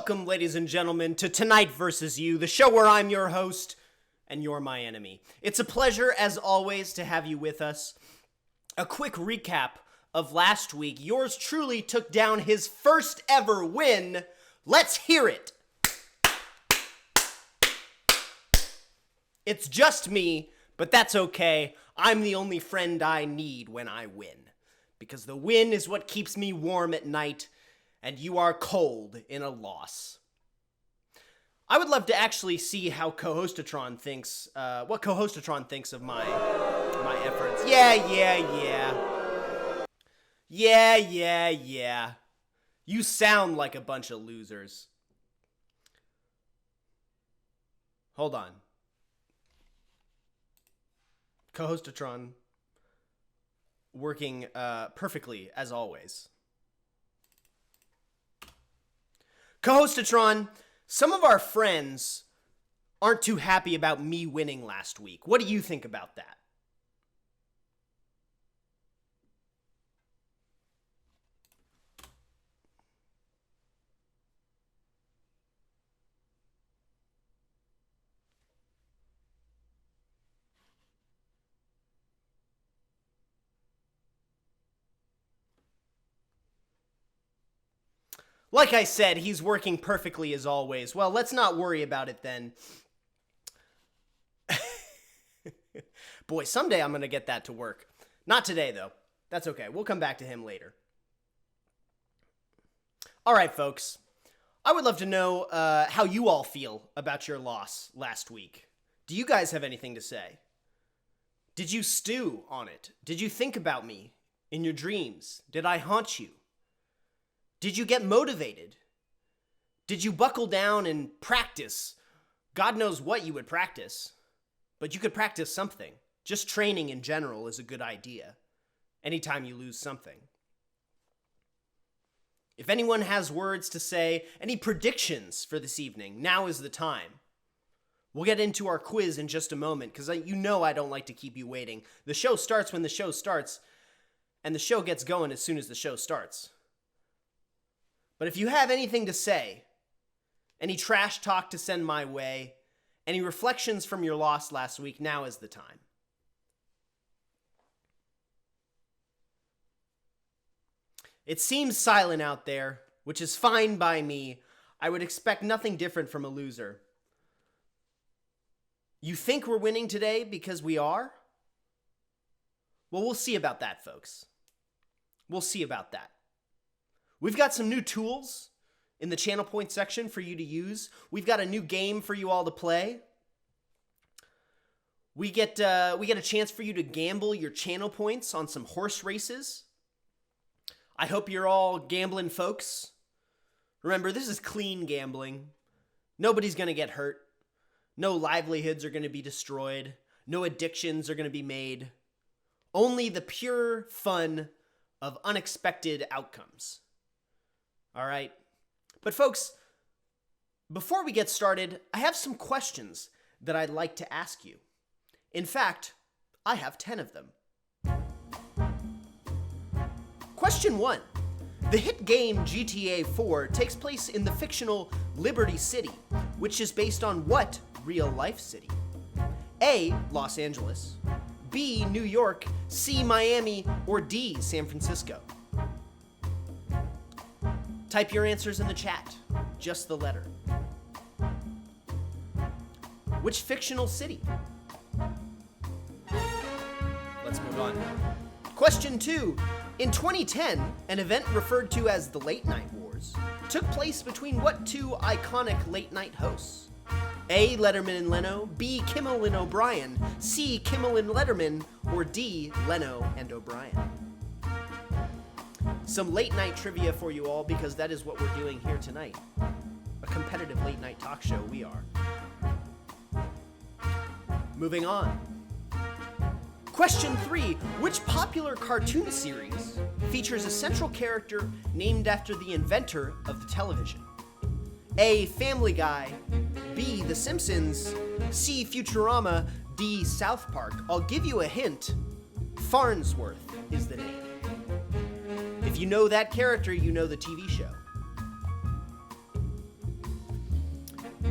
Welcome, ladies and gentlemen, to Tonight vs. You, the show where I'm your host and you're my enemy. It's a pleasure, as always, to have you with us. A quick recap of last week. Yours truly took down his first ever win. Let's hear it. It's just me, but that's okay. I'm the only friend I need when I win. Because the win is what keeps me warm at night, and you are cold in a loss. I would love to actually see how Co-Hostatron thinks, what Co-Hostatron thinks of my efforts. Yeah. You sound like a bunch of losers. Hold on. Co-Hostatron working perfectly, as always. Co-Hostatron, some of our friends aren't too happy about me winning last week. What do you think about that? Like I said, he's working perfectly as always. Well, let's not worry about it then. Boy, someday I'm going to get that to work. Not today, though. That's okay. We'll come back to him later. All right, folks. I would love to know how you all feel about your loss last week. Do you guys have anything to say? Did you stew on it? Did you think about me in your dreams? Did I haunt you? Did you get motivated? Did you buckle down and practice? God knows what you would practice, but you could practice something. Just training in general is a good idea, anytime you lose something. If anyone has words to say, any predictions for this evening, now is the time. We'll get into our quiz in just a moment, because you know I don't like to keep you waiting. The show starts when the show starts, and the show gets going as soon as the show starts. But if you have anything to say, any trash talk to send my way, any reflections from your loss last week, now is the time. It seems silent out there, which is fine by me. I would expect nothing different from a loser. You think we're winning today because we are? Well, we'll see about that, folks. We'll see about that. We've got some new tools in the channel point section for you to use. We've got a new game for you all to play. We get a chance for you to gamble your channel points on some horse races. I hope you're all gambling folks. Remember, this is clean gambling. Nobody's going to get hurt. No livelihoods are going to be destroyed. No addictions are going to be made. Only the pure fun of unexpected outcomes. All right. But folks, before we get started, I have some questions that I'd like to ask you. In fact, I have 10 of them. Question 1. The hit game GTA 4 takes place in the fictional Liberty City, which is based on what real-life city? A. Los Angeles, B. New York, C. Miami, or D. San Francisco? Type your answers in the chat, just the letter. Which fictional city? Let's move on. Question 2. In 2010, an event referred to as the Late Night Wars took place between what two iconic late-night hosts? A. Letterman and Leno, B. Kimmel and O'Brien, C. Kimmel and Letterman, or D. Leno and O'Brien? Some late-night trivia for you all, because that is what we're doing here tonight. A competitive late-night talk show, we are. Moving on. Question 3. Which popular cartoon series features a central character named after the inventor of the television? A. Family Guy, B. The Simpsons, C. Futurama, D. South Park. I'll give you a hint. Farnsworth is the name. If you know that character, you know the TV show.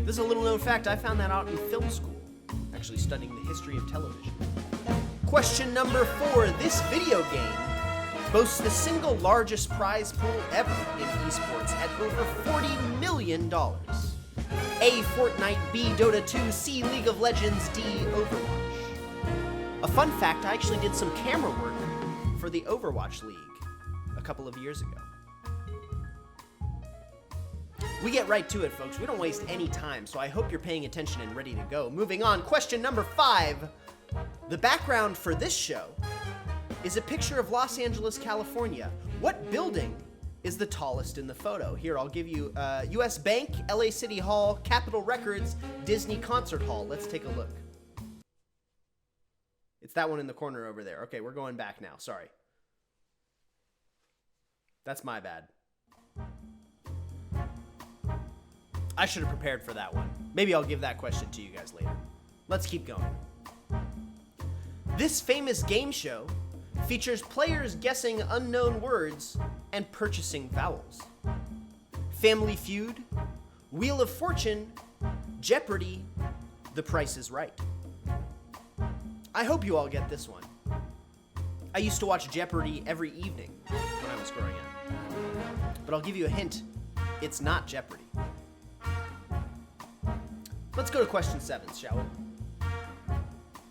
This is a little known fact. I found that out in film school, actually studying the history of television. Question number 4. This video game boasts the single largest prize pool ever in esports at over $40 million. A. Fortnite, B. Dota 2, C. League of Legends, D. Overwatch. A fun fact, I actually did some camera work for the Overwatch League a couple of years ago. We get right to it, folks. We don't waste any time, so I hope you're paying attention and ready to go. Moving on, question number 5. The background for this show is a picture of Los Angeles, California. What building is the tallest in the photo? Here, I'll give you US Bank, LA City Hall, Capitol Records, Disney Concert Hall. Let's take a look. It's that one in the corner over there. Okay, we're going back now. Sorry. That's my bad. I should have prepared for that one. Maybe I'll give that question to you guys later. Let's keep going. This famous game show features players guessing unknown words and purchasing vowels. Family Feud, Wheel of Fortune, Jeopardy, The Price is Right. I hope you all get this one. I used to watch Jeopardy every evening when I was growing up. But I'll give you a hint. It's not Jeopardy. Let's go to question 7, shall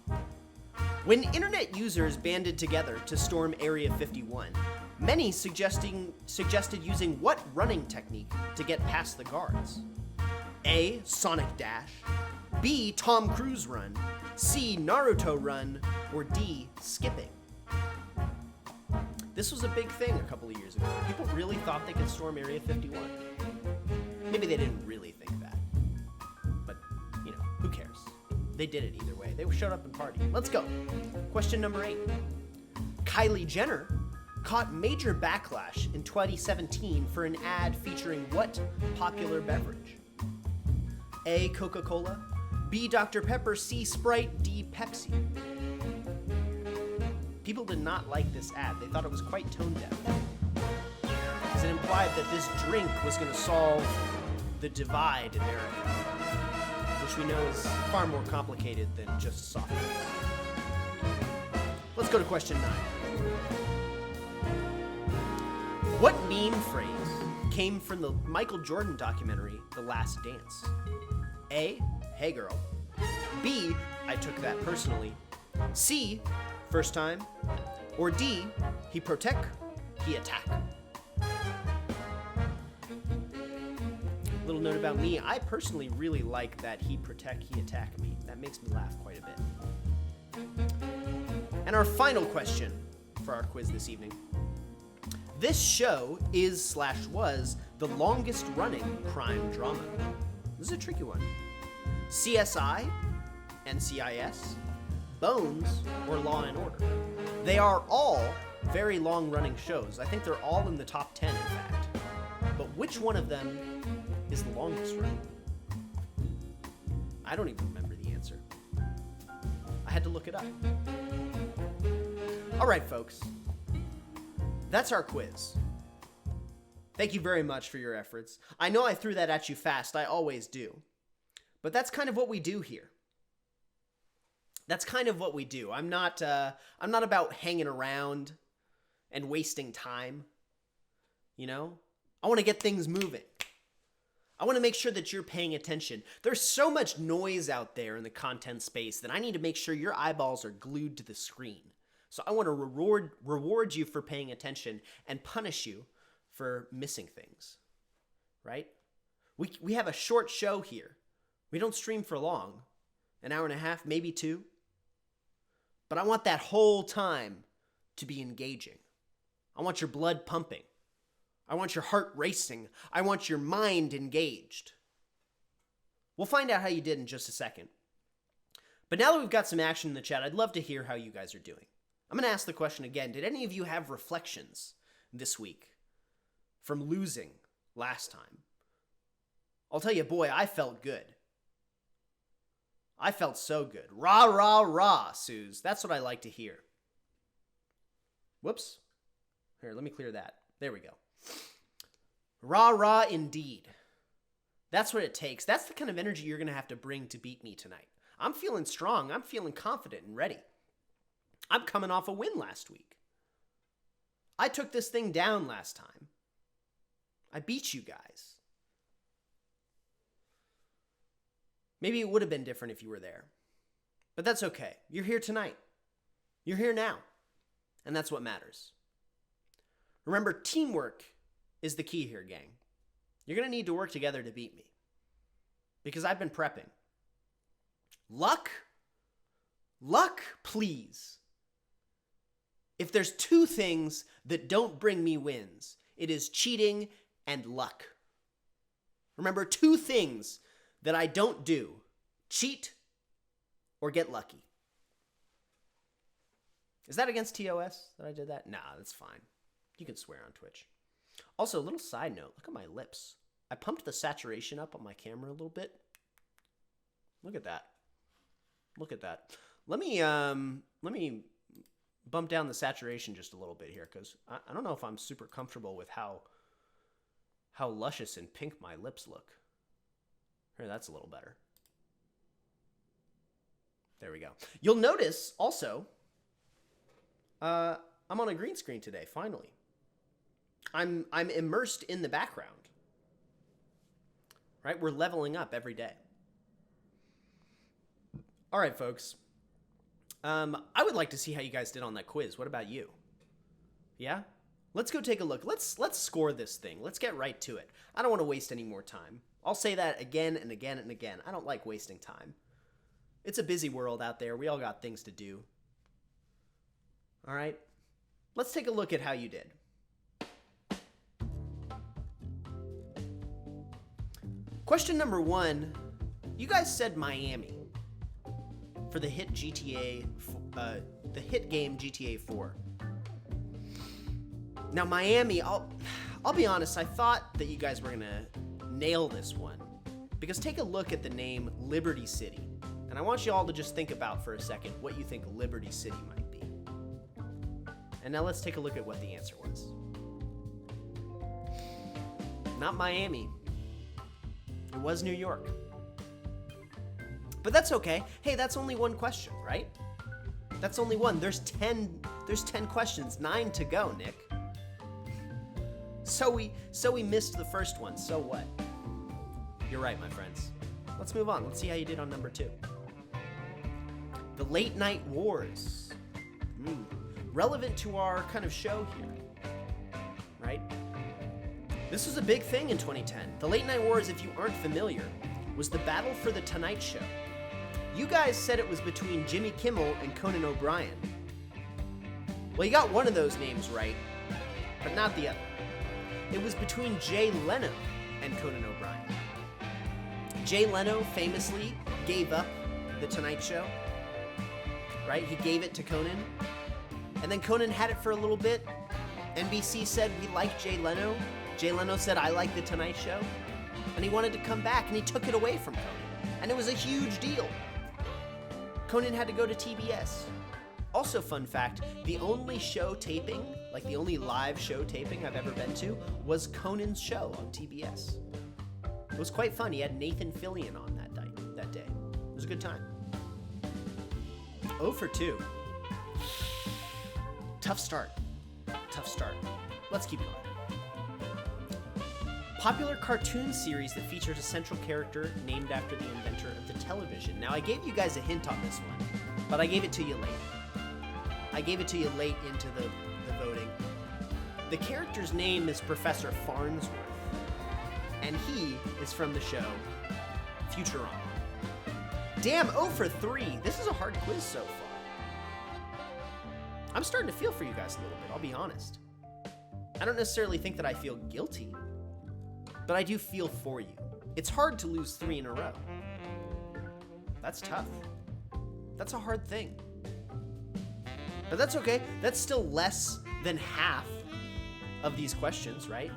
we? When internet users banded together to storm Area 51, many suggested using what running technique to get past the guards? A. Sonic Dash, B. Tom Cruise Run, C. Naruto Run, or D. Skipping? This was a big thing a couple of years ago. People really thought they could storm Area 51. Maybe they didn't really think that. But, you know, who cares? They did it either way. They showed up and partied. Let's go. Question number 8. Kylie Jenner caught major backlash in 2017 for an ad featuring what popular beverage? A. Coca-Cola, B. Dr. Pepper, C. Sprite, D. Pepsi. People did not like this ad. They thought it was quite tone deaf, because it implied that this drink was going to solve the divide in America, which we know is far more complicated than just soft drinks. Let's go to question 9. What meme phrase came from the Michael Jordan documentary, The Last Dance? A. Hey girl. B. I took that personally. C. First time. Or D. He protect, he attack. Little note about me, I personally really like that he protect, he attack me. That makes me laugh quite a bit. And our final question for our quiz this evening. This show is/was the longest running crime drama. This is a tricky one. CSI, NCIS, Bones, or Law and Order. They are all very long-running shows. I think they're all in the top 10, in fact. But which one of them is the longest running? I don't even remember the answer. I had to look it up. All right, folks. That's our quiz. Thank you very much for your efforts. I know I threw that at you fast. I always do. But that's kind of what we do here. That's kind of what we do. I'm not about hanging around and wasting time. You know? I want to get things moving. I want to make sure that you're paying attention. There's so much noise out there in the content space that I need to make sure your eyeballs are glued to the screen. So I want to reward you for paying attention and punish you for missing things. Right? We have a short show here. We don't stream for long. An hour and a half, maybe 2. But I want that whole time to be engaging. I want your blood pumping. I want your heart racing. I want your mind engaged. We'll find out how you did in just a second. But now that we've got some action in the chat, I'd love to hear how you guys are doing. I'm going to ask the question again. Did any of you have reflections this week from losing last time? I'll tell you, boy, I felt good. I felt so good. Rah, rah, rah, Suze. That's what I like to hear. Whoops. Here, let me clear that. There we go. Rah, rah, indeed. That's what it takes. That's the kind of energy you're going to have to bring to beat me tonight. I'm feeling strong. I'm feeling confident and ready. I'm coming off a win last week. I took this thing down last time. I beat you guys. Maybe it would have been different if you were there. But that's okay. You're here tonight. You're here now. And that's what matters. Remember, teamwork is the key here, gang. You're going to need to work together to beat me. Because I've been prepping. Luck? Luck, please. If there's two things that don't bring me wins, it is cheating and luck. Remember, two things that I don't do: cheat or get lucky. Is that against TOS that I did that? Nah, that's fine. You can swear on Twitch. Also, a little side note, look at my lips. I pumped the saturation up on my camera a little bit. Look at that. Look at that. Let me bump down the saturation just a little bit here, because I don't know if I'm super comfortable with how luscious and pink my lips look. Here, that's a little better. There we go. You'll notice also, I'm on a green screen today, finally. I'm immersed in the background. Right? We're leveling up every day. All right, folks. I would like to see how you guys did on that quiz. What about you? Yeah? Let's go take a look. Let's score this thing. Let's get right to it. I don't want to waste any more time. I'll say that again and again and again. I don't like wasting time. It's a busy world out there. We all got things to do. All right? Let's take a look at how you did. Question number 1. You guys said Miami for the hit game GTA 4. Now Miami, I'll be honest, I thought that you guys were gonna nail this one, because take a look at the name Liberty City, and I want you all to just think about for a second what you think Liberty City might be. And now let's take a look at what the answer was. Not Miami. It was New York. But that's okay. Hey, that's only one question, right? That's only one. There's 10 questions, 9 to go, Nick. So we missed the first one. So what? You're right, my friends. Let's move on. Let's see how you did on number 2. The Late Night Wars. Relevant to our kind of show here, right? This was a big thing in 2010. The Late Night Wars, if you aren't familiar, was the battle for the Tonight Show. You guys said it was between Jimmy Kimmel and Conan O'Brien. Well, you got one of those names right, but not the other. It was between Jay Leno and Conan O'Brien. Jay Leno famously gave up the Tonight Show, right? He gave it to Conan, and then Conan had it for a little bit. NBC said, we like Jay Leno. Jay Leno said, I like the Tonight Show. And he wanted to come back, and he took it away from Conan. And it was a huge deal. Conan had to go to TBS. Also, fun fact, the only show taping, like the only live show taping I've ever been to, was Conan's show on TBS. It was quite fun. He had Nathan Fillion on that day. It was a good time. 0 for 2. Tough start. Let's keep going. Popular cartoon series that features a central character named after the inventor of the television. Now, I gave you guys a hint on this one, but I gave it to you late. I gave it to you late into the voting. The character's name is Professor Farnsworth, and he is from the show Futurama. Damn, 0 for 3. This is a hard quiz so far. I'm starting to feel for you guys a little bit, I'll be honest. I don't necessarily think that I feel guilty, but I do feel for you. It's hard to lose 3 in a row. That's tough. That's a hard thing. But that's okay. That's still less than half of these questions, right?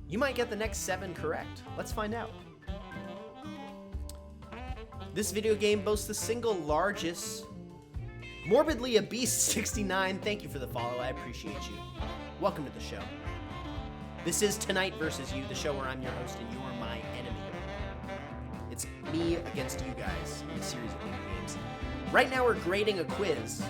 You might get the next 7 correct. Let's find out. This video game boasts the single largest Morbidly Obese 69. Thank you for the follow. I appreciate you. Welcome to the show. This is Tonight versus You, the show where I'm your host and you're my enemy. me against you guys in a series of video games. Right now we're grading a quiz,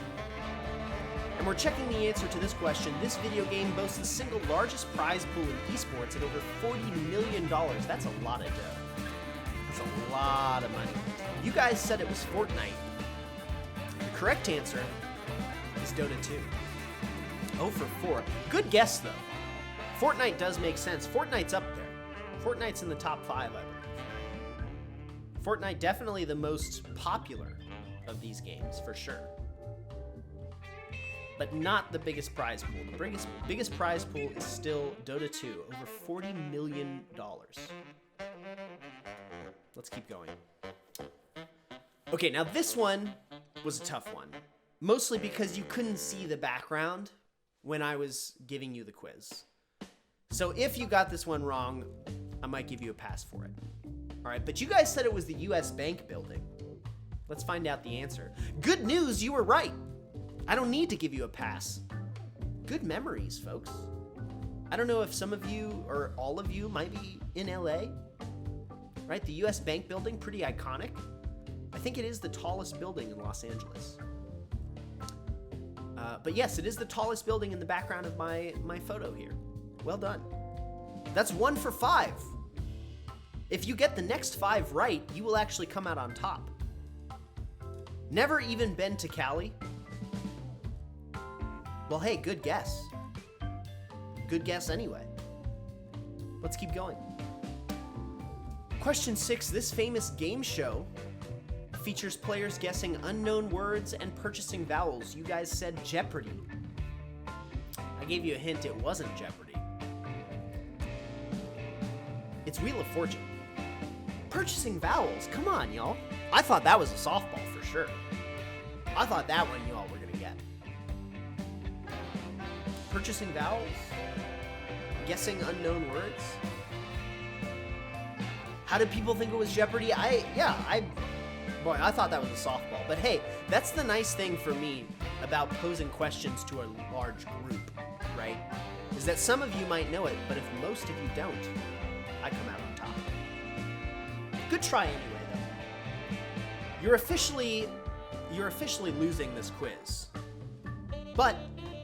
and we're checking the answer to this question. This video game boasts the single largest prize pool in esports at over $40 million. That's a lot of dough. That's a lot of money. You guys said it was Fortnite. The correct answer is Dota 2. 0 for 4. Good guess, though. Fortnite does make sense. Fortnite's up there. Fortnite's in the top 5, I believe. Fortnite definitely the most popular of these games, for sure. But not the biggest prize pool. The biggest prize pool is still Dota 2, over $40 million. Let's keep going. Okay, now this one was a tough one. Mostly because you couldn't see the background when I was giving you the quiz. So if you got this one wrong, I might give you a pass for it. All right, but you guys said it was the US Bank building. Let's find out the answer. Good news, you were right. I don't need to give you a pass. Good memories, folks. I don't know if some of you or all of you might be in LA, right? The US Bank building, pretty iconic. I think it is the tallest building in Los Angeles. But yes, it is the tallest building in the background of my photo here. Well done. That's 1 for 5. If you get the next 5 right, you will actually come out on top. Never even been to Cali? Well, hey, good guess. Good guess anyway. Let's keep going. Question 6. This famous game show features players guessing unknown words and purchasing vowels. You guys said Jeopardy. I gave you a hint, it wasn't Jeopardy. It's Wheel of Fortune. Purchasing vowels, come on, y'all. I thought that was a softball for sure. I thought that one y'all were gonna get. Purchasing vowels? Guessing unknown words? How did people think it was Jeopardy? I thought that was a softball. But hey, that's the nice thing for me about posing questions to a large group, right? Is that some of you might know it, but if most of you don't, I come out on top. Good try anyway, though. You're officially losing this quiz. But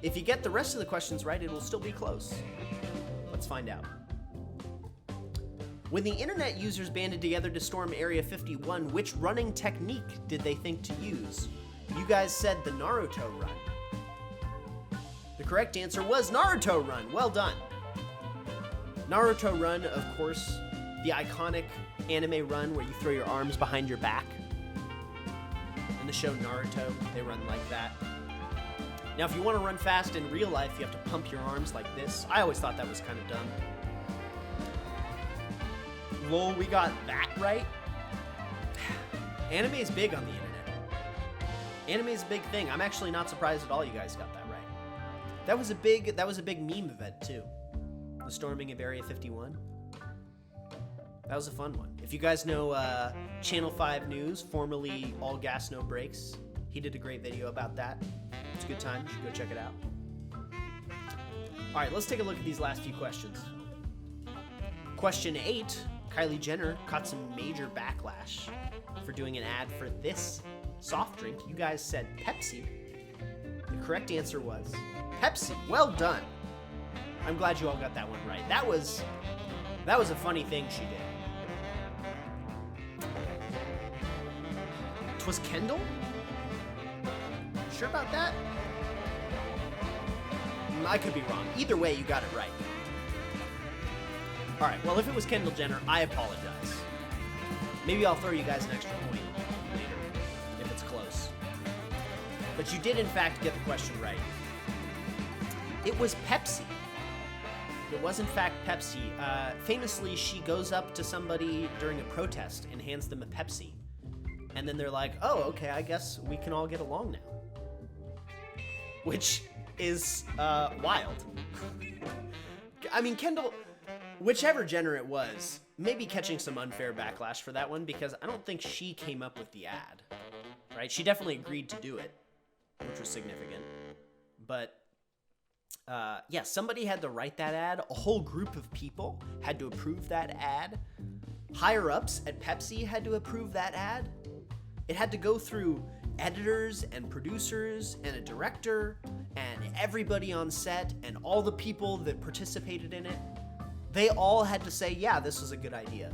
if you get the rest of the questions right, it will still be close. Let's find out. When the internet users banded together to storm Area 51, which running technique did they think to use? You guys said the Naruto run. The correct answer was Naruto run. Well done. Naruto run, of course, the iconic anime run where you throw your arms behind your back. In the show Naruto, they run like that. Now, if you want to run fast in real life, you have to pump your arms like this. I always thought that was kind of dumb. Lol, we got that right. Anime is big on the internet. Anime is a big thing. I'm actually not surprised at all you guys got that right. That was a big meme event too. The storming of Area 51. That was a fun one. If you guys know Channel 5 News, formerly All Gas No Breaks, he did a great video about that. It's a good time. You should go check it out. All right, let's take a look at these last few questions. Question 8. Kylie Jenner caught some major backlash for doing an ad for this soft drink. You guys said Pepsi. The correct answer was Pepsi. Well done. I'm glad you all got that one right. That was a funny thing she did. Twas Kendall? Sure about that? I could be wrong. Either way, you got it right. All right, well, if it was Kendall Jenner, I apologize. Maybe I'll throw you guys an extra point later, if it's close. But you did, in fact, get the question right. It was Pepsi. It was, in fact, Pepsi. Famously, she goes up to somebody during a protest and hands them a Pepsi. And then they're like, oh, okay, I guess we can all get along now. Which is wild. I mean, Kendall... Whichever Jenner it was, maybe catching some unfair backlash for that one because I don't think she came up with the ad, right? She definitely agreed to do it, which was significant. But, yeah, somebody had to write that ad. A whole group of people had to approve that ad. Higher ups at Pepsi had to approve that ad. It had to go through editors and producers and a director and everybody on set and all the people that participated in it. They all had to say, yeah, this was a good idea.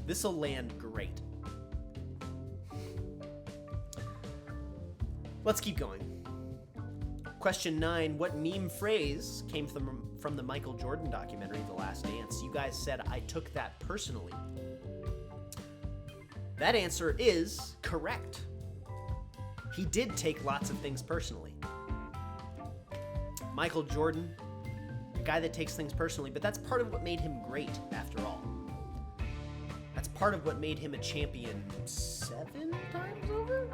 This'll land great. Let's keep going. Question 9, what meme phrase came from the Michael Jordan documentary, The Last Dance? You guys said, I took that personally. That answer is correct. He did take lots of things personally. Michael Jordan, a guy that takes things personally, but that's part of what made him great, after all. That's part of what made him a champion 7 times over?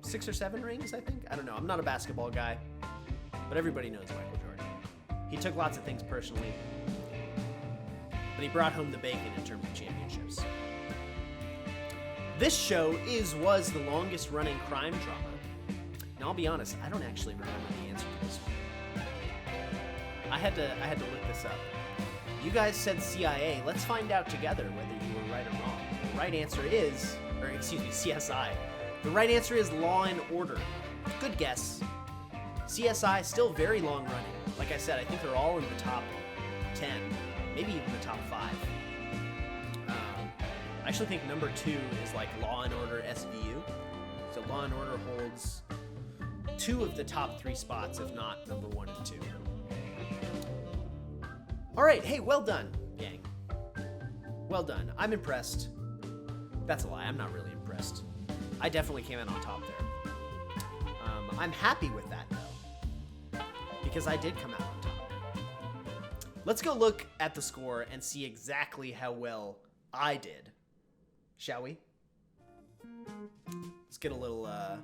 6 or 7 rings, I think? I don't know. I'm not a basketball guy, but everybody knows Michael Jordan. He took lots of things personally, but he brought home the bacon in terms of championships. This show was the longest running crime drama. And I'll be honest, I don't actually remember the answer to this one. I had to look this up. You guys said CIA. Let's find out together whether you were right or wrong. The right answer is, CSI. The right answer is Law and Order. Good guess. CSI, still very long running. Like I said, I think they're all in the top 10, maybe even the top 5. I actually think number 2 is like Law and Order SVU. So Law and Order holds 2 of the top 3 spots, if not number 1 and 2. All right, hey, well done, gang. Well done. I'm impressed. That's a lie. I'm not really impressed. I definitely came in on top there. I'm happy with that, though, because I did come out on top. Let's go look at the score and see exactly how well I did. Shall we? Let's get a little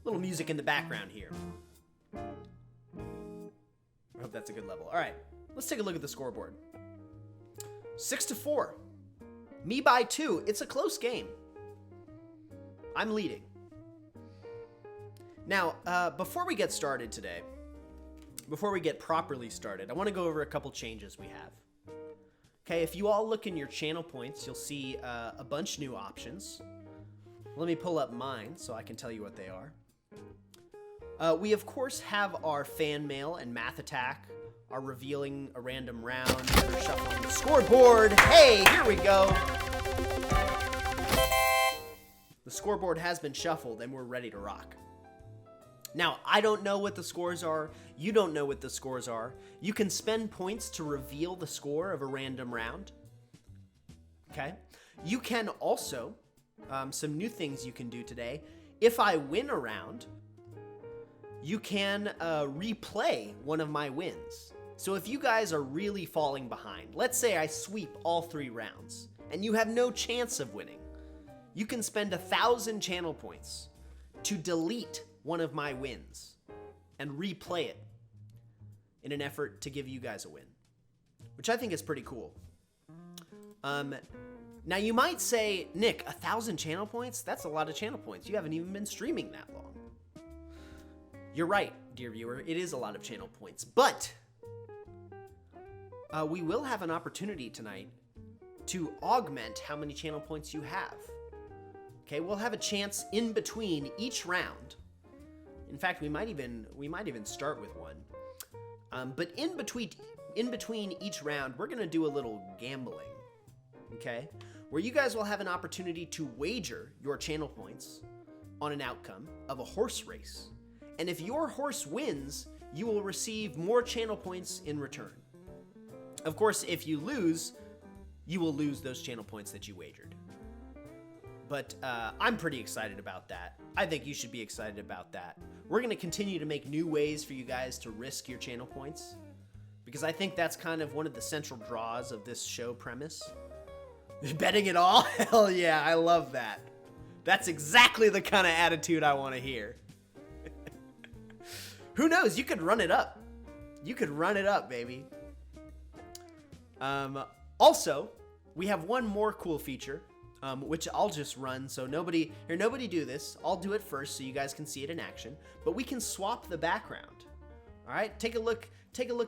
music in the background here. I hope that's a good level. All right, let's take a look at the scoreboard. 6-4. Me by 2. It's a close game. I'm leading. Now, before we get started today, before we get properly started, I want to go over a couple changes we have. Okay, if you all look in your channel points, you'll see a bunch new options. Let me pull up mine so I can tell you what they are. We, of course, have our fan mail and math attack, our revealing a random round, our shuffling the scoreboard. Hey, here we go. The scoreboard has been shuffled and we're ready to rock. Now, I don't know what the scores are. You don't know what the scores are. You can spend points to reveal the score of a random round. Okay? You can also, some new things you can do today. If I win a round, you can replay one of my wins. So if you guys are really falling behind, let's say I sweep all 3 rounds, and you have no chance of winning, you can spend 1,000 channel points to delete one of my wins and replay it in an effort to give you guys a win, which I think is pretty cool. Now you might say, Nick, 1,000 channel points? That's a lot of channel points. You haven't even been streaming that long. You're right, dear viewer. It is a lot of channel points, but we will have an opportunity tonight to augment how many channel points you have. Okay, we'll have a chance in between each round. In fact, we might even start with one. But in between each round, we're gonna do a little gambling. Okay, where you guys will have an opportunity to wager your channel points on an outcome of a horse race. And if your horse wins, you will receive more channel points in return. Of course, if you lose, you will lose those channel points that you wagered. But I'm pretty excited about that. I think you should be excited about that. We're going to continue to make new ways for you guys to risk your channel points, because I think that's kind of one of the central draws of this show premise. Betting it all? Hell yeah, I love that. That's exactly the kind of attitude I want to hear. Who knows? You could run it up. You could run it up, baby. Also, we have one more cool feature, which I'll just run. So nobody do this. I'll do it first so you guys can see it in action. But we can swap the background. All right, take a look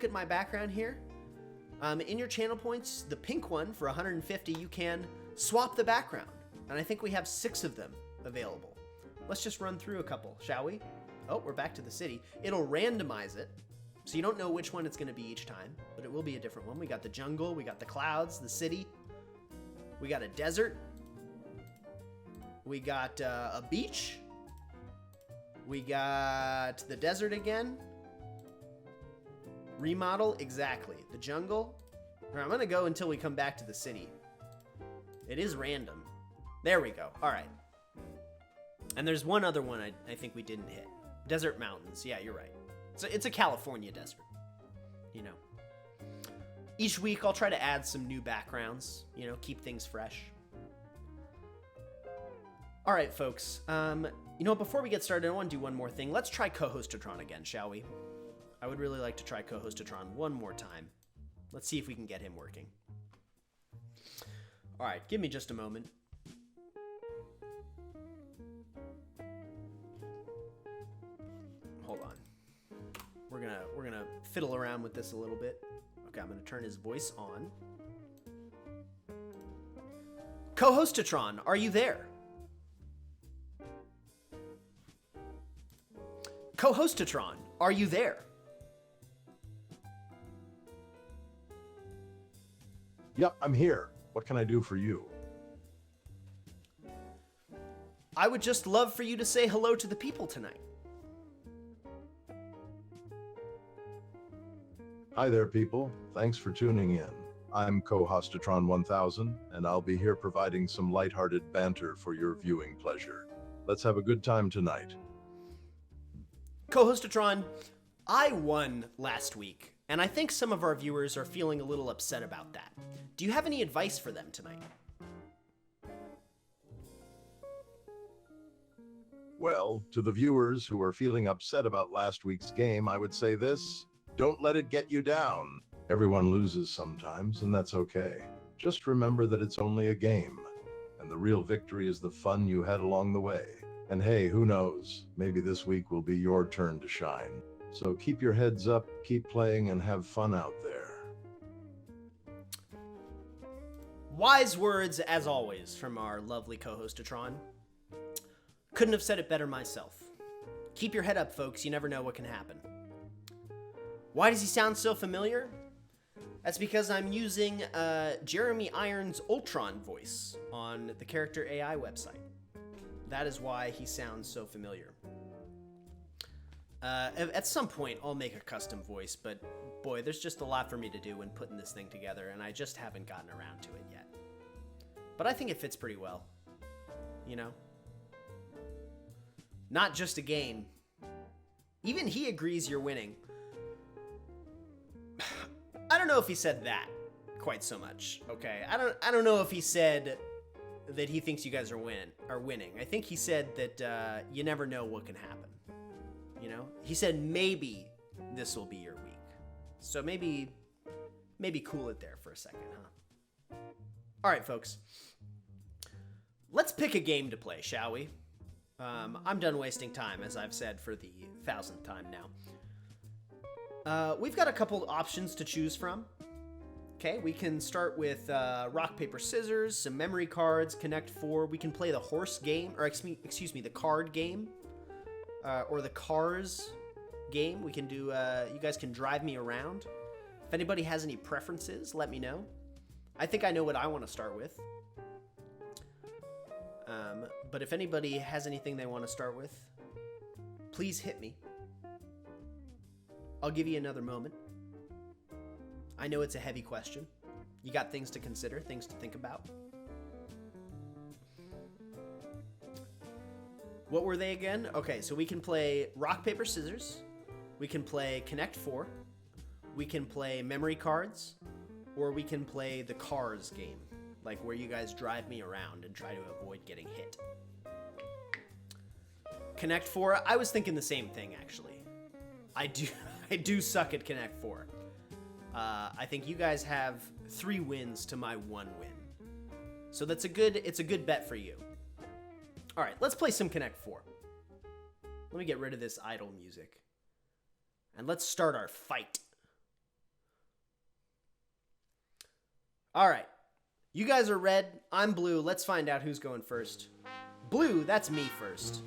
at my background here. In your channel points, the pink one for 150, you can swap the background. And I think we have 6 of them available. Let's just run through a couple, shall we? Oh, we're back to the city. It'll randomize it, so you don't know which one it's going to be each time, but it will be a different one. We got the jungle, we got the clouds, the city. We got a desert. We got a beach. We got the desert again. Remodel, exactly. The jungle. All right, I'm going to go until we come back to the city. It is random. There we go. All right. And there's one other one I think we didn't hit. Desert mountains. Yeah, you're right. So it's a California desert. You know. Each week I'll try to add some new backgrounds. You know, keep things fresh. All right, folks. You know, before we get started, I want to do one more thing. Let's try Co-Hostatron again, shall we? I would really like to try Co-Hostatron one more time. Let's see if we can get him working. All right, give me just a moment. Hold on. We're gonna fiddle around with this a little bit. Okay, I'm gonna turn his voice on. Co-Hostatron, are you there? Co-Hostatron, are you there? Yep, I'm here. What can I do for you? I would just love for you to say hello to the people tonight. Hi there, people. Thanks for tuning in. I'm Co-Hostatron 1000, and I'll be here providing some lighthearted banter for your viewing pleasure. Let's have a good time tonight. Co-Hostatron, I won last week, and I think some of our viewers are feeling a little upset about that. Do you have any advice for them tonight? Well, to the viewers who are feeling upset about last week's game, I would say this: don't let it get you down. Everyone loses sometimes, and that's okay. Just remember that it's only a game, and the real victory is the fun you had along the way. And hey, who knows? Maybe this week will be your turn to shine. So keep your heads up, keep playing, and have fun out there. Wise words, as always, from our lovely Co-Hostatron. Couldn't have said it better myself. Keep your head up, folks. You never know what can happen. Why does he sound so familiar? That's because I'm using Jeremy Irons' Ultron voice on the Character AI website. That is why he sounds so familiar. At some point, I'll make a custom voice, but boy, there's just a lot for me to do when putting this thing together, and I just haven't gotten around to it yet. But I think it fits pretty well. You know? Not just a game. Even he agrees you're winning. I don't know if he said that quite so much, okay? I don't know if he said that he thinks you guys are winning. I think he said that you never know what can happen. You know? He said maybe this will be your week. So maybe cool it there for a second, huh? All right, folks. Let's pick a game to play, shall we? I'm done wasting time, as I've said for the 1000th time now. We've got a couple options to choose from. Okay, we can start with rock, paper, scissors, some memory cards, Connect 4. We can play the horse game, or excuse me, the card game, or the cars game. We can do, you guys can drive me around. If anybody has any preferences, let me know. I think I know what I want to start with. But if anybody has anything they want to start with, please hit me. I'll give you another moment. I know it's a heavy question. You got things to consider, things to think about. What were they again? Okay, so we can play rock, paper, scissors. We can play Connect 4. We can play memory cards. Or we can play the cars game. Like where you guys drive me around and try to avoid getting hit. Connect 4, I was thinking the same thing, actually. I do suck at Connect 4. I think you guys have 3 wins to my 1 win. So it's a good bet for you. All right, let's play some Connect 4. Let me get rid of this idle music. And let's start our fight. All right. You guys are red. I'm blue. Let's find out who's going first. Blue, that's me first.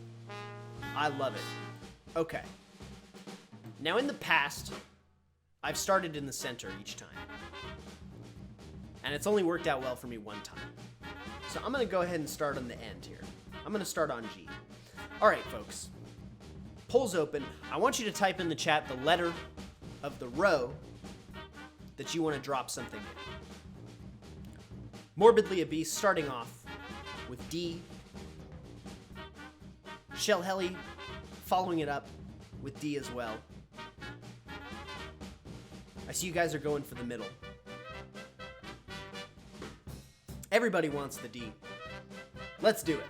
I love it. Okay. Now, in the past, I've started in the center each time. And it's only worked out well for me one time. So I'm going to go ahead and start on the end here. I'm going to start on G. All right, folks. Polls open. I want you to type in the chat the letter of the row that you want to drop something in. Morbidly Obese starting off with D. Shell Helly following it up with D as well. I see you guys are going for the middle. Everybody wants the D. Let's do it.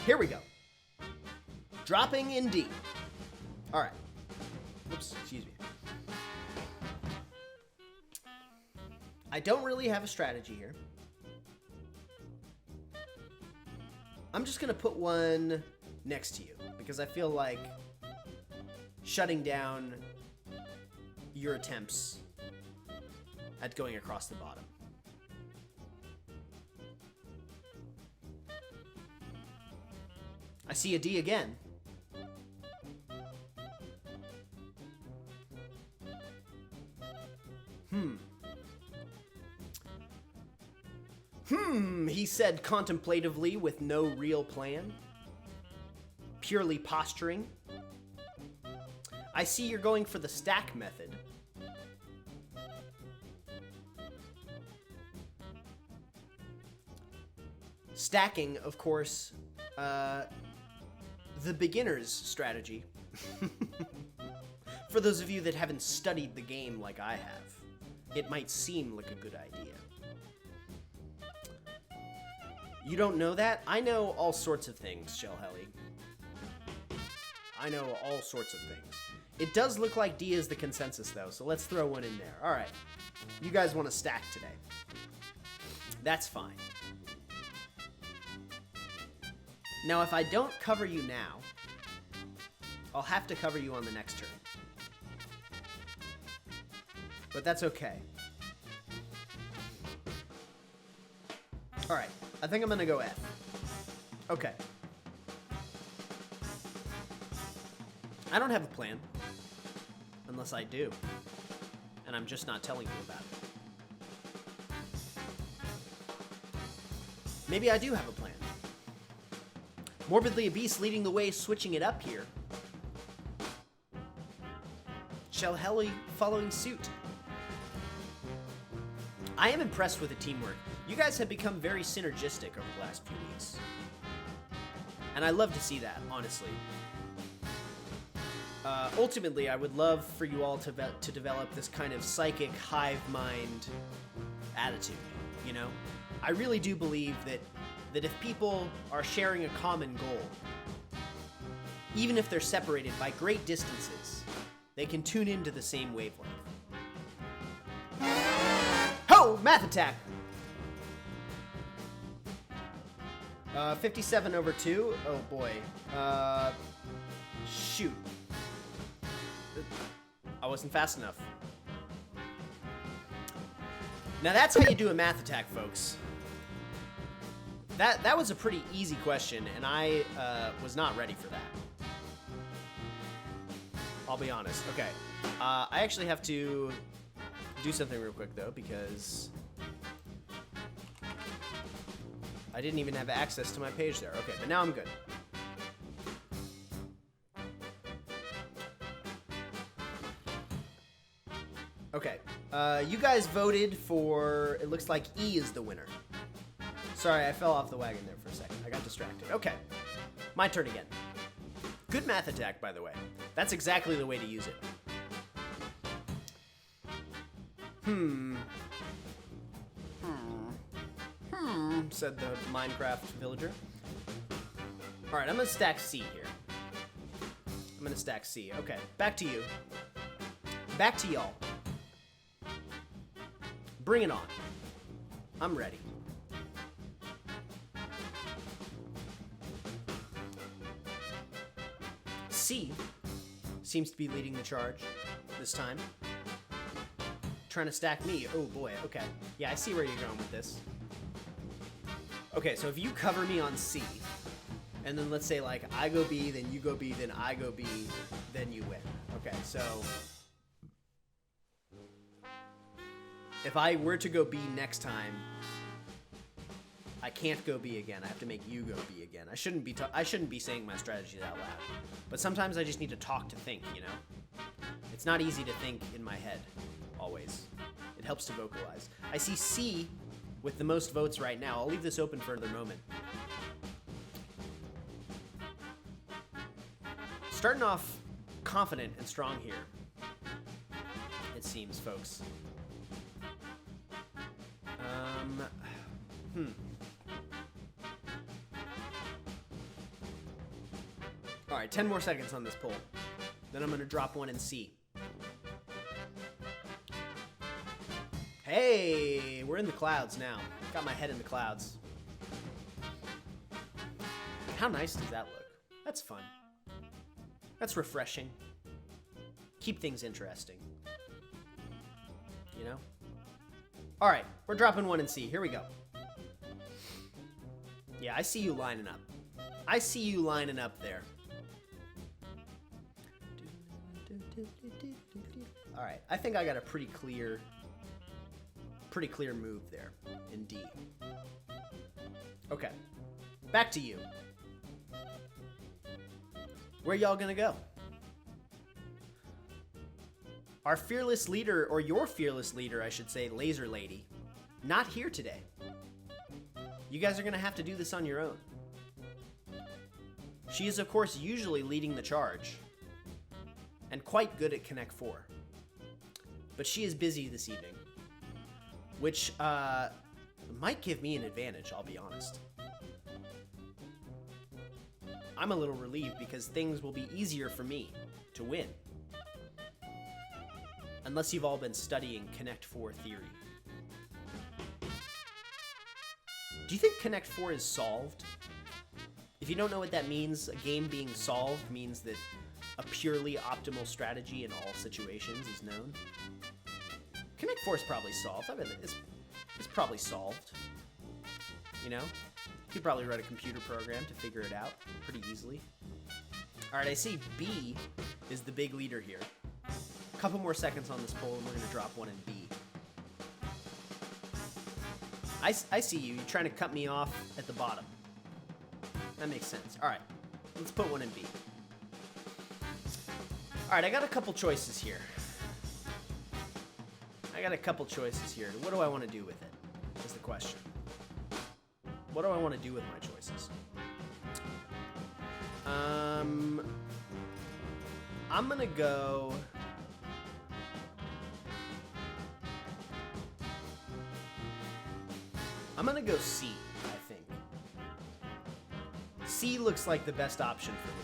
Here we go. Dropping in D. All right. Oops, excuse me. I don't really have a strategy here. I'm just going to put one next to you because I feel like shutting down your attempts at going across the bottom. I see a D again. He said contemplatively with no real plan. Purely posturing. I see you're going for the stack method. Stacking, of course, the beginner's strategy. For those of you that haven't studied the game like I have, it might seem like a good idea. You don't know that? I know all sorts of things, Shell Helly. I know all sorts of things. It does look like D is the consensus, though, so let's throw one in there. All right. You guys want to stack today. That's fine. Now, if I don't cover you now, I'll have to cover you on the next turn. But that's okay. All right. I think I'm going to go F. Okay. I don't have a plan. Unless I do. And I'm just not telling you about it. Maybe I do have a plan. Morbidly Obese leading the way, switching it up here. Shell Helly following suit. I am impressed with the teamwork. You guys have become very synergistic over the last few weeks. And I love to see that, honestly. Ultimately, I would love for you all to develop this kind of psychic hive mind attitude, you know? I really do believe that if people are sharing a common goal, even if they're separated by great distances, they can tune into the same wavelength. Ho! Math attack! 57 over 2. Oh boy. Shoot. I wasn't fast enough. Now that's how you do a math attack, folks. That was a pretty easy question, and I was not ready for that. I'll be honest. Okay. I actually have to do something real quick, though, because I didn't even have access to my page there. Okay, but now I'm good. Okay. You guys voted for, it looks like E is the winner. Sorry, I fell off the wagon there for a second. I got distracted. Okay. My turn again. Good math attack, by the way. That's exactly the way to use it. Said the Minecraft villager. Alright, I'm gonna stack C here. I'm gonna stack C. Okay, back to you. Back to y'all. Bring it on. I'm ready. C seems to be leading the charge this time. Trying to stack me. Oh boy, okay. Yeah, I see where you're going with this. Okay, so if you cover me on C, and then let's say like I go B, then you go B, then I go B, then you win. Okay, so if I were to go B next time, I can't go B again. I have to make you go B again. I shouldn't be saying my strategies out loud. But sometimes I just need to talk to think, you know? It's not easy to think in my head, always. It helps to vocalize. I see C with the most votes right now. I'll leave this open for another moment. Starting off confident and strong here, it seems, folks. All right, 10 more seconds on this poll. Then I'm going to drop one in C. Hey, we're in the clouds now. Got my head in the clouds. How nice does that look? That's fun. That's refreshing. Keep things interesting. You know? All right, we're dropping one in C. Here we go. Yeah, I see you lining up. I see you lining up there. All right, I think I got a pretty clear move there in D. Okay, back to you. Where y'all gonna go? Our fearless leader, or your fearless leader, I should say, Laser Lady, not here today. You guys are gonna have to do this on your own. She is, of course, usually leading the charge, and quite good at Connect 4. But she is busy this evening, which might give me an advantage, I'll be honest. I'm a little relieved because things will be easier for me to win. Unless you've all been studying Connect 4 theory. Do you think Connect 4 is solved? If you don't know what that means, a game being solved means that a purely optimal strategy in all situations is known. Connect 4 is probably solved. I mean, it's probably solved. You know? You could probably write a computer program to figure it out pretty easily. Alright, I see B is the big leader here. A couple more seconds on this poll and we're going to drop one in B. I see you. You're trying to cut me off at the bottom. That makes sense. Alright, let's put one in B. Alright, I got a couple choices here. What do I want to do with it? Is the question. What do I want to do with my choices? I'm gonna go... I'm gonna go C, I think. C looks like the best option for me.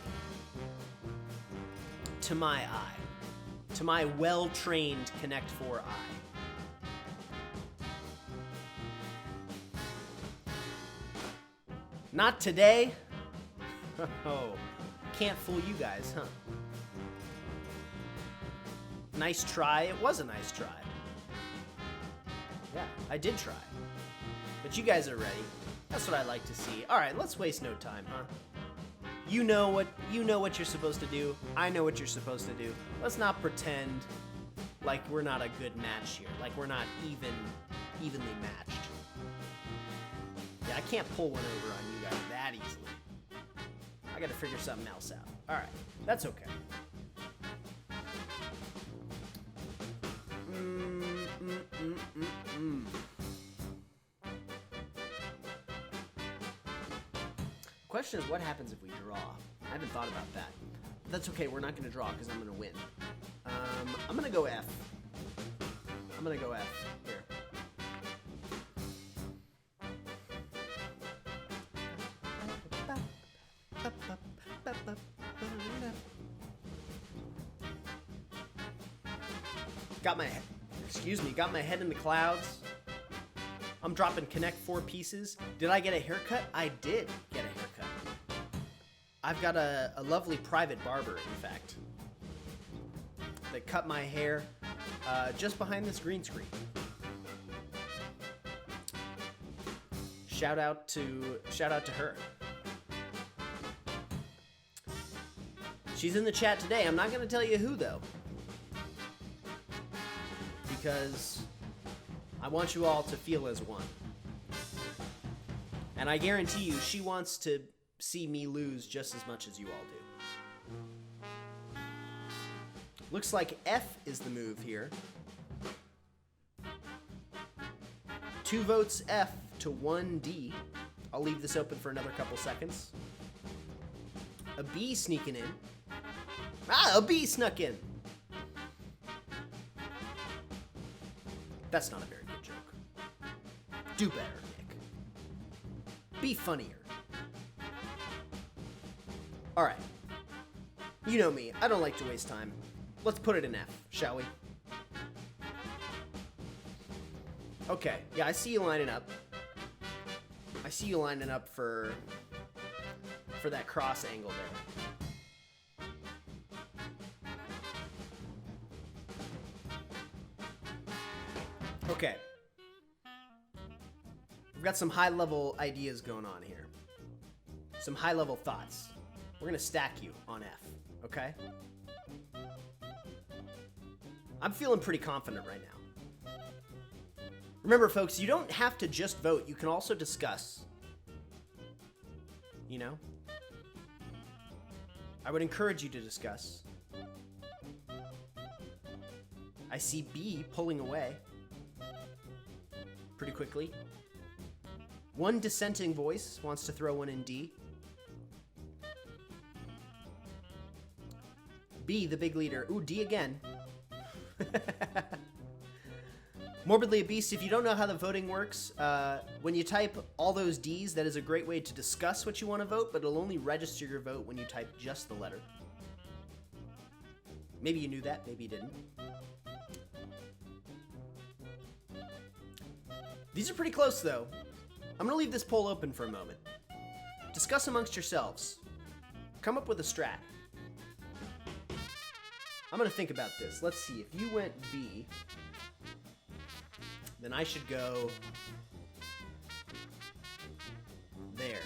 To my eye. To my well-trained Connect 4 eye. Not today. Oh, can't fool you guys, huh? Nice try. It was a nice try. Yeah, I did try. But you guys are ready. That's what I like to see. All right, let's waste no time, huh? You know what you're supposed to do. I know what you're supposed to do. Let's not pretend like we're not a good match here. Like we're not evenly matched. Yeah, I can't pull one over on you guys that easily. I gotta figure something else out. Alright, that's okay. Question is, what happens if we draw? I haven't thought about that. But that's okay, we're not gonna draw because I'm gonna win. I'm gonna go F. Here. Got my head in the clouds. I'm dropping Connect 4 pieces. Did I get a haircut? I did get a haircut. I've got a lovely private barber, in fact, that cut my hair just behind this green screen. Shout out to her. She's in the chat today. I'm not going to tell you who, though, because I want you all to feel as one. And I guarantee you, she wants to see me lose just as much as you all do. Looks like F is the move here. 2 votes F to 1 D. I'll leave this open for another couple seconds. A B sneaking in. A B snuck in. That's not a very good joke. Do better, Nick. Be funnier. Alright. You know me. I don't like to waste time. Let's put it in F, shall we? Okay. Yeah, I see you lining up. I see you lining up for that cross angle there. Okay. We've got some high-level ideas going on here. Some high-level thoughts. We're gonna stack you on F, okay? I'm feeling pretty confident right now. Remember, folks, you don't have to just vote. You can also discuss. You know? I would encourage you to discuss. I see B pulling away pretty quickly. One dissenting voice wants to throw one in D. B, the big leader. Ooh, D again. Morbidly Obese, if you don't know how the voting works, when you type all those Ds, that is a great way to discuss what you want to vote, but it'll only register your vote when you type just the letter. Maybe you knew that, maybe you didn't. These are pretty close, though. I'm going to leave this poll open for a moment. Discuss amongst yourselves. Come up with a strat. I'm going to think about this. Let's see. If you went B, then I should go there.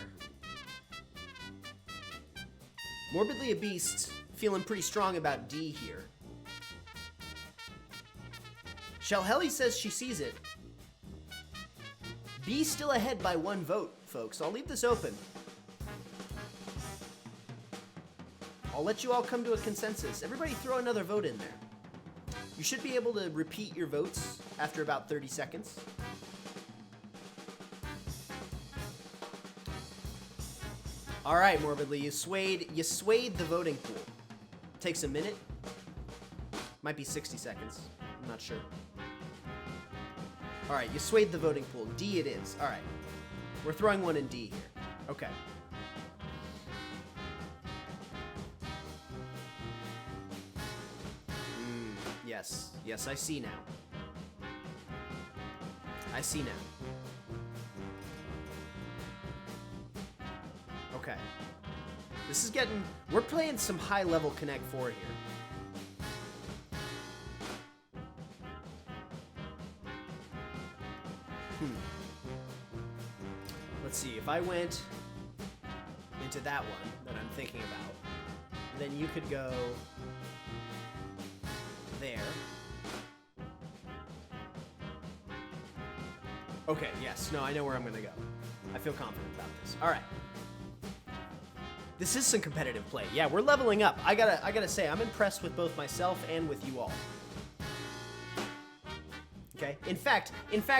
Morbidly Obese, feeling pretty strong about D here. Shelhelly says she sees it. B still ahead by 1 vote, folks. I'll leave this open. I'll let you all come to a consensus. Everybody throw another vote in there. You should be able to repeat your votes after about 30 seconds. All right, Morbidly, you swayed the voting pool. Takes a minute. Might be 60 seconds. I'm not sure. All right, you swayed the voting pool. D it is. All right. We're throwing one in D here. Okay. Yes. Yes, I see now. I see now. Okay. This is getting... We're playing some high-level Connect 4 here. Let's see, if I went into that one that I'm thinking about, then you could go there. Okay, yes, no, I know where I'm gonna go. I feel confident about this. All right. This is some competitive play. Yeah, we're leveling up. I gotta say, I'm impressed with both myself and with you all. Okay? In fact,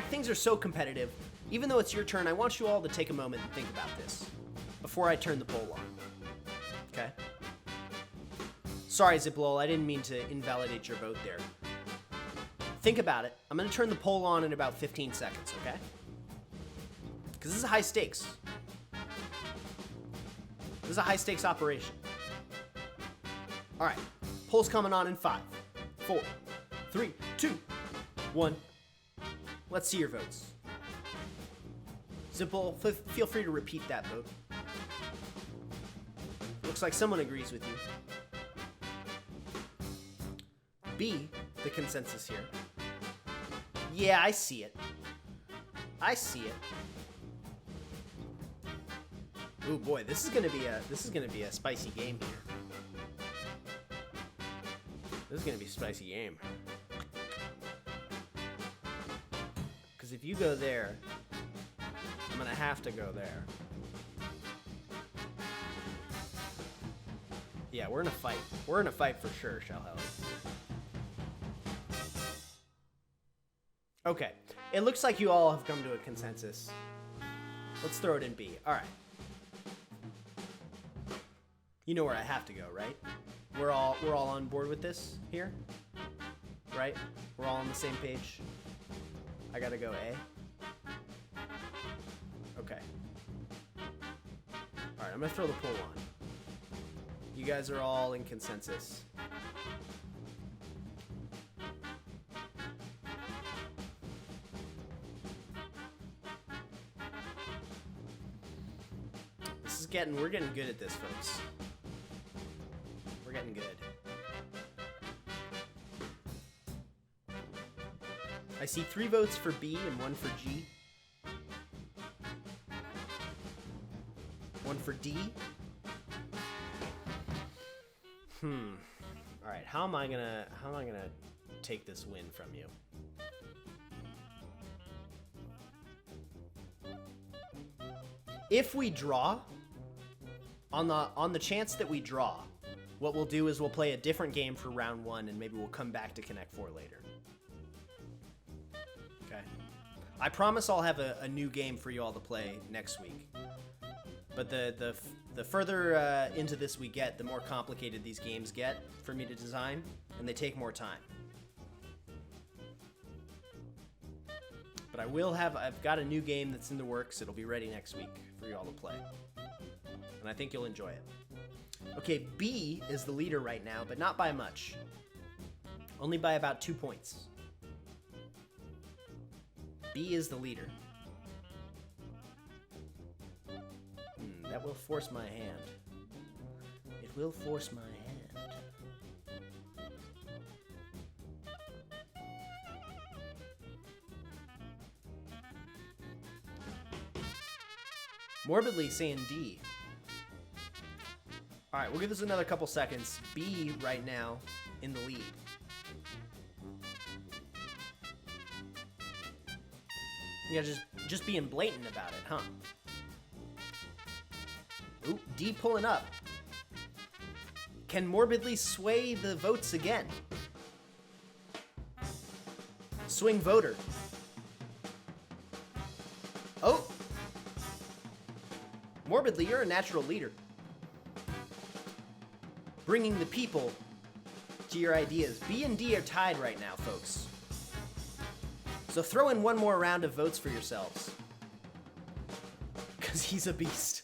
things are so competitive. Even though it's your turn, I want you all to take a moment and think about this before I turn the poll on. Okay? Sorry, Ziplol, I didn't mean to invalidate your vote there. Think about it. I'm going to turn the poll on in about 15 seconds, okay? Because this is high stakes. This is a high stakes operation. All right. Poll's coming on in 5, 4, 3, 2, 1. Let's see your votes. Zipple, feel free to repeat that vote. Looks like someone agrees with you. B the consensus here. Yeah, I see it. I see it. Ooh boy, this is gonna be a spicy game here. This is gonna be a spicy game. Because if you go there, I'm gonna have to go there. Yeah, we're in a fight. We're in a fight for sure, Shalhelly. Okay, it looks like you all have come to a consensus. Let's throw it in B. All right. You know where I have to go, right? We're all on board with this here, right? We're all on the same page. I gotta go A. Okay. All right, I'm gonna throw the poll on. You guys are all in consensus. We're getting good at this, folks. We're getting good. I see 3 votes for B and 1 for G. 1 for D. All right, how am I gonna take this win from you? If we draw, on the chance that we draw, what we'll do is we'll play a different game for round 1, and maybe we'll come back to Connect 4 later. Okay. I promise I'll have a new game for you all to play next week. But the further into this we get, the more complicated these games get for me to design, and they take more time. But I've got a new game that's in the works. It'll be ready next week for you all to play. And I think you'll enjoy it. Okay, B is the leader right now, but not by much. Only by about 2 points. B is the leader. That will force my hand. It will force my hand. Morbidly saying D. Alright, we'll give this another couple seconds. B right now in the lead. Yeah, just being blatant about it, huh? Ooh, D pulling up. Can Morbidly sway the votes again? Swing voter. Oh! Morbidly, you're a natural leader. Bringing the people to your ideas. B and D are tied right now, folks. So throw in one more round of votes for yourselves. Because he's a beast.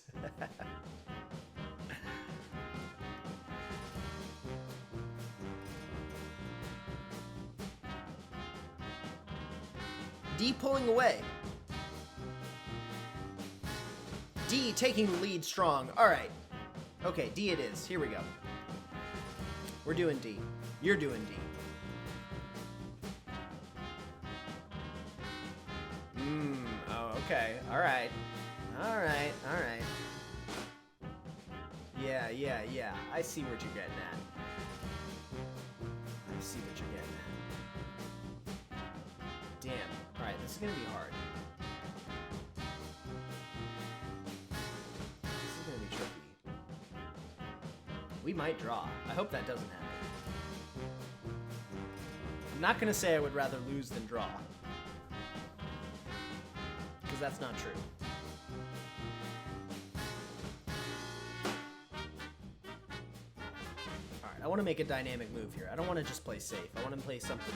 D pulling away. D taking the lead strong. All right. Okay, D it is. Here we go. We're doing D. You're doing D. Oh, okay. All right. All right. All right. Yeah. I see what you're getting at. I see what you're getting at. Damn. All right, this is gonna be hard. This is gonna be tricky. We might draw. I hope that doesn't happen. I'm not gonna say I would rather lose than draw. Because that's not true. Alright, I want to make a dynamic move here. I don't want to just play safe. I want to play something.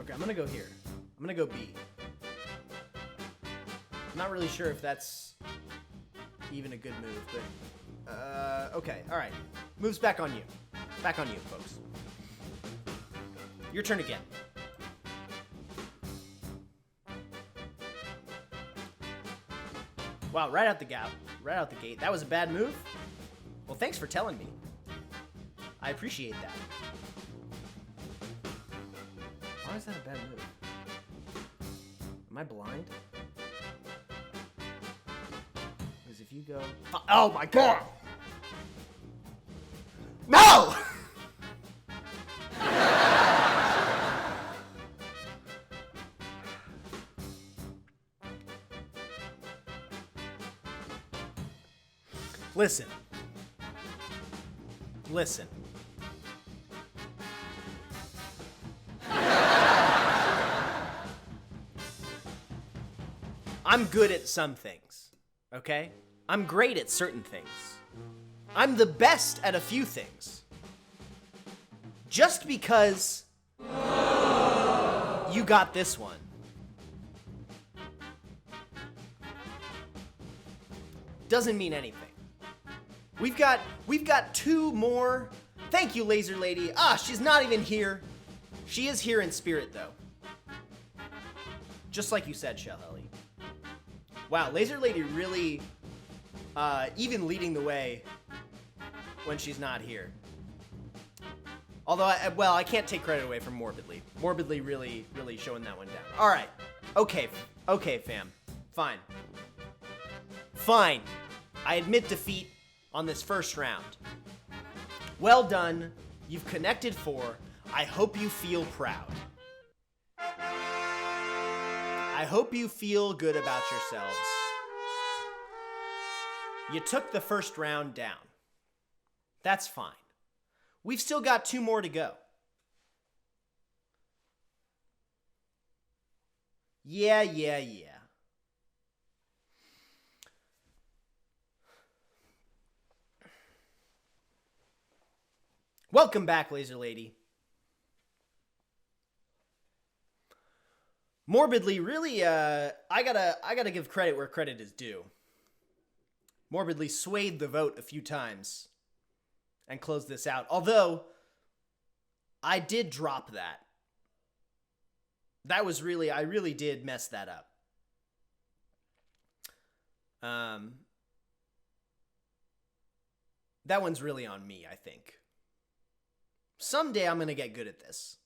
Okay, I'm gonna go here. I'm gonna go B. I'm not really sure if that's even a good move, but okay, alright. Moves back on you. Back on you, folks. Your turn again. Wow, right out the gate. That was a bad move? Well, thanks for telling me. I appreciate that. Why is that a bad move? Am I blind? Because if you go... Oh my god! No! Listen. Listen. I'm good at some things, okay? I'm great at certain things. I'm the best at a few things. Just because you got this one doesn't mean anything. We've got 2 more. Thank you, Laser Lady. She's not even here. She is here in spirit, though. Just like you said, Shell Ellie. Wow, Laser Lady really even leading the way when she's not here. Although, I can't take credit away from Morbidly. Morbidly really showing that one down. All right. Okay, fam. Fine. I admit defeat on this first round. Well done. You've connected 4. I hope you feel proud. I hope you feel good about yourselves. You took the first round down. That's fine. We've still got 2 more to go. Yeah. Welcome back, Laser Lady. Morbidly, really, I gotta give credit where credit is due. Morbidly swayed the vote a few times and closed this out. Although, I did drop that. That was really, I really did mess that up. That one's really on me, I think. Someday I'm gonna get good at this.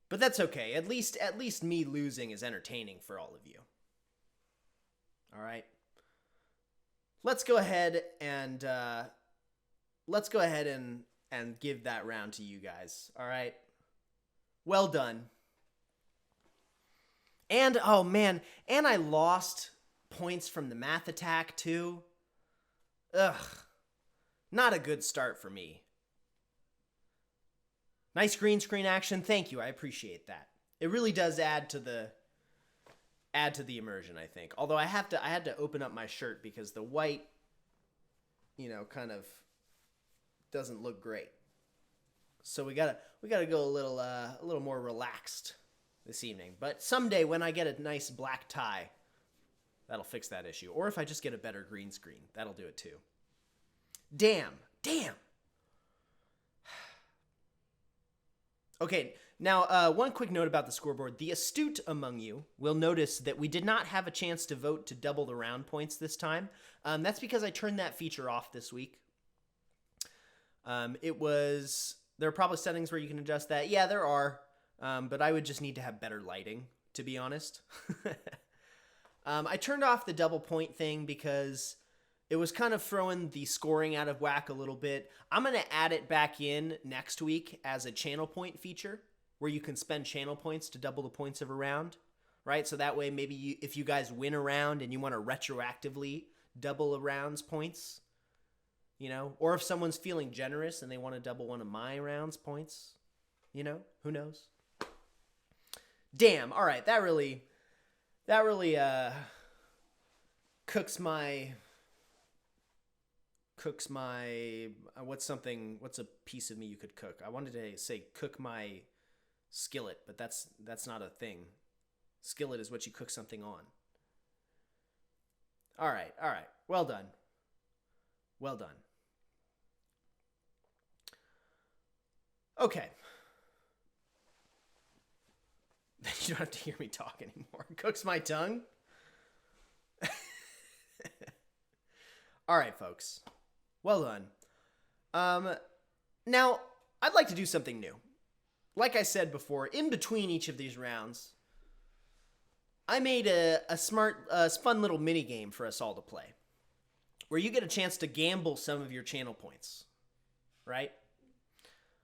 But that's okay. At least me losing is entertaining for all of you. All right. Let's go ahead and give that round to you guys. All right. Well done. And oh man, and I lost points from the math attack too. Ugh. Not a good start for me. Nice green screen action. Thank you. I appreciate that. It really does add to the immersion, I think. Although I had to open up my shirt because the white, kind of doesn't look great. So we gotta go a little more relaxed this evening. But someday when I get a nice black tie, that'll fix that issue. Or if I just get a better green screen, that'll do it too. Damn. Okay, now one quick note about the scoreboard. The astute among you will notice that we did not have a chance to vote to double the round points this time. That's because I turned that feature off this week. There are probably settings where you can adjust that. Yeah, there are, but I would just need to have better lighting, to be honest. I turned off the double point thing because it was kind of throwing the scoring out of whack a little bit. I'm going to add it back in next week as a channel point feature where you can spend channel points to double the points of a round, right? So that way maybe if you guys win a round and you want to retroactively double a round's points, or if someone's feeling generous and they want to double one of my round's points, who knows? Damn, all right, that really cooks my what's a piece of me you could cook? I wanted to say cook my skillet, but that's not a thing. Skillet is what you cook something on. All right. Well done. Okay. You don't have to hear me talk anymore. Cooks my tongue. All right, folks. Well done. Now, I'd like to do something new. Like I said before, in between each of these rounds, I made a fun little mini game for us all to play, where you get a chance to gamble some of your channel points, right?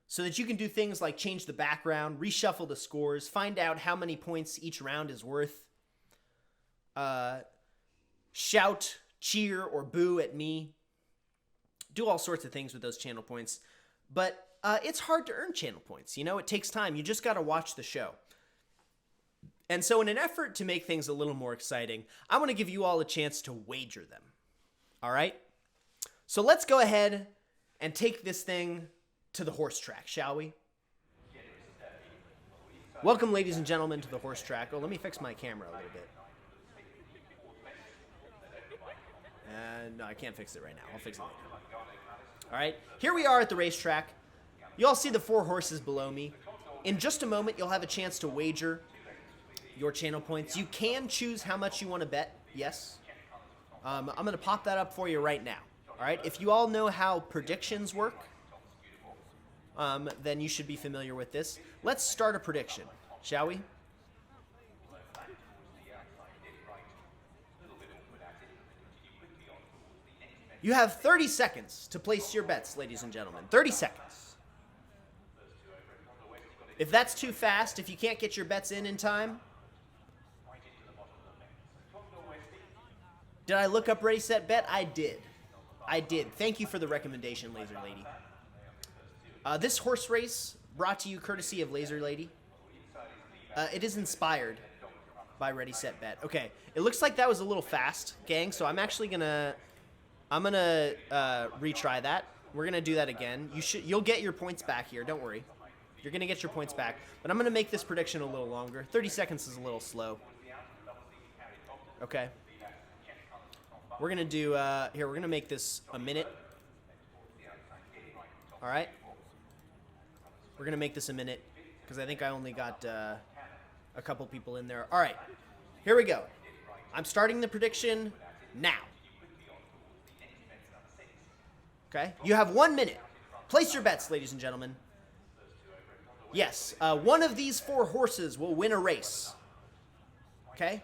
So that you can do things like change the background, reshuffle the scores, find out how many points each round is worth, shout, cheer, or boo at me, do all sorts of things with those channel points. But it's hard to earn channel points, you know? It takes time. You just got to watch the show. And so in an effort to make things a little more exciting, I want to give you all a chance to wager them. All right? So let's go ahead and take this thing to the horse track, shall we? Welcome, ladies and gentlemen, to the horse track. Oh, let me fix my camera a little bit. No, I can't fix it right now. I'll fix it later. All right, here we are at the racetrack. You all see the 4 horses below me. In just a moment, you'll have a chance to wager your channel points. You can choose how much you want to bet, yes. I'm going to pop that up for you right now. All right, if you all know how predictions work, then you should be familiar with this. Let's start a prediction, shall we? You have 30 seconds to place your bets, ladies and gentlemen. 30 seconds. If that's too fast, if you can't get your bets in time. Did I look up Ready, Set, Bet? I did. Thank you for the recommendation, Laser Lady. This horse race brought to you courtesy of Laser Lady. It is inspired by Ready, Set, Bet. Okay, it looks like that was a little fast, gang, so I'm actually gonna retry that. We're gonna do that again. You'll get your points back here. Don't worry. You're gonna get your points back. But I'm gonna make this prediction a little longer. 30 seconds is a little slow. Okay. We're gonna do here. We're gonna make this a minute. All right. We're gonna make this a minute because I think I only got a couple people in there. All right. Here we go. I'm starting the prediction now. Okay, you have 1 minute. Place your bets, ladies and gentlemen. Yes, one of these 4 horses will win a race. Okay?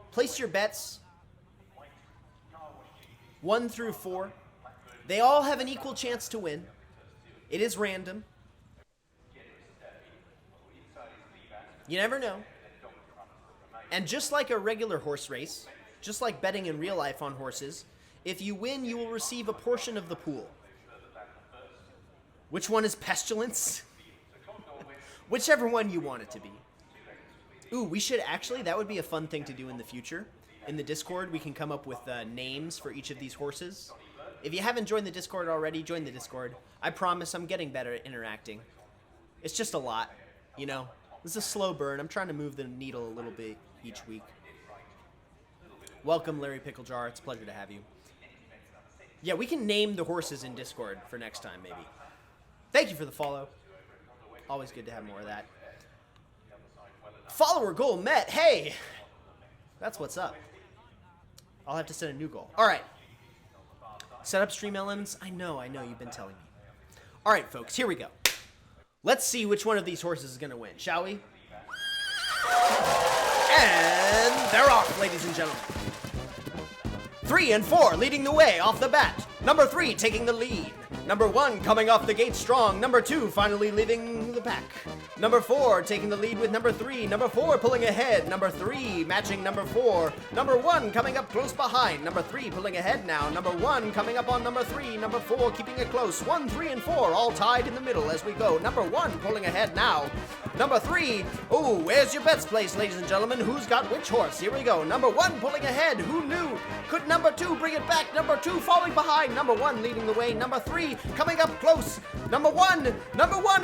Place your bets. 1 through 4. They all have an equal chance to win. It is random. You never know. And just like a regular horse race, just like betting in real life on horses, if you win, you will receive a portion of the pool. Which one is Pestilence? Whichever one you want it to be. Ooh, we should actually, that would be a fun thing to do in the future. In the Discord, we can come up with names for each of these horses. If you haven't joined the Discord already, join the Discord. I promise I'm getting better at interacting. It's just a lot, you know. This is a slow burn. I'm trying to move the needle a little bit each week. Welcome, Larry Pickle Jar. It's a pleasure to have you. Yeah, we can name the horses in Discord for next time, maybe. Thank you for the follow. Always good to have more of that. Follower goal met. Hey! That's what's up. I'll have to set a new goal. All right. Set up stream elements. I know. You've been telling me. All right, folks. Here we go. Let's see which one of these horses is going to win, shall we? And they're off, ladies and gentlemen. 3 and 4 leading the way off the bat. Number 3 taking the lead. Number 1 coming off the gate strong. Number 2 finally leaving the pack. Number 4 taking the lead with number 3. Number 4 pulling ahead. Number 3 matching number 4. Number 1 coming up close behind. Number 3 pulling ahead now. Number 1 coming up on number 3. Number 4 keeping it close. 1, 3, and 4 all tied in the middle as we go. Number 1 pulling ahead now. Number 3. Oh, where's your bets place, ladies and gentlemen? Who's got which horse? Here we go. Number 1 pulling ahead. Who knew? Could number 2 bring it back? Number 2 falling behind. Number 1 leading the way. Number 3 coming up close. Number 1.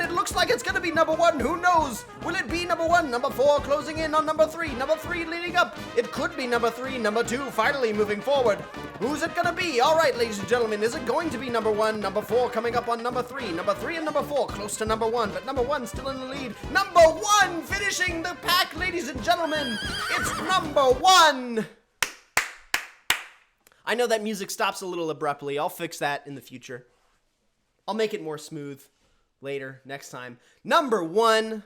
It looks like it's going to be number 1. Who knows? Will it be number 1? Number 4 closing in on number 3. Number 3 leading up. It could be number 3. Number 2 finally moving forward. Who's it going to be? All right, ladies and gentlemen. Is it going to be number 1? Number 4 coming up on number 3. Number 3 and number 4 close to number 1. But number 1 still in the lead. Number 1 finishing the pack, ladies and gentlemen. It's number 1. I know that music stops a little abruptly. I'll fix that in the future. I'll make it more smooth later, next time. Number 1.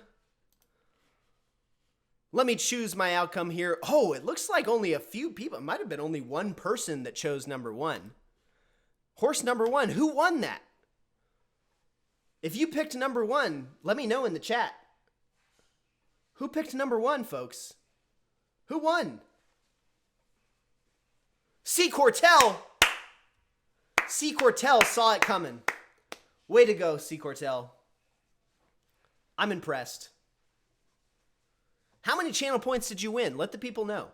Let me choose my outcome here. Oh, it looks like only a few people. It might have been only one person that chose number 1. Horse number 1. Who won that? If you picked number 1, let me know in the chat. Who picked number 1, folks? Who won? C. Cortell. C. Cortell saw it coming. Way to go, C. Cortell. I'm impressed. How many channel points did you win? Let the people know.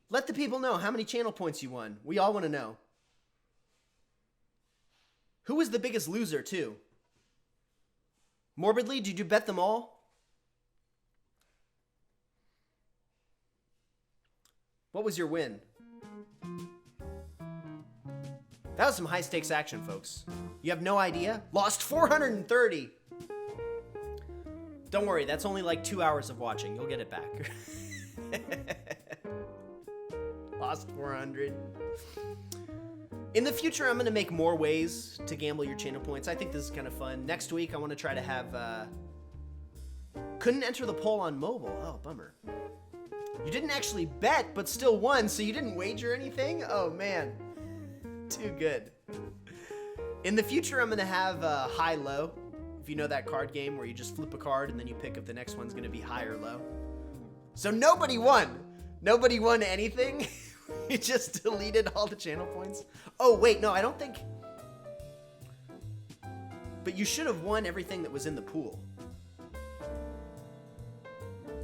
Let the people know how many channel points you won. We all want to know. Who was the biggest loser, too? Morbidly, did you bet them all? What was your win? That was some high-stakes action, folks. You have no idea? Lost 430! Don't worry, that's only like 2 hours of watching. You'll get it back. Lost 400. In the future, I'm going to make more ways to gamble your channel points. I think this is kind of fun. Next week, I want to try to have... Couldn't enter the poll on mobile. Oh, bummer. You didn't actually bet, but still won, so you didn't wager anything? Oh, man. Too good. In the future, I'm going to have high-low. If you know that card game where you just flip a card and then you pick if the next one's going to be high or low. So nobody won. Nobody won anything. You just deleted all the channel points. Oh, wait, no, I don't think... But you should have won everything that was in the pool.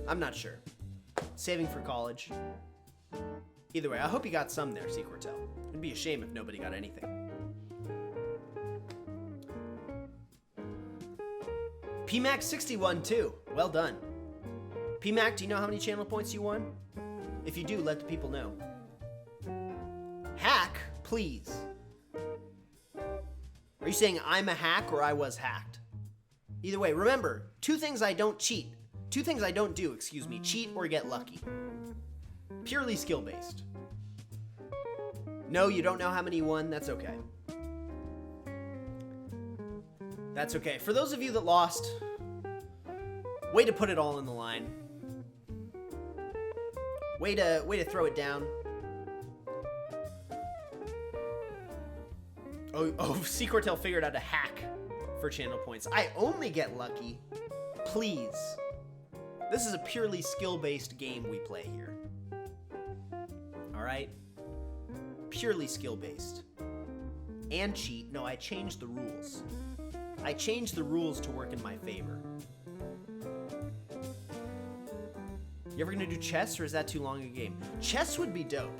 I'm not sure. Saving for college. Either way, I hope you got some there, C. Cortell. It'd be a shame if nobody got anything. PMAC 61 too. Well done. PMAC, do you know how many channel points you won? If you do, let the people know. Hack, please. Are you saying I'm a hack or I was hacked? Either way, remember, two things I don't do, cheat or get lucky. Purely skill-based. No, you don't know how many you won, that's okay. That's okay. For those of you that lost, way to put it all in the line. Way to throw it down. Oh, C. Cortell figured out a hack for channel points. I only get lucky. Please. This is a purely skill-based game we play here. Alright? Purely skill-based. And cheat. No, I changed the rules. I changed the rules to work in my favor. You ever gonna do chess, or is that too long a game? Chess would be dope.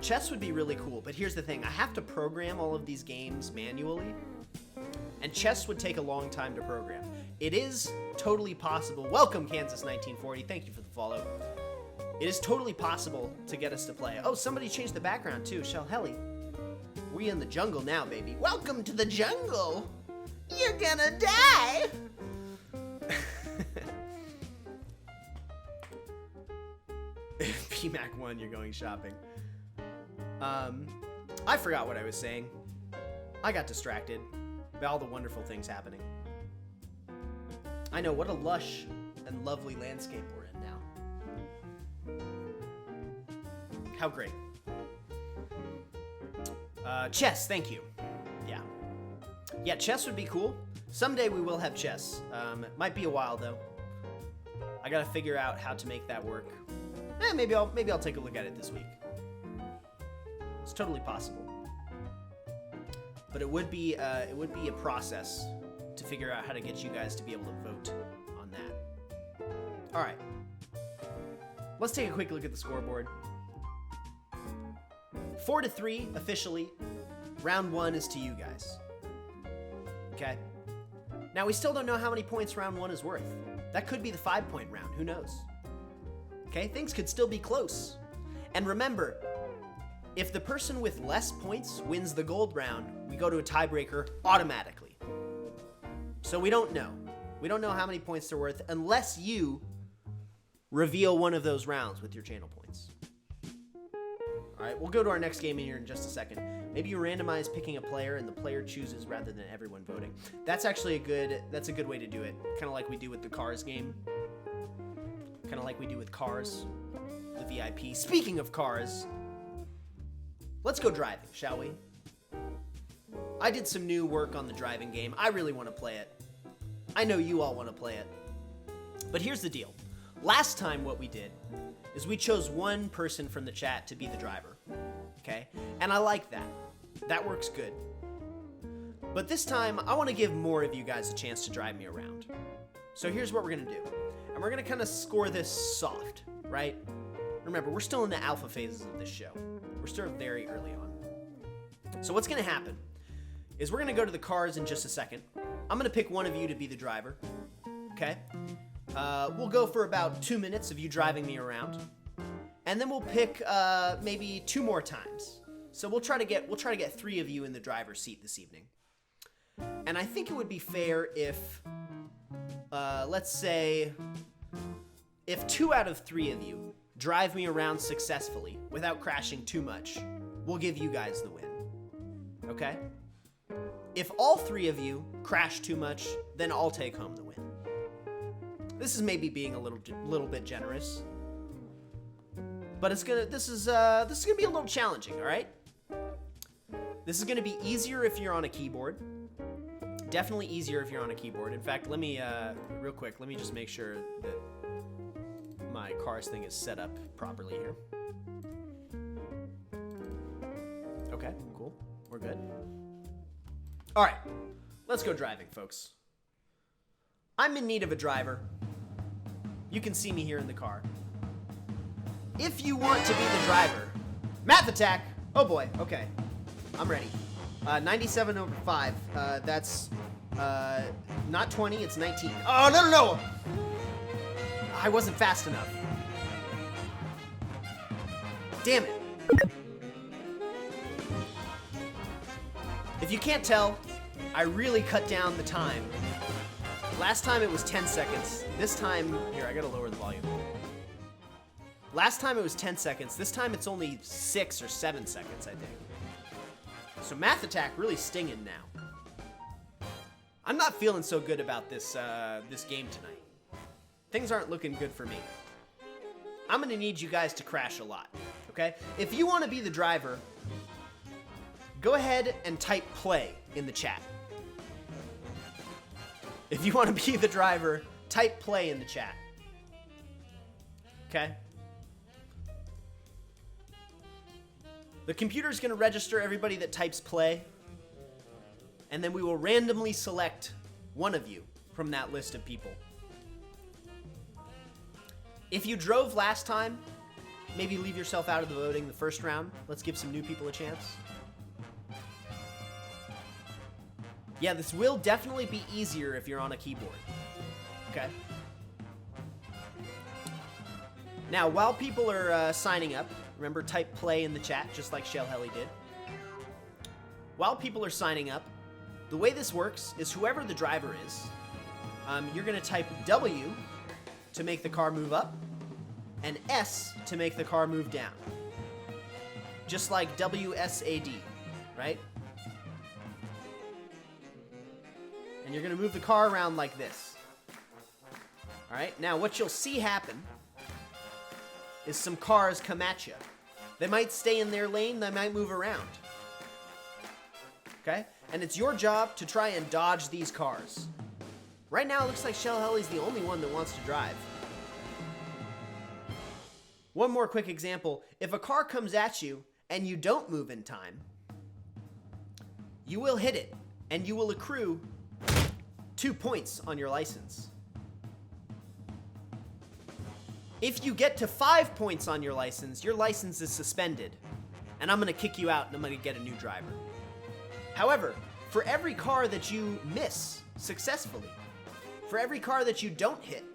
Chess would be really cool, but here's the thing. I have to program all of these games manually, and chess would take a long time to program. It is totally possible. Welcome, Kansas1940. Thank you for the follow. It is totally possible to get us to play. Oh, somebody changed the background too. Shell Helly. We in the jungle now, baby. Welcome to the jungle. You're gonna die. PMAC 1, you're going shopping. I forgot what I was saying. I got distracted by all the wonderful things happening. I know, what a lush and lovely landscape we're in now. How great. Chess, thank you. Yeah. Yeah, chess would be cool. Someday we will have chess. It might be a while though. I gotta figure out how to make that work. Maybe I'll take a look at it this week. It's totally possible. But it would be a process to figure out how to get you guys to be able to vote on that. All right. Let's take a quick look at the scoreboard. 4-3 officially. Round 1 is to you guys. Okay. Now we still don't know how many points round 1 is worth. That could be the 5-point round. Who knows? Okay, things could still be close. And remember, if the person with less points wins the gold round, we go to a tiebreaker automatically. So we don't know. We don't know how many points they're worth unless you reveal one of those rounds with your channel points. All All right, we'll go to our next game in here in just a second. Maybe you randomize picking a player and the player chooses rather than everyone voting. That's actually a good way to do it. Kind of like we do with the Cars game. Kind of like we do with Cars, the VIP. Speaking of Cars, let's go driving, shall we? I did some new work on the driving game. I really want to play it. I know you all want to play it. But here's the deal. Last time what we did is we chose one person from the chat to be the driver, okay? And I like that. That works good. But this time, I want to give more of you guys a chance to drive me around. So here's what we're going to do. And we're going to kind of score this soft, right? Remember, we're still in the alpha phases of this show. We're still very early on. So what's going to happen is we're going to go to the cars in just a second. I'm going to pick one of you to be the driver, okay? We'll go for about 2 minutes of you driving me around, and then we'll pick maybe 2 more times. So we'll try to get 3 of you in the driver's seat this evening. And I think it would be fair if, let's say, if 2 out of 3 of you drive me around successfully without crashing too much, we'll give you guys the win. Okay? If all 3 of you crash too much, then I'll take home the win. This is maybe being a little bit generous, but this is gonna be a little challenging. All right, this is gonna be easier if you're on a keyboard. Definitely easier if you're on a keyboard. In fact, let me real quick. Let me just make sure that my Cars thing is set up properly here. Okay, cool. We're good. All right, let's go driving, folks. I'm in need of a driver. You can see me here in the car. If you want to be the driver, math attack. Oh boy, okay. I'm ready. 97 over 5. That's not 20, it's 19. Oh, no. I wasn't fast enough. Damn it. If you can't tell, I really cut down the time. Last time it was 10 seconds. This time, here, I gotta lower the volume. Last time it was 10 seconds. This time it's only 6 or 7 seconds, I think. So math attack really stinging now. I'm not feeling so good about this game tonight. Things aren't looking good for me. I'm gonna need you guys to crash a lot, okay? If you wanna be the driver, go ahead and type play in the chat. If you want to be the driver, type play in the chat. Okay? The computer's going to register everybody that types play, and then we will randomly select one of you from that list of people. If you drove last time, maybe leave yourself out of the voting the first round. Let's give some new people a chance. Yeah, this will definitely be easier if you're on a keyboard. Okay? Now, while people are signing up, remember, type play in the chat, just like Shell Helly did. While people are signing up, the way this works is whoever the driver is, you're going to type W to make the car move up, and S to make the car move down. Just like WSAD, right? And you're going to move the car around like this. All right, now what you'll see happen is some cars come at you. They might stay in their lane, they might move around. Okay? And it's your job to try and dodge these cars. Right now, it looks like Shell Helly's the only one that wants to drive. One more quick example. If a car comes at you and you don't move in time, you will hit it, and you will accrue 2 points on your license. If you get to 5 points on your license is suspended, and I'm going to kick you out and I'm going to get a new driver. However, for every car that you miss successfully, for every car that you don't hit,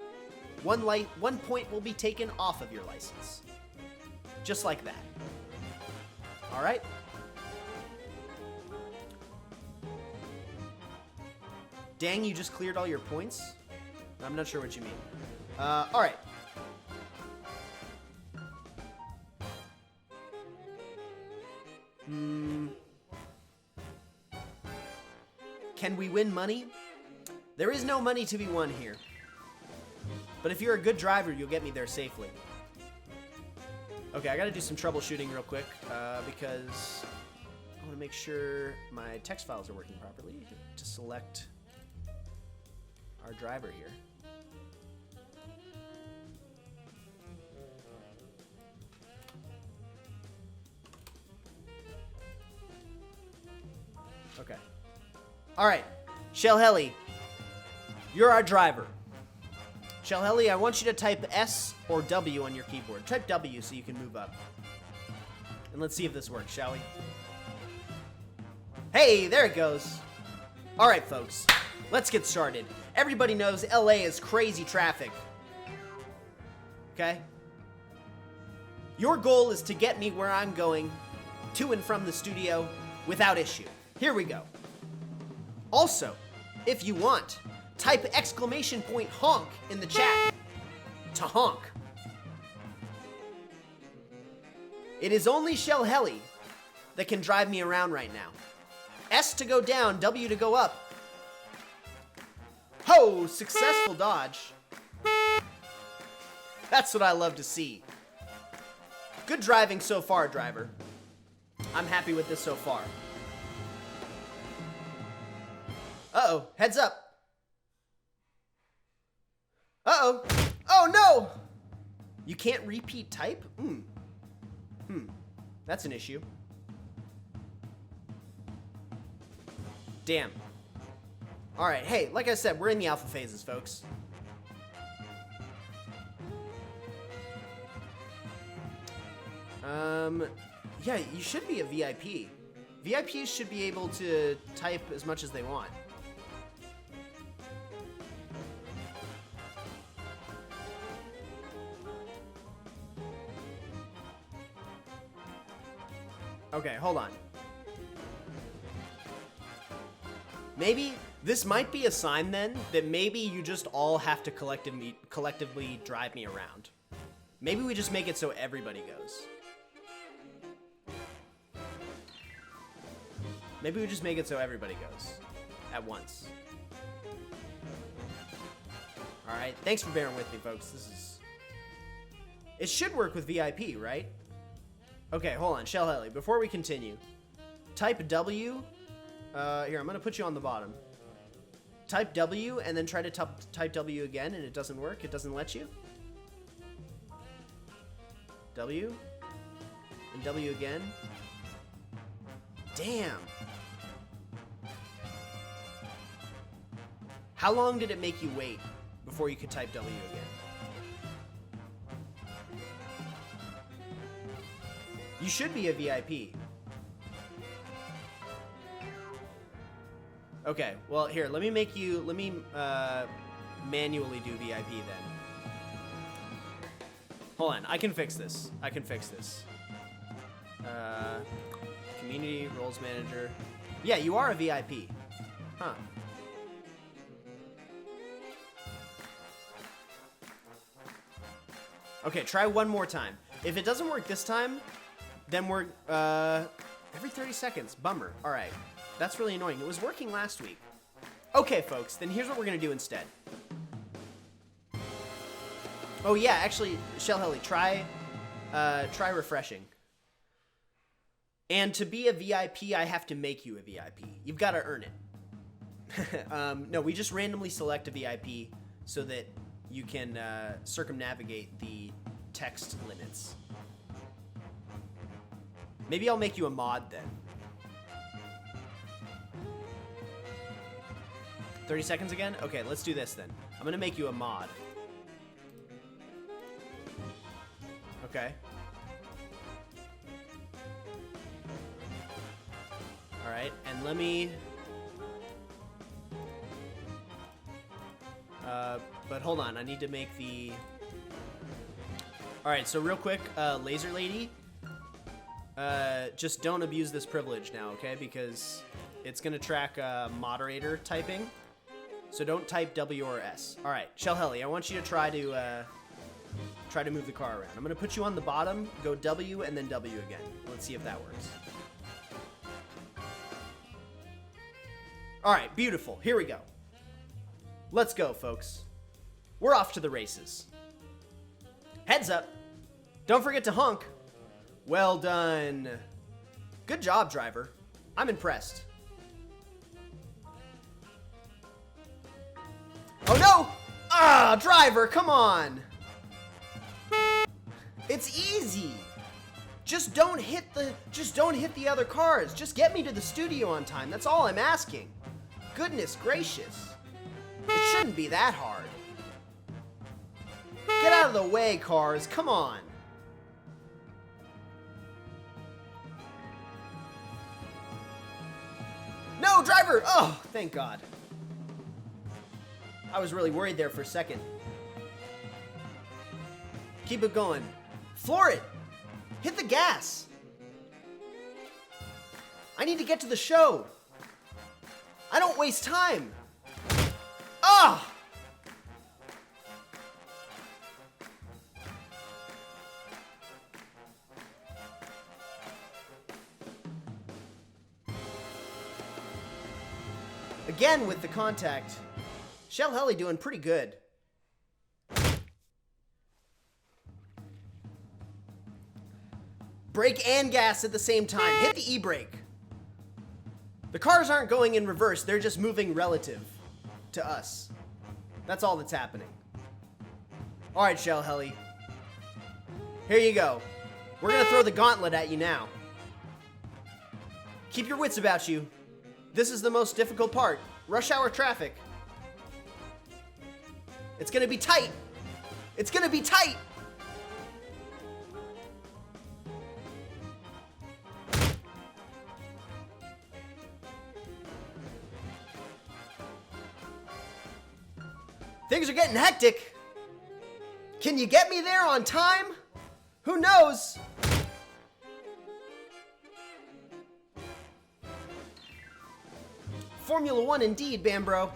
1 point will be taken off of your license. Just like that. All right? Dang, you just cleared all your points? I'm not sure what you mean. All right. Can we win money? There is no money to be won here. But if you're a good driver, you'll get me there safely. Okay, I gotta do some troubleshooting real quick because I want to make sure my text files are working properly to select our driver here. Okay. All right, Shellhelly, you're our driver. Shellhelly, I want you to type S or W on your keyboard. Type W so you can move up. And let's see if this works, shall we? Hey, there it goes. All right, folks, let's get started. Everybody knows LA is crazy traffic. Okay? Your goal is to get me where I'm going, to and from the studio, without issue. Here we go. Also, if you want, type exclamation point honk in the chat to honk. It is only Shellhelly that can drive me around right now. S to go down, W to go up. Ho! Successful dodge. That's what I love to see. Good driving so far, driver. I'm happy with this so far. Uh-oh, heads up. Uh-oh. Oh, no! You can't repeat type? That's an issue. Damn. Alright, hey, like I said, we're in the alpha phases, folks. Yeah, you should be a VIP. VIPs should be able to type as much as they want. Okay, hold on. Maybe this might be a sign then that maybe you just all have to collectively drive me around. Maybe we just make it so everybody goes. Maybe we just make it so everybody goes at once. All right, thanks for bearing with me, folks. It should work with VIP, right? Okay, hold on, Shellhelly, before we continue, type W. Here, I'm gonna put you on the bottom. Type W and then try to type W again, and it doesn't work. It doesn't let you. W and W again. Damn. How long did it make you wait before you could type W again? You should be a VIP. Okay, well, here, let me manually do VIP then. Hold on, I can fix this. Community, roles manager. Yeah, you are a VIP. Huh. Okay, try one more time. If it doesn't work this time, then we're, every 30 seconds. Bummer. All right. That's really annoying. It was working last week. Okay, folks, then here's what we're going to do instead. Oh, yeah, actually, Shellhelly, try refreshing. And to be a VIP, I have to make you a VIP. You've got to earn it. No, we just randomly select a VIP so that you can circumnavigate the text limits. Maybe I'll make you a mod then. 30 seconds again? Okay, let's do this then. I'm gonna make you a mod. Okay. Alright, and let me... but hold on, I need to make the... Alright, so real quick, Laser Lady, just don't abuse this privilege now, okay? Because it's gonna track moderator typing. So don't type W or S. All right, Shellhelly, I want you to try to move the car around. I'm gonna put you on the bottom, go W and then W again. Let's see if that works. All right, beautiful. Here we go. Let's go, folks. We're off to the races. Heads up. Don't forget to honk. Well done. Good job, driver. I'm impressed. Oh no! Ah, driver, come on. It's easy. Just don't hit the other cars. Just get me to the studio on time. That's all I'm asking. Goodness gracious. It shouldn't be that hard. Get out of the way, cars. Come on. No, driver! Oh, thank God. I was really worried there for a second. Keep it going. Floor it! Hit the gas! I need to get to the show. I don't waste time. Ah! Again with the contact. Shell Helly doing pretty good. Brake and gas at the same time. Hit the e-brake. The cars aren't going in reverse. They're just moving relative to us. That's all that's happening. All right, Shell Helly. Here you go. We're going to throw the gauntlet at you now. Keep your wits about you. This is the most difficult part. Rush hour traffic. It's gonna be tight. It's gonna be tight. Things are getting hectic. Can you get me there on time? Who knows? Formula One indeed, Bambro.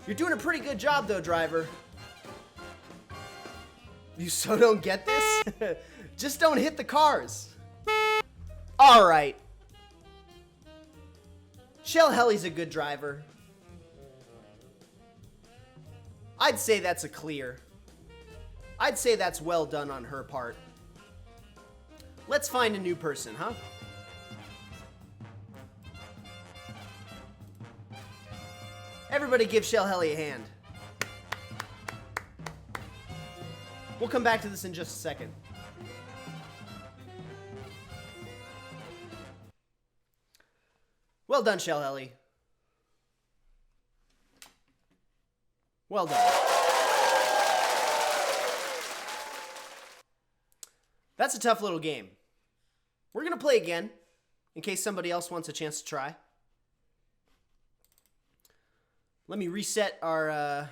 You're doing a pretty good job though, driver. You so don't get this? Just don't hit the cars. All right. Shell Helly's a good driver. I'd say that's a clear. I'd say that's well done on her part. Let's find a new person, huh? Everybody give Shell Helly a hand. We'll come back to this in just a second. Well done, Shell Helly. Well done. That's a tough little game. We're going to play again, in case somebody else wants a chance to try. Let me reset our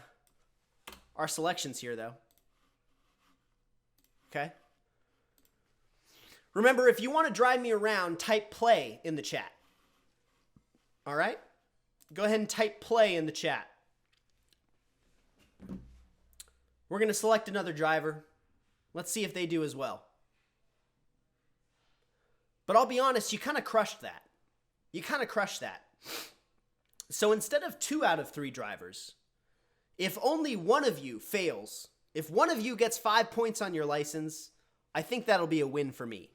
selections here, though. Okay. Remember, if you want to drive me around, type play in the chat. All right? Go ahead and type play in the chat. We're going to select another driver. Let's see if they do as well. But I'll be honest, you kind of crushed that. You kind of crushed that. So instead of 2 out of 3 drivers, if only one of you fails, if one of you gets 5 points on your license, I think that'll be a win for me.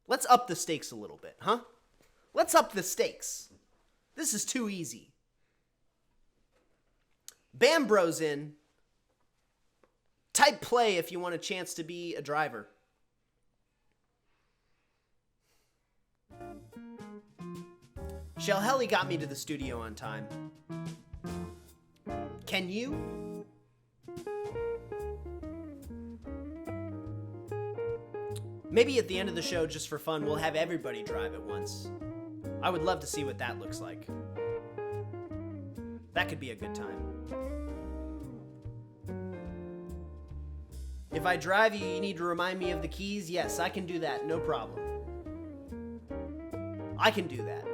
Let's up the stakes a little bit, huh? Let's up the stakes. This is too easy. Bambro's in. Type play if you want a chance to be a driver. Shell Helly got me to the studio on time. Can you? Maybe at the end of the show, just for fun, we'll have everybody drive at once. I would love to see what that looks like. That could be a good time. If I drive you, you need to remind me of the keys? Yes, I can do that, no problem. I can do that.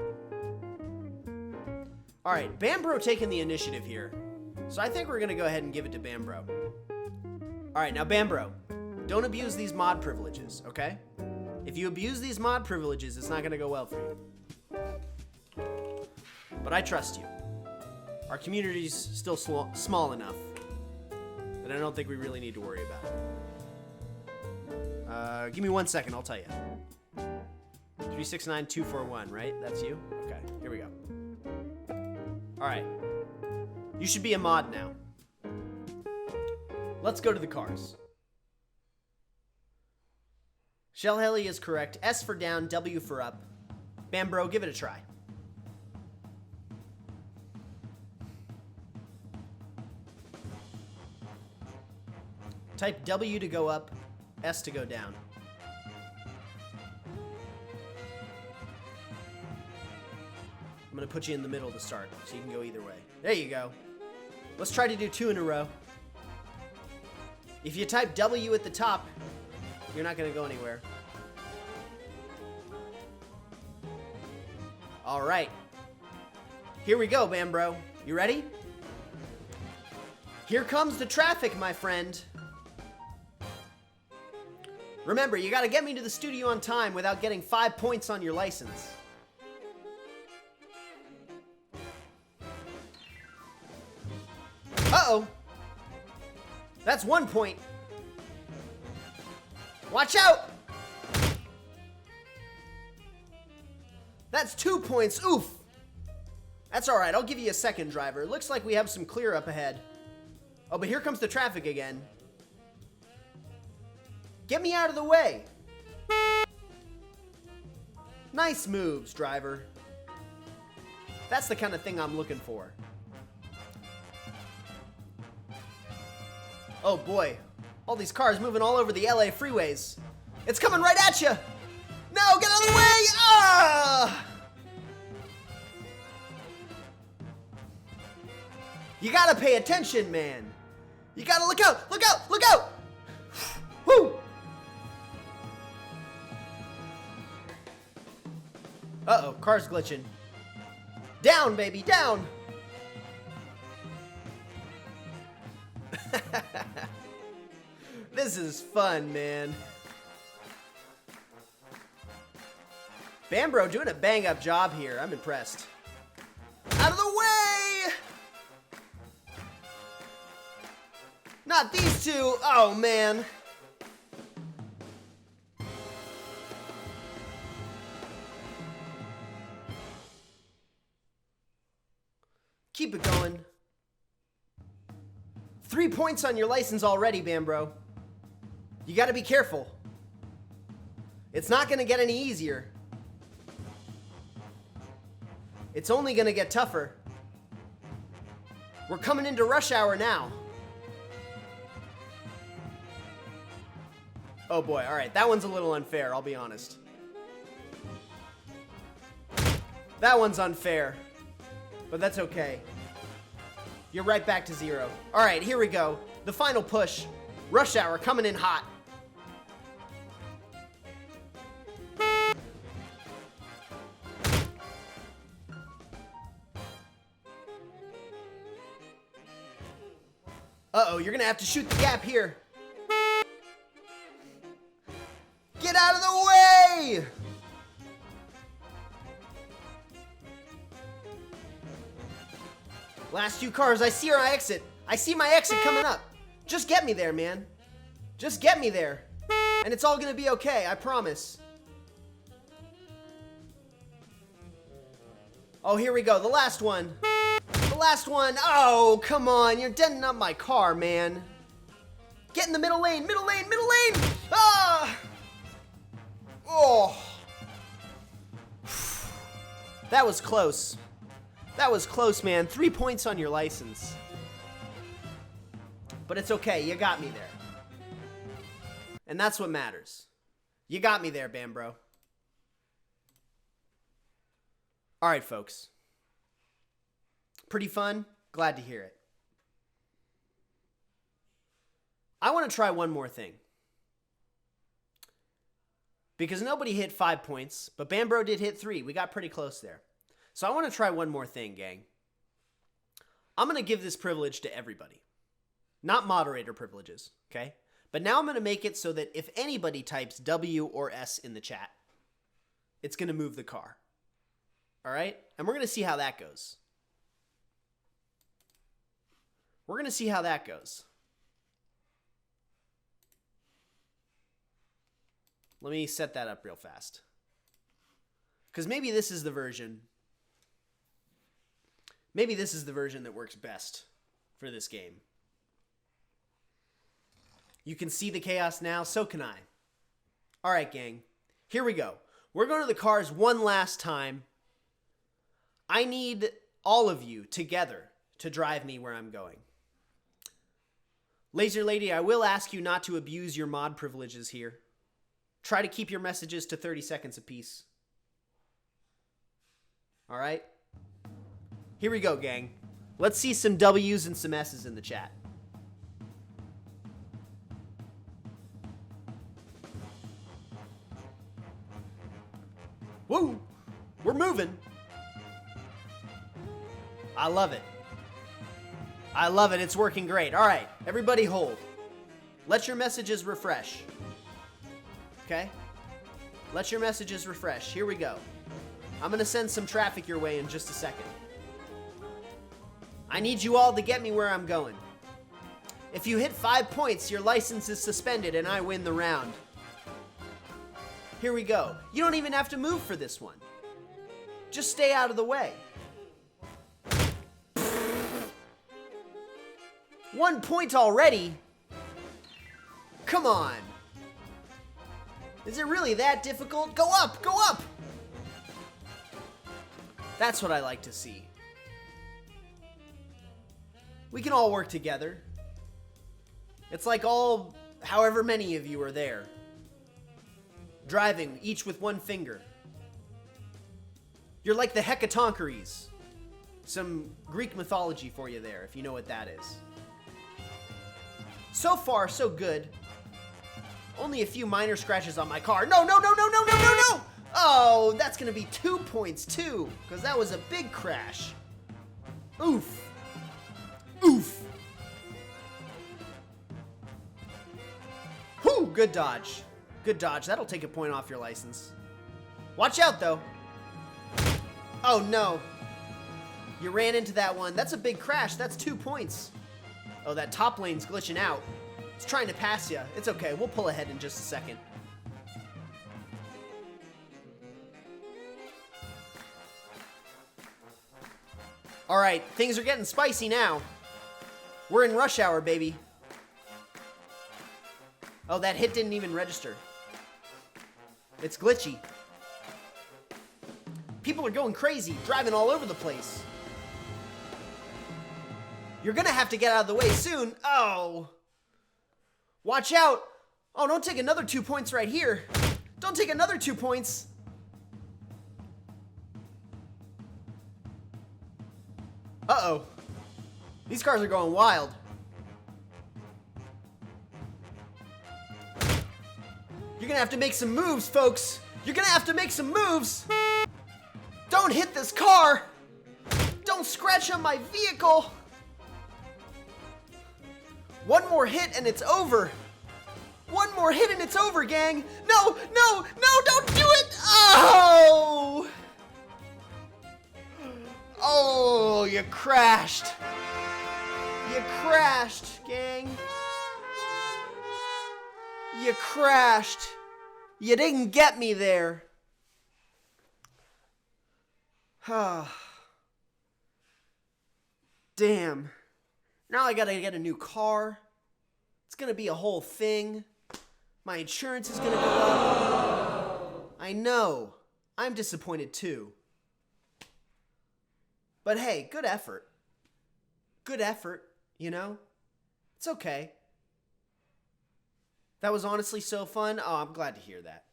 All right, Bambro taking the initiative here. So I think we're going to go ahead and give it to Bambro. All right, now Bambro, don't abuse these mod privileges, okay? If you abuse these mod privileges, it's not going to go well for you. But I trust you. Our community's still small enough that I don't think we really need to worry about it. Give me 1 second, I'll tell you. 369241, right? That's you? Okay, here we go. Alright. You should be a mod now. Let's go to the cars. Shell Heli is correct. S for down, W for up. Bambro, give it a try. Type W to go up, S to go down. I'm gonna put you in the middle to start, so you can go either way. There you go. Let's try to do 2 in a row. If you type W at the top, you're not gonna go anywhere. All right. Here we go, Bambro. You ready? Here comes the traffic, my friend. Remember, you gotta get me to the studio on time without getting 5 points on your license. Uh-oh. That's 1 point. Watch out! That's 2 points. Oof. That's all right. I'll give you a second, driver. It looks like we have some clear up ahead. Oh, but here comes the traffic again. Get me out of the way. Nice moves, driver. That's the kind of thing I'm looking for. Oh boy, all these cars moving all over the LA freeways. It's coming right at you. No, get out of the way. Ah! You gotta pay attention, man. You gotta look out, look out, look out. Woo! Uh-oh, car's glitching. Down, baby, down. This is fun, man. Bambro doing a bang-up job here. I'm impressed. Out of the way! Not these two. Oh, man. Keep it going. 3 points on your license already, Bambro. You gotta be careful. It's not gonna get any easier. It's only gonna get tougher. We're coming into rush hour now. Oh boy, alright, that one's a little unfair, I'll be honest. That one's unfair, but that's okay. You're right back to 0. Alright, here we go. The final push. Rush hour coming in hot. Uh-oh, you're gonna have to shoot the gap here. Get out of the way! Last 2 cars, I see our exit. I see my exit coming up. Just get me there, man. Just get me there. And it's all gonna be okay, I promise. Oh, here we go, the last one. The last one. Oh, come on, you're denting up my car, man. Get in the middle lane, middle lane, middle lane! Ah! Oh. That was close. That was close, man. 3 points on your license. But it's okay, you got me there. And that's what matters. You got me there, Bambro. Alright, folks. Pretty fun? Glad to hear it. I want to try one more thing. Because nobody hit 5 points, but Bambro did hit 3. We got pretty close there. So I want to try one more thing, gang. I'm going to give this privilege to everybody. Not moderator privileges, okay? But now I'm going to make it so that if anybody types W or S in the chat, it's going to move the car. All right? And we're going to see how that goes. We're going to see how that goes. Let me set that up real fast. Because maybe this is the version. Maybe this is the version that works best for this game. You can see the chaos now, so can I. All right, gang. Here we go. We're going to the cars one last time. I need all of you together to drive me where I'm going. Laser Lady, I will ask you not to abuse your mod privileges here. Try to keep your messages to 30 seconds apiece. All right? Here we go, gang. Let's see some W's and some S's in the chat. Woo! We're moving. I love it. I love it. It's working great. All right, everybody hold. Let your messages refresh. Okay? Let your messages refresh. Here we go. I'm going to send some traffic your way in just a second. I need you all to get me where I'm going. If you hit 5 points, your license is suspended and I win the round. Here we go. You don't even have to move for this one. Just stay out of the way. 1 point already? Come on. Is it really that difficult? Go up! Go up! That's what I like to see. We can all work together. It's like however many of you are there. Driving, each with one finger. You're like the Hecatoncheires. Some Greek mythology for you there, if you know what that is. So far, so good. Only a few minor scratches on my car. No, no, no, no, no, no, no, no! Oh, that's gonna be 2 points too, because that was a big crash. Oof. Oof. Whew, good dodge. Good dodge. That'll take a point off your license. Watch out, though. Oh, no. You ran into that one. That's a big crash. That's 2 points. Oh, that top lane's glitching out. It's trying to pass you. It's okay. We'll pull ahead in just a second. All right, things are getting spicy now. We're in rush hour, baby. Oh, that hit didn't even register. It's glitchy. People are going crazy, driving all over the place. You're gonna have to get out of the way soon. Oh. Watch out. Oh, don't take another 2 points right here. Don't take another 2 points. Uh-oh. These cars are going wild. You're gonna have to make some moves, folks. You're gonna have to make some moves. Don't hit this car. Don't scratch on my vehicle. One more hit and it's over. One more hit and it's over, gang. No, no, no, don't do it. Oh. Oh, you crashed. You crashed, gang. You crashed. You didn't get me there. Damn. Now I gotta get a new car. It's gonna be a whole thing. My insurance is gonna go up. I know. I'm disappointed too. But hey, good effort. Good effort, you know? It's okay. That was honestly so fun. Oh, I'm glad to hear that.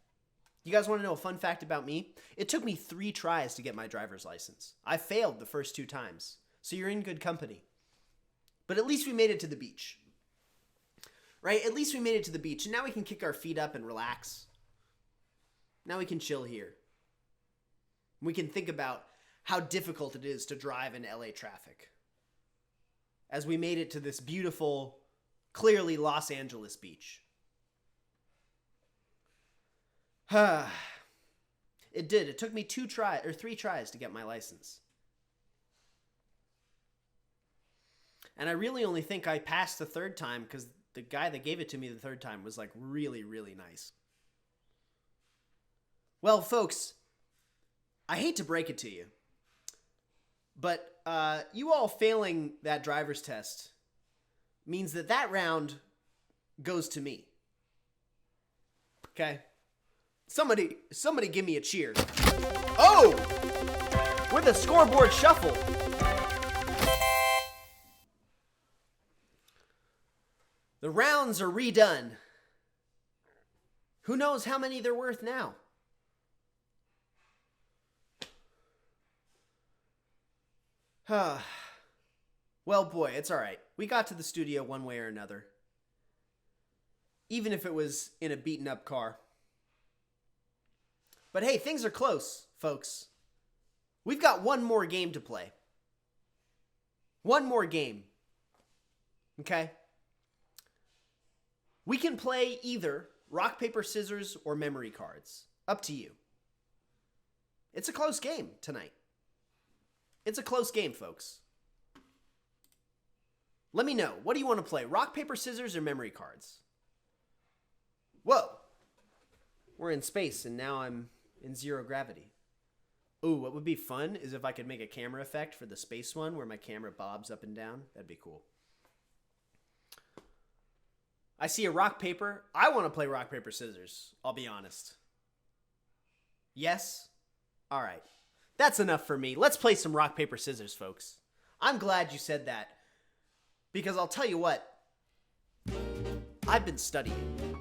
You guys want to know a fun fact about me? It took me 3 tries to get my driver's license. I failed the first 2 times. So you're in good company. But at least we made it to the beach. Right? At least we made it to the beach. And now we can kick our feet up and relax. Now we can chill here. We can think about how difficult it is to drive in LA traffic. As we made it to this beautiful, clearly Los Angeles beach. It did. It took me 3 tries to get my license. And I really only think I passed the 3rd time because the guy that gave it to me the 3rd time was like really, really nice. Well, folks, I hate to break it to you, but you all failing that driver's test means that round goes to me. Okay? Somebody give me a cheer. Oh! With a scoreboard shuffle. The rounds are redone. Who knows how many they're worth now? Well, boy, it's all right. We got to the studio one way or another. Even if it was in a beaten up car. But hey, things are close, folks. We've got one more game to play. One more game. Okay? We can play either rock, paper, scissors, or memory cards. Up to you. It's a close game tonight. It's a close game, folks. Let me know. What do you want to play? Rock, paper, scissors, or memory cards? Whoa. We're in space, and now I'm in 0 gravity. Ooh, what would be fun is if I could make a camera effect for the space one where my camera bobs up and down. That'd be cool. I see a rock, paper. I want to play rock, paper, scissors. I'll be honest. Yes? All right. That's enough for me. Let's play some rock, paper, scissors, folks. I'm glad you said that. Because I'll tell you what. I've been studying.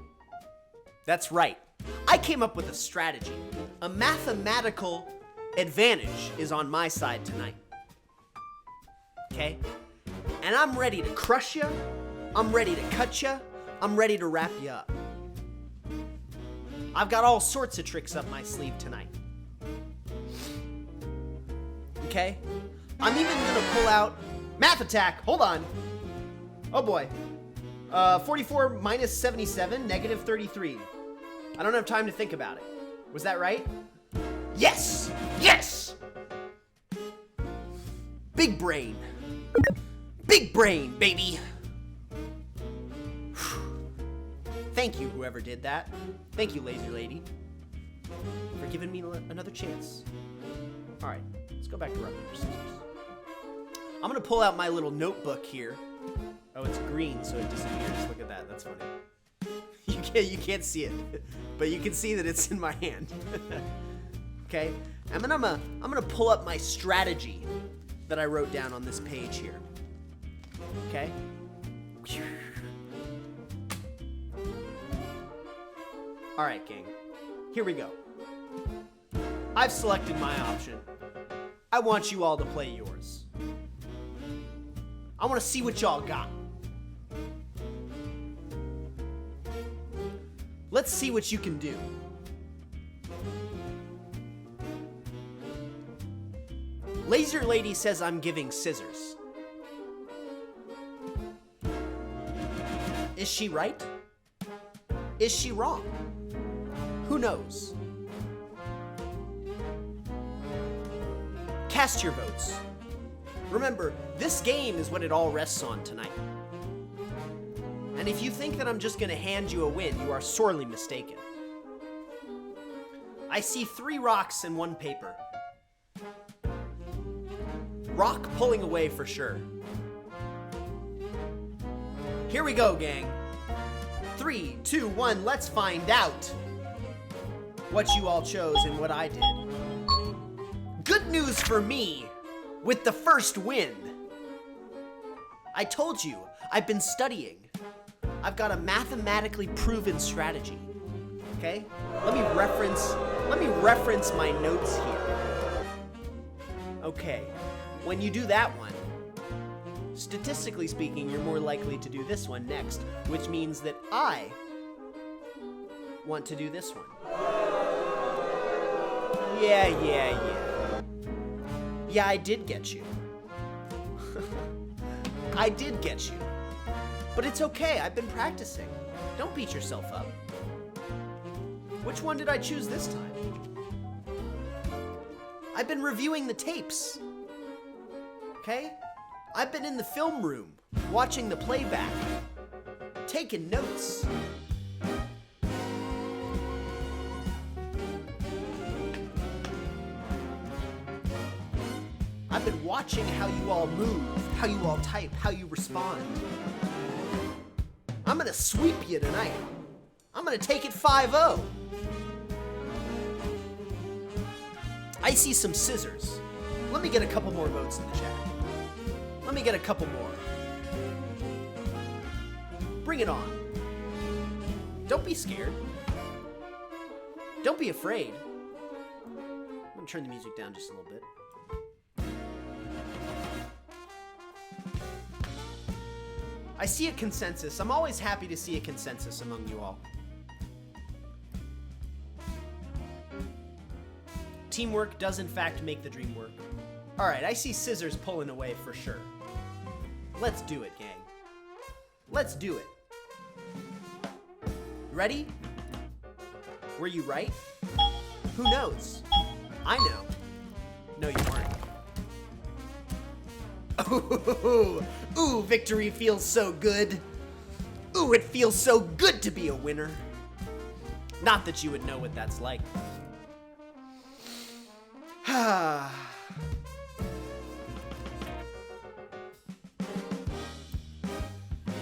That's right. I came up with a strategy. A mathematical advantage is on my side tonight. Okay? And I'm ready to crush you. I'm ready to cut you. I'm ready to wrap you up. I've got all sorts of tricks up my sleeve tonight. Okay? I'm even gonna pull out math attack. Hold on. Oh boy. 44 minus 77, negative 33. I don't have time to think about it. Was that right? Yes! Yes! Big brain. Big brain, baby. Thank you, whoever did that. Thank you, Laser Lady, for giving me another chance. All right, let's go back to rock, paper, scissors. I'm gonna pull out my little notebook here. Oh, it's green, so it disappears. Look at that. That's funny. You can't see it, but you can see that it's in my hand. Okay, and then I'm gonna pull up my strategy that I wrote down on this page here. Okay. All right, gang. Here we go. I've selected my option. I want you all to play yours. I want to see what y'all got. Let's see what you can do. Laser Lady says I'm giving scissors. Is she right? Is she wrong? Who knows? Cast your votes. Remember, this game is what it all rests on tonight. And if you think that I'm just gonna hand you a win, you are sorely mistaken. I see 3 rocks and 1 paper. Rock pulling away for sure. Here we go, gang. 3, 2, 1, let's find out what you all chose and what I did. Good news for me with the first win. I told you, I've been studying. I've got a mathematically proven strategy. Okay? Let me reference my notes here. Okay. When you do that one, statistically speaking, you're more likely to do this one next, which means that I want to do this one. Yeah. Yeah, I did get you. I did get you. But it's okay, I've been practicing. Don't beat yourself up. Which one did I choose this time? I've been reviewing the tapes. Okay? I've been in the film room, watching the playback, taking notes. I've been watching how you all move, how you all type, how you respond. I'm gonna sweep you tonight. I'm gonna take it 5-0. I see some scissors. Let me get a couple more votes in the chat. Let me get a couple more. Bring it on. Don't be scared. Don't be afraid. I'm gonna turn the music down just a little bit. I see a consensus. I'm always happy to see a consensus among you all. Teamwork does in fact make the dream work. All right, I see scissors pulling away for sure. Let's do it, gang. Let's do it. Ready? Were you right? Who knows? I know. No, you weren't. Ooh, victory feels so good. Ooh, it feels so good to be a winner. Not that you would know what that's like.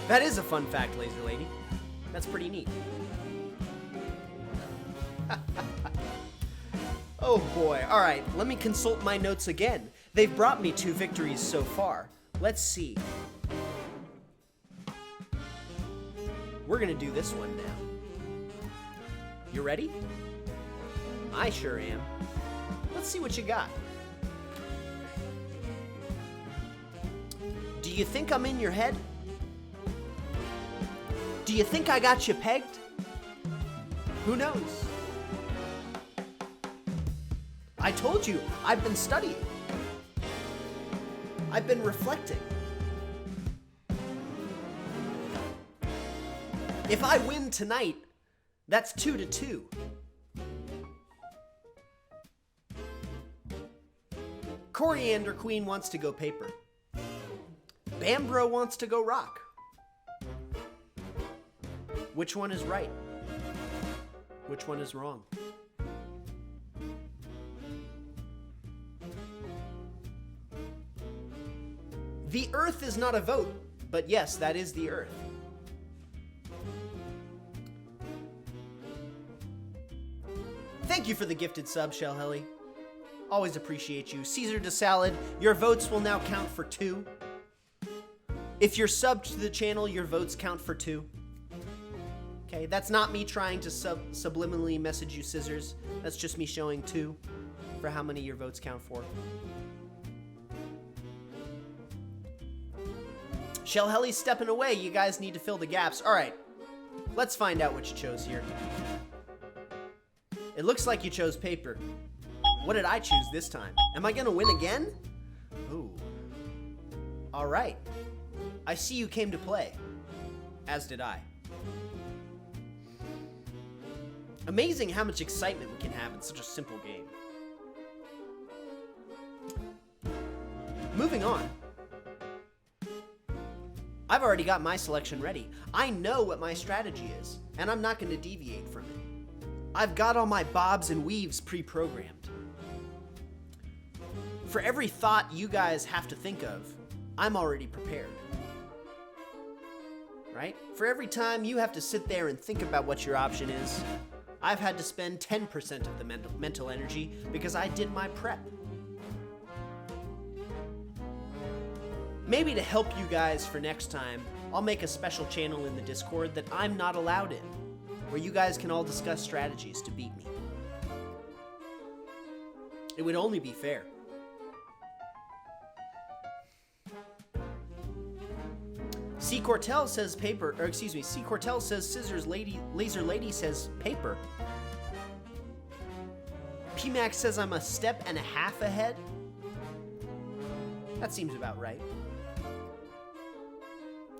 That is a fun fact, Laser Lady. That's pretty neat. Oh boy. All right, let me consult my notes again. They've brought me 2 victories so far. Let's see. We're gonna do this one now. You ready? I sure am. Let's see what you got. Do you think I'm in your head? Do you think I got you pegged? Who knows? I told you, I've been studying. I've been reflecting. If I win tonight, that's 2-2. Coriander Queen wants to go paper. Bambro wants to go rock. Which one is right? Which one is wrong? The Earth is not a vote, but yes, that is the Earth. Thank you for the gifted sub, Shell Helly. Always appreciate you. Caesar de Salad, your votes will now count for 2. If you're subbed to the channel, your votes count for 2. Okay, that's not me trying to subliminally message you, Scissors. That's just me showing 2 for how many your votes count for. Shell Helly's stepping away. You guys need to fill the gaps. All right, let's find out what you chose here. It looks like you chose paper. What did I choose this time? Am I gonna win again? Ooh. All right. I see you came to play. As did I. Amazing how much excitement we can have in such a simple game. Moving on. I've already got my selection ready. I know what my strategy is, and I'm not going to deviate from it. I've got all my bobs and weaves pre-programmed. For every thought you guys have to think of, I'm already prepared. Right? For every time you have to sit there and think about what your option is, I've had to spend 10% of the mental energy because I did my prep. Maybe to help you guys for next time, I'll make a special channel in the Discord that I'm not allowed in, where you guys can all discuss strategies to beat me. It would only be fair. C. Cortell says paper, or excuse me, C. Cortell says scissors, Laser Lady says paper. PMax says I'm a step and a half ahead. That seems about right.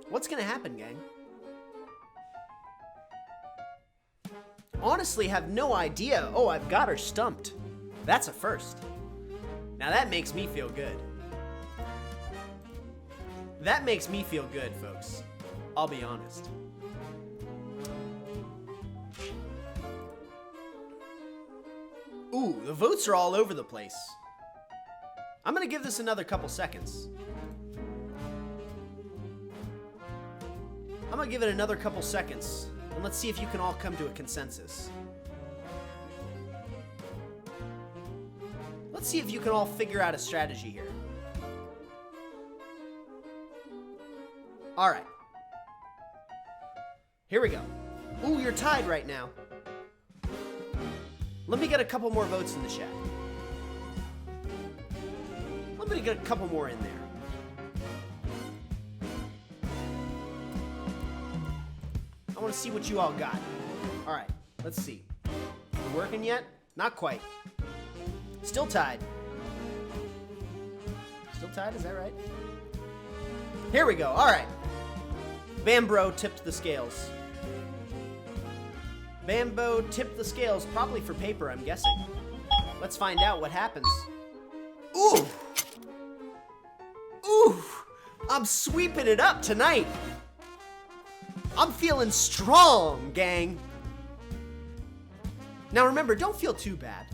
What's gonna happen, gang? Honestly, have no idea. Oh, I've got her stumped. That's a first. Now that makes me feel good. That makes me feel good, folks. I'll be honest. Ooh, the votes are all over the place. I'm gonna give this another couple seconds. I'm gonna give it another couple seconds, and let's see if you can all come to a consensus. Let's see if you can all figure out a strategy here. All right. Here we go. Ooh, you're tied right now. Let me get a couple more votes in the chat. Let me get a couple more in there. I want to see what you all got. All right, let's see. You working yet? Not quite. Still tied. Still tied, is that right? Here we go, all right. Bambro tipped the scales. Bambo tipped the scales, probably for paper, I'm guessing. Let's find out what happens. Ooh! Ooh! I'm sweeping it up tonight. I'm feeling strong, gang. Now remember, don't feel too bad.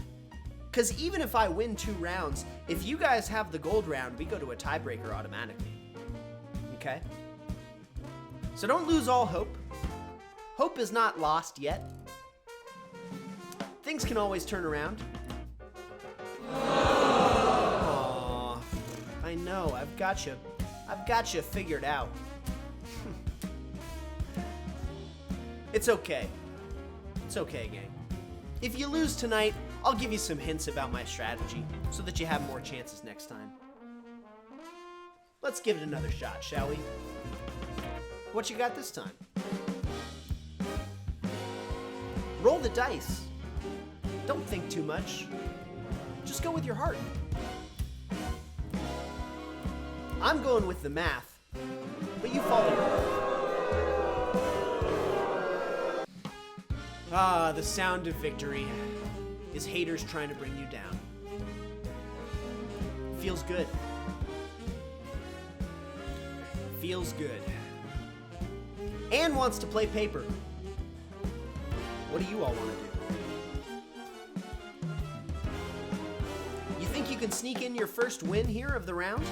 Because even if I win 2 rounds, if you guys have the gold round, we go to a tiebreaker automatically. Okay? So don't lose all hope. Hope is not lost yet. Things can always turn around. Aww, I know, I've got you figured out. It's okay. It's okay, gang. If you lose tonight, I'll give you some hints about my strategy so that you have more chances next time. Let's give it another shot, shall we? What you got this time? Roll the dice. Don't think too much. Just go with your heart. I'm going with the math, but you follow your heart. Ah, the sound of victory is haters trying to bring you down. Feels good. Feels good. Anne wants to play paper. What do you all want to do? You think you can sneak in your first win here of the round?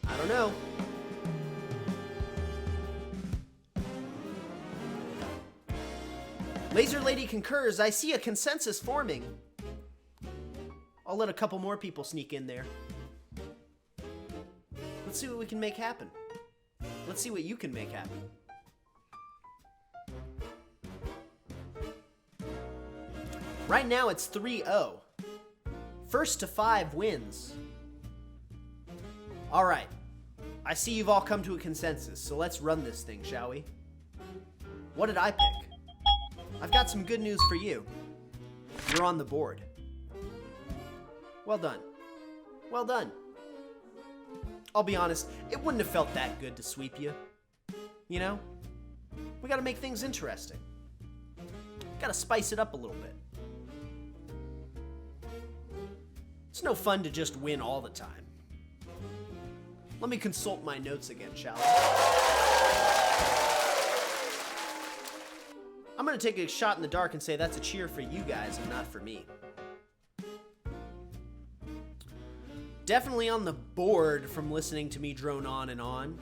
I don't know. Laser Lady concurs. I see a consensus forming. I'll let a couple more people sneak in there. Let's see what we can make happen. Let's see what you can make happen. Right now it's 3-0. First to 5 wins. All right. I see you've all come to a consensus, so let's run this thing, shall we? What did I pick? I've got some good news for you. You're on the board. Well done. Well done. I'll be honest, it wouldn't have felt that good to sweep you. You know? We gotta make things interesting. Gotta spice it up a little bit. It's no fun to just win all the time. Let me consult my notes again, shall I? I'm gonna take a shot in the dark and say that's a cheer for you guys and not for me. Definitely on the board from listening to me drone on and on.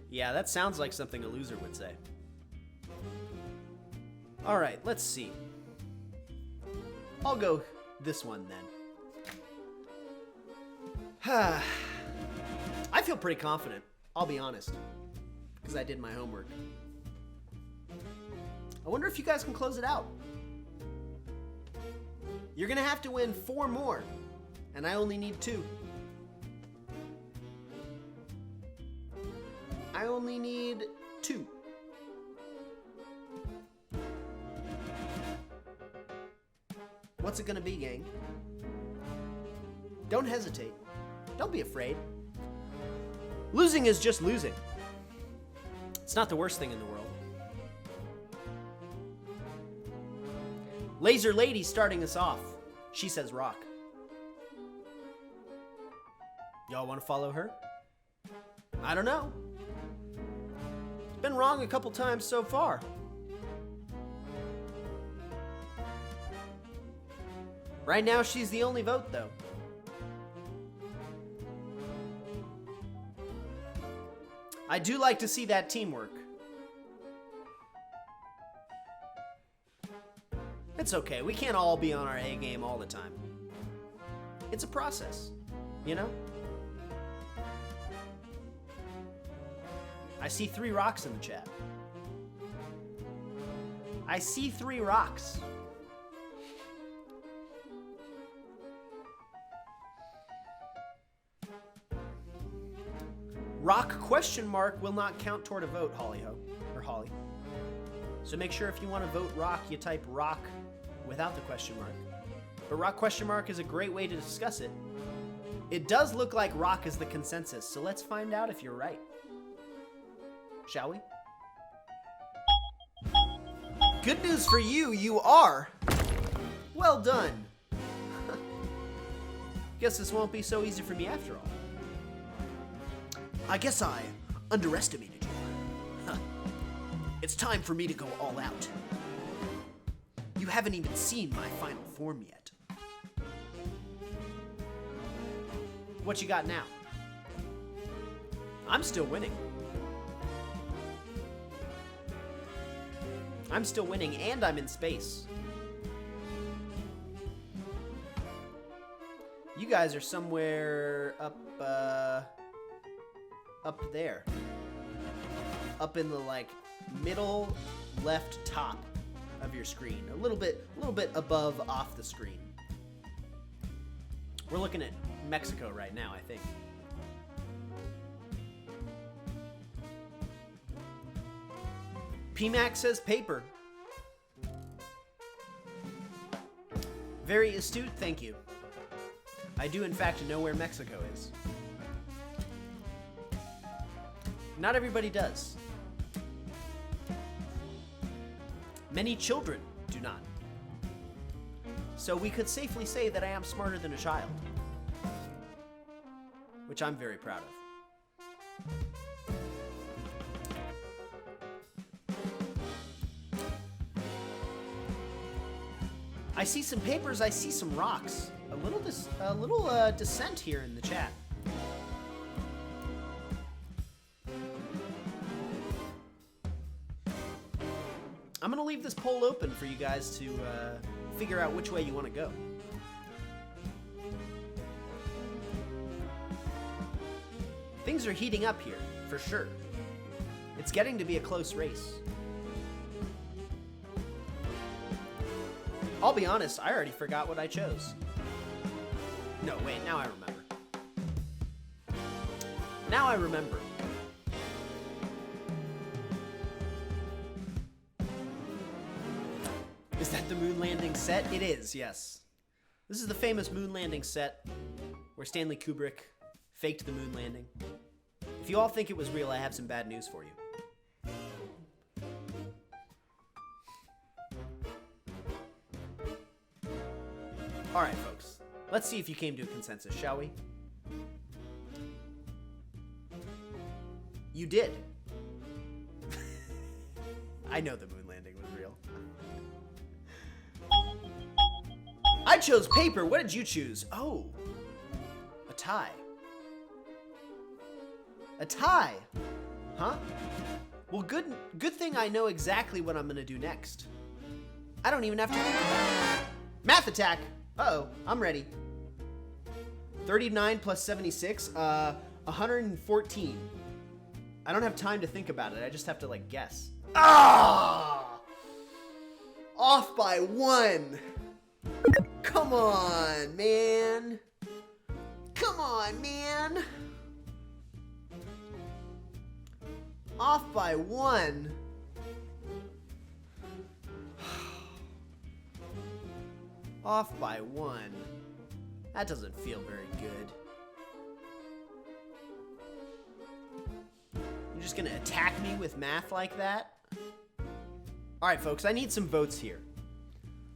Yeah, that sounds like something a loser would say. Alright, let's see. I'll go this one then. I feel pretty confident, I'll be honest, because I did my homework. I wonder if you guys can close it out. You're gonna have to win 4 more, and I only need 2. I only need 2. What's it gonna be, gang? Don't hesitate. Don't be afraid. Losing is just losing. It's not the worst thing in the world. Laser Lady starting us off. She says rock. Y'all want to follow her? I don't know. Been wrong a couple times so far. Right now, she's the only vote, though. I do like to see that teamwork. It's okay. We can't all be on our A game all the time. It's a process, you know? I see 3 rocks in the chat. I see 3 rocks. Rock question mark will not count toward a vote, Holly. So make sure if you want to vote rock, you type rock without the question mark. But rock question mark is a great way to discuss it. It does look like rock is the consensus, so let's find out if you're right. Shall we? Good news for you, you are. Well done. Guess this won't be so easy for me after all. I guess I underestimated you. It's time for me to go all out. You haven't even seen my final form yet. What you got now? I'm still winning. I'm still winning, and I'm in space. You guys are somewhere up there. Up in the, like, middle left top of your screen. A little bit above off the screen. We're looking at Mexico right now, I think. PMax says paper. Very astute, thank you. I do in fact know where Mexico is. Not everybody does. Many children do not. So we could safely say that I am smarter than a child. Which I'm very proud of. I see some papers, I see some rocks. A little dissent here in the chat. I'm gonna leave this poll open for you guys to figure out which way you want to go. Things are heating up here, for sure. It's getting to be a close race. I'll be honest, I already forgot what I chose. No, wait, now I remember. Now I remember. Is that the moon landing set? It is, yes. This is the famous moon landing set where Stanley Kubrick faked the moon landing. If you all think it was real, I have some bad news for you. All right, folks. Let's see if you came to a consensus, shall we? You did. I know the moon landing was real. I chose paper. What did you choose? Oh, a tie. A tie. Huh? Well, good thing I know exactly what I'm gonna do next. I don't even have to think about it. Math attack. Uh-oh, I'm ready. 39 plus 76, 114. I don't have time to think about it. I just have to, like, guess. Ah! Off by 1. Come on, man. Come on, man. Off by 1. Off by 1. That doesn't feel very good. You're just gonna attack me with math like that? Alright, folks, I need some votes here.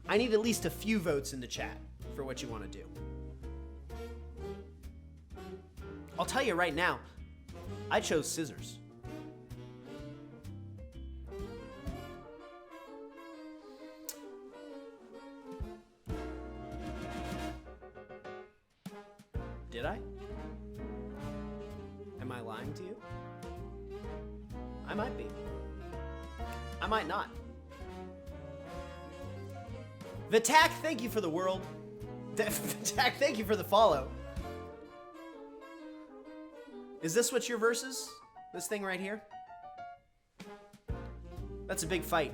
I need at least a few votes in the chat. for what you want to do. I'll tell you right now, I chose scissors. Did I? Am I lying to you? I might be. I might not. Vitak, thank you for the world. Vitak, thank you for the follow. Is this what your verse is? This thing right here? That's a big fight.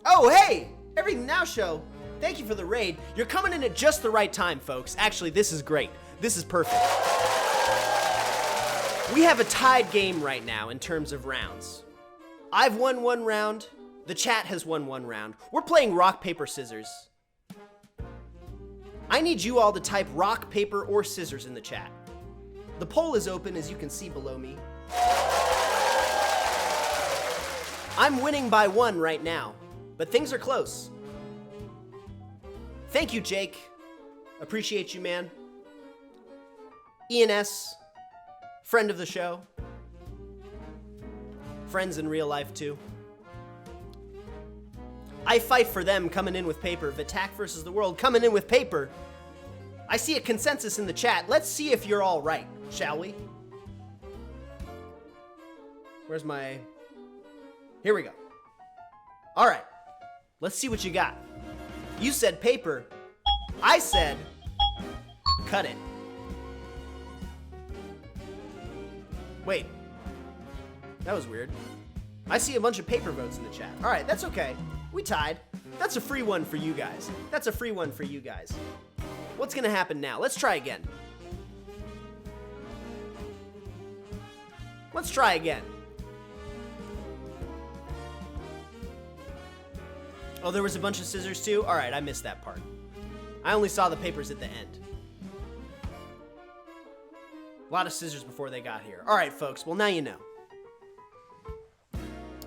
Oh, hey! Everything Now Show. Thank you for the raid. You're coming in at just the right time, folks. Actually, this is great. This is perfect. We have a tied game right now in terms of rounds. I've won one round. The chat has won one round. We're playing rock, paper, scissors. I need you all to type rock, paper, or scissors in the chat. The poll is open, as you can see below me. I'm winning by 1 right now, but things are close. Thank you, Jake. Appreciate you, man. ENS, friend of the show. Friends in real life, too. I fight for them coming in with paper. Vitak versus the world coming in with paper. I see a consensus in the chat. Let's see if you're all right, shall we? Where's my... Here we go. All right. Let's see what you got. You said paper. I said cut it. Wait. That was weird. I see a bunch of paper votes in the chat. All right, that's okay. We tied. That's a free one for you guys. That's a free one for you guys. What's gonna happen now? Let's try again. Let's try again. Oh, there was a bunch of scissors too? All right, I missed that part. I only saw the papers at the end. A lot of scissors before they got here. All right, folks, well, now you know.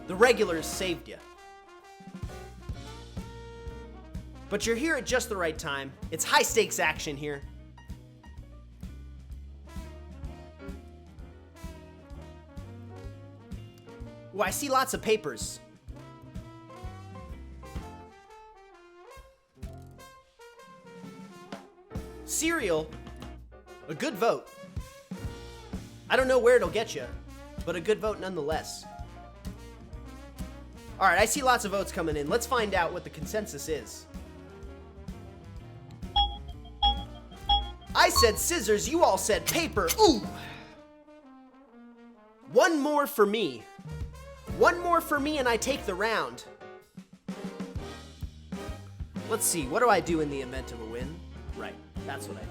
The regulars saved you. But you're here at just the right time. It's high stakes action here. Ooh, I see lots of papers. Cereal, a good vote. I don't know where it'll get you, but a good vote nonetheless. All right, I see lots of votes coming in. Let's find out what the consensus is. I said scissors, you all said paper. Ooh! One more for me. One more for me and I take the round. Let's see, what do I do in the event of a win? Right, that's what I do.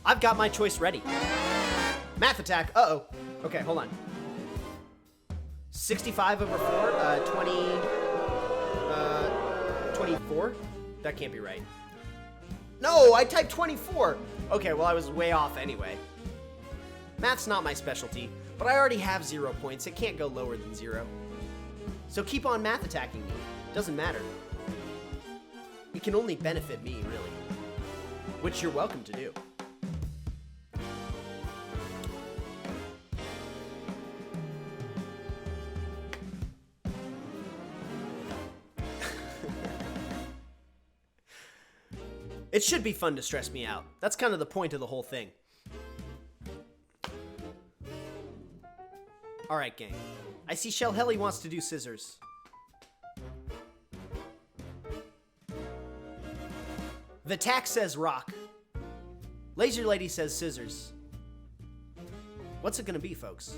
I've got my choice ready. Math attack, uh-oh. Okay, hold on. 65 over 4, 24? That can't be right. No, I typed 24. Okay, well, I was way off anyway. Math's not my specialty, but I already have 0 points. It can't go lower than 0. So keep on math attacking me. Doesn't matter. It can only benefit me, really. Which you're welcome to do. It should be fun to stress me out. That's kind of the point of the whole thing. Alright, gang. I see Shell Helly wants to do scissors. Vitak says rock. Laser Lady says scissors. What's it gonna be, folks?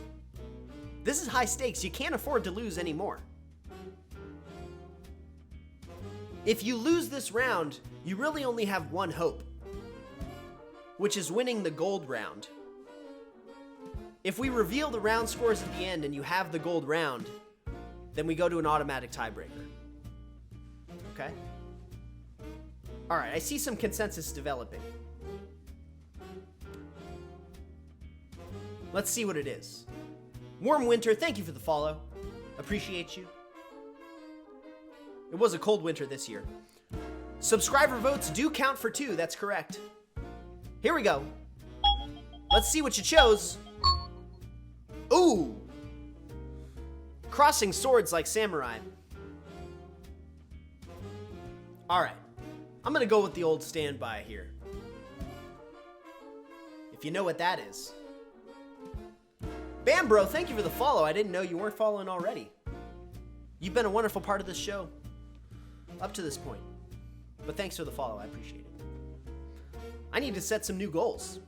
This is high stakes. You can't afford to lose anymore. If you lose this round, you really only have one hope, which is winning the gold round. If we reveal the round scores at the end and you have the gold round, then we go to an automatic tiebreaker. Okay? All right, I see some consensus developing. Let's see what it is. Warm Winter, thank you for the follow. Appreciate you. It was a cold winter this year. Subscriber votes do count for 2. That's correct. Here we go. Let's see what you chose. Ooh. Crossing swords like samurai. All right. I'm going to go with the old standby here. If you know what that is. Bam, bro, thank you for the follow. I didn't know you weren't following already. You've been a wonderful part of this show up to this point. But thanks for the follow. I appreciate it. I need to set some new goals.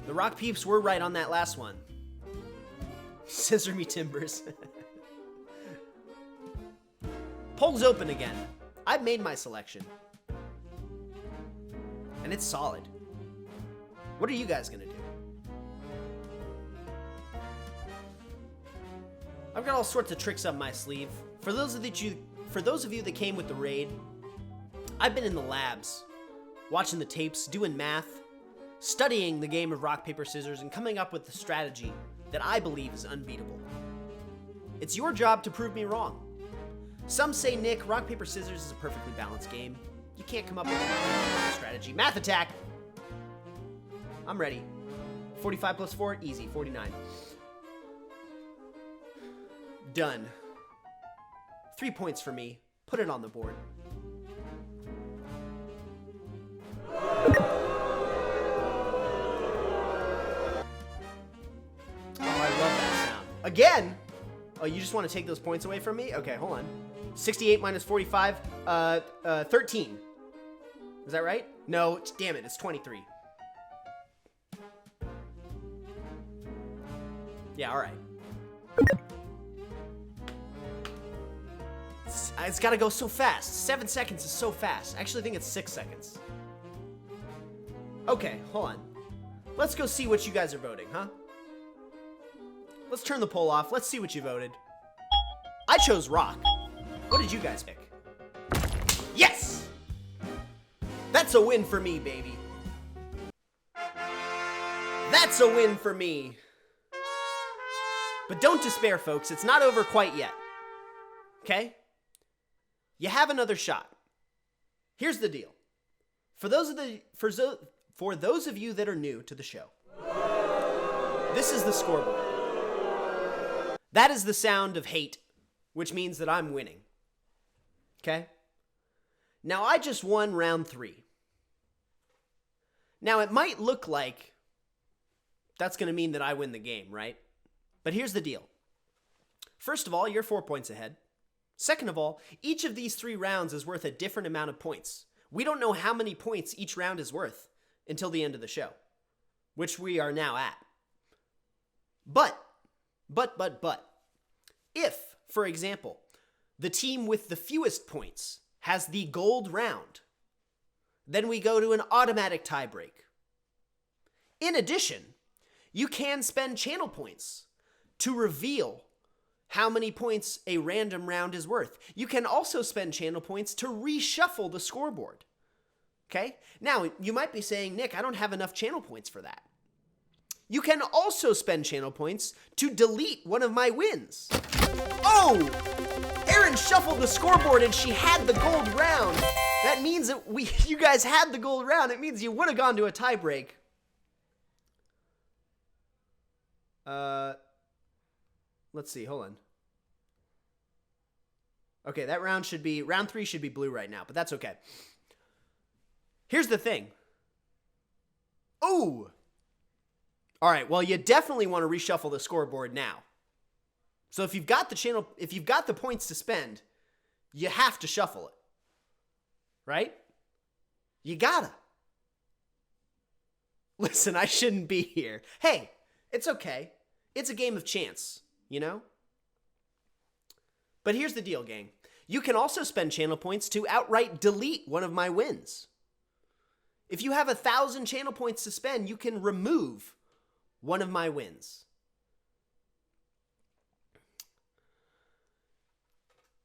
The Rock Peeps were right on that last one. Scissor me timbers. Polls open again. I've made my selection. And it's solid. What are you guys gonna do? I've got all sorts of tricks up my sleeve. For those of you that came with the raid, I've been in the labs, watching the tapes, doing math, studying the game of rock, paper, scissors, and coming up with the strategy that I believe is unbeatable. It's your job to prove me wrong. Some say, Nick, rock, paper, scissors is a perfectly balanced game. You can't come up with a strategy. Math attack! I'm ready. 45 plus 4, easy, 49. Done. 3 points for me. Put it on the board. Oh, I love that sound. Again? Oh, you just want to take those points away from me? Okay, hold on. 68 minus 45, 13. Is that right? No, damn it, it's 23. Yeah, all right. It's got to go so fast. 7 seconds is so fast. I actually think it's 6 seconds. Okay, hold on. Let's go see what you guys are voting, huh? Let's turn the poll off. Let's see what you voted. I chose rock. What did you guys pick? Yes! That's a win for me, baby. That's a win for me. But don't despair, folks. It's not over quite yet. Okay? You have another shot. Here's the deal. For those of you that are new to the show, this is the scoreboard. That is the sound of hate, which means that I'm winning. Okay? Now, I just won round 3. Now, it might look like that's going to mean that I win the game, right? But here's the deal. First of all, you're 4 points ahead. Second of all, each of these 3 rounds is worth a different amount of points. We don't know how many points each round is worth until the end of the show, which we are now at. But, if, for example, the team with the fewest points has the gold round, then we go to an automatic tiebreak. In addition, you can spend channel points to reveal how many points a random round is worth. You can also spend channel points to reshuffle the scoreboard. Okay? Now, you might be saying, Nick, I don't have enough channel points for that. You can also spend channel points to delete one of my wins. Oh! Erin shuffled the scoreboard and she had the gold round. That means that you guys had the gold round. It means you would have gone to a tiebreak. Let's see, hold on. Okay, that round 3 should be blue right now, but that's okay. Here's the thing. Ooh! All right, well, you definitely want to reshuffle the scoreboard now. So if you've got the points to spend, you have to shuffle it. Right? You gotta. Listen, I shouldn't be here. Hey, it's okay. It's a game of chance, you know? But here's the deal, gang. You can also spend channel points to outright delete one of my wins. If you have 1,000 channel points to spend, you can remove one of my wins.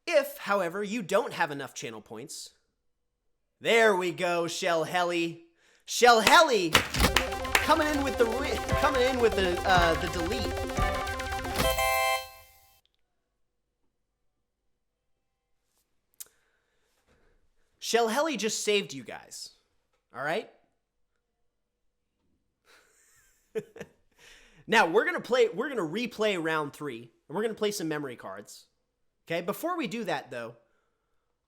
If, however, you don't have enough channel points, there we go, Shell Helly. Shell Helly coming in with the delete. Shellhelly just saved you guys. All right? Now, we're going to replay round 3, and we're going to play some memory cards. Okay? Before we do that, though,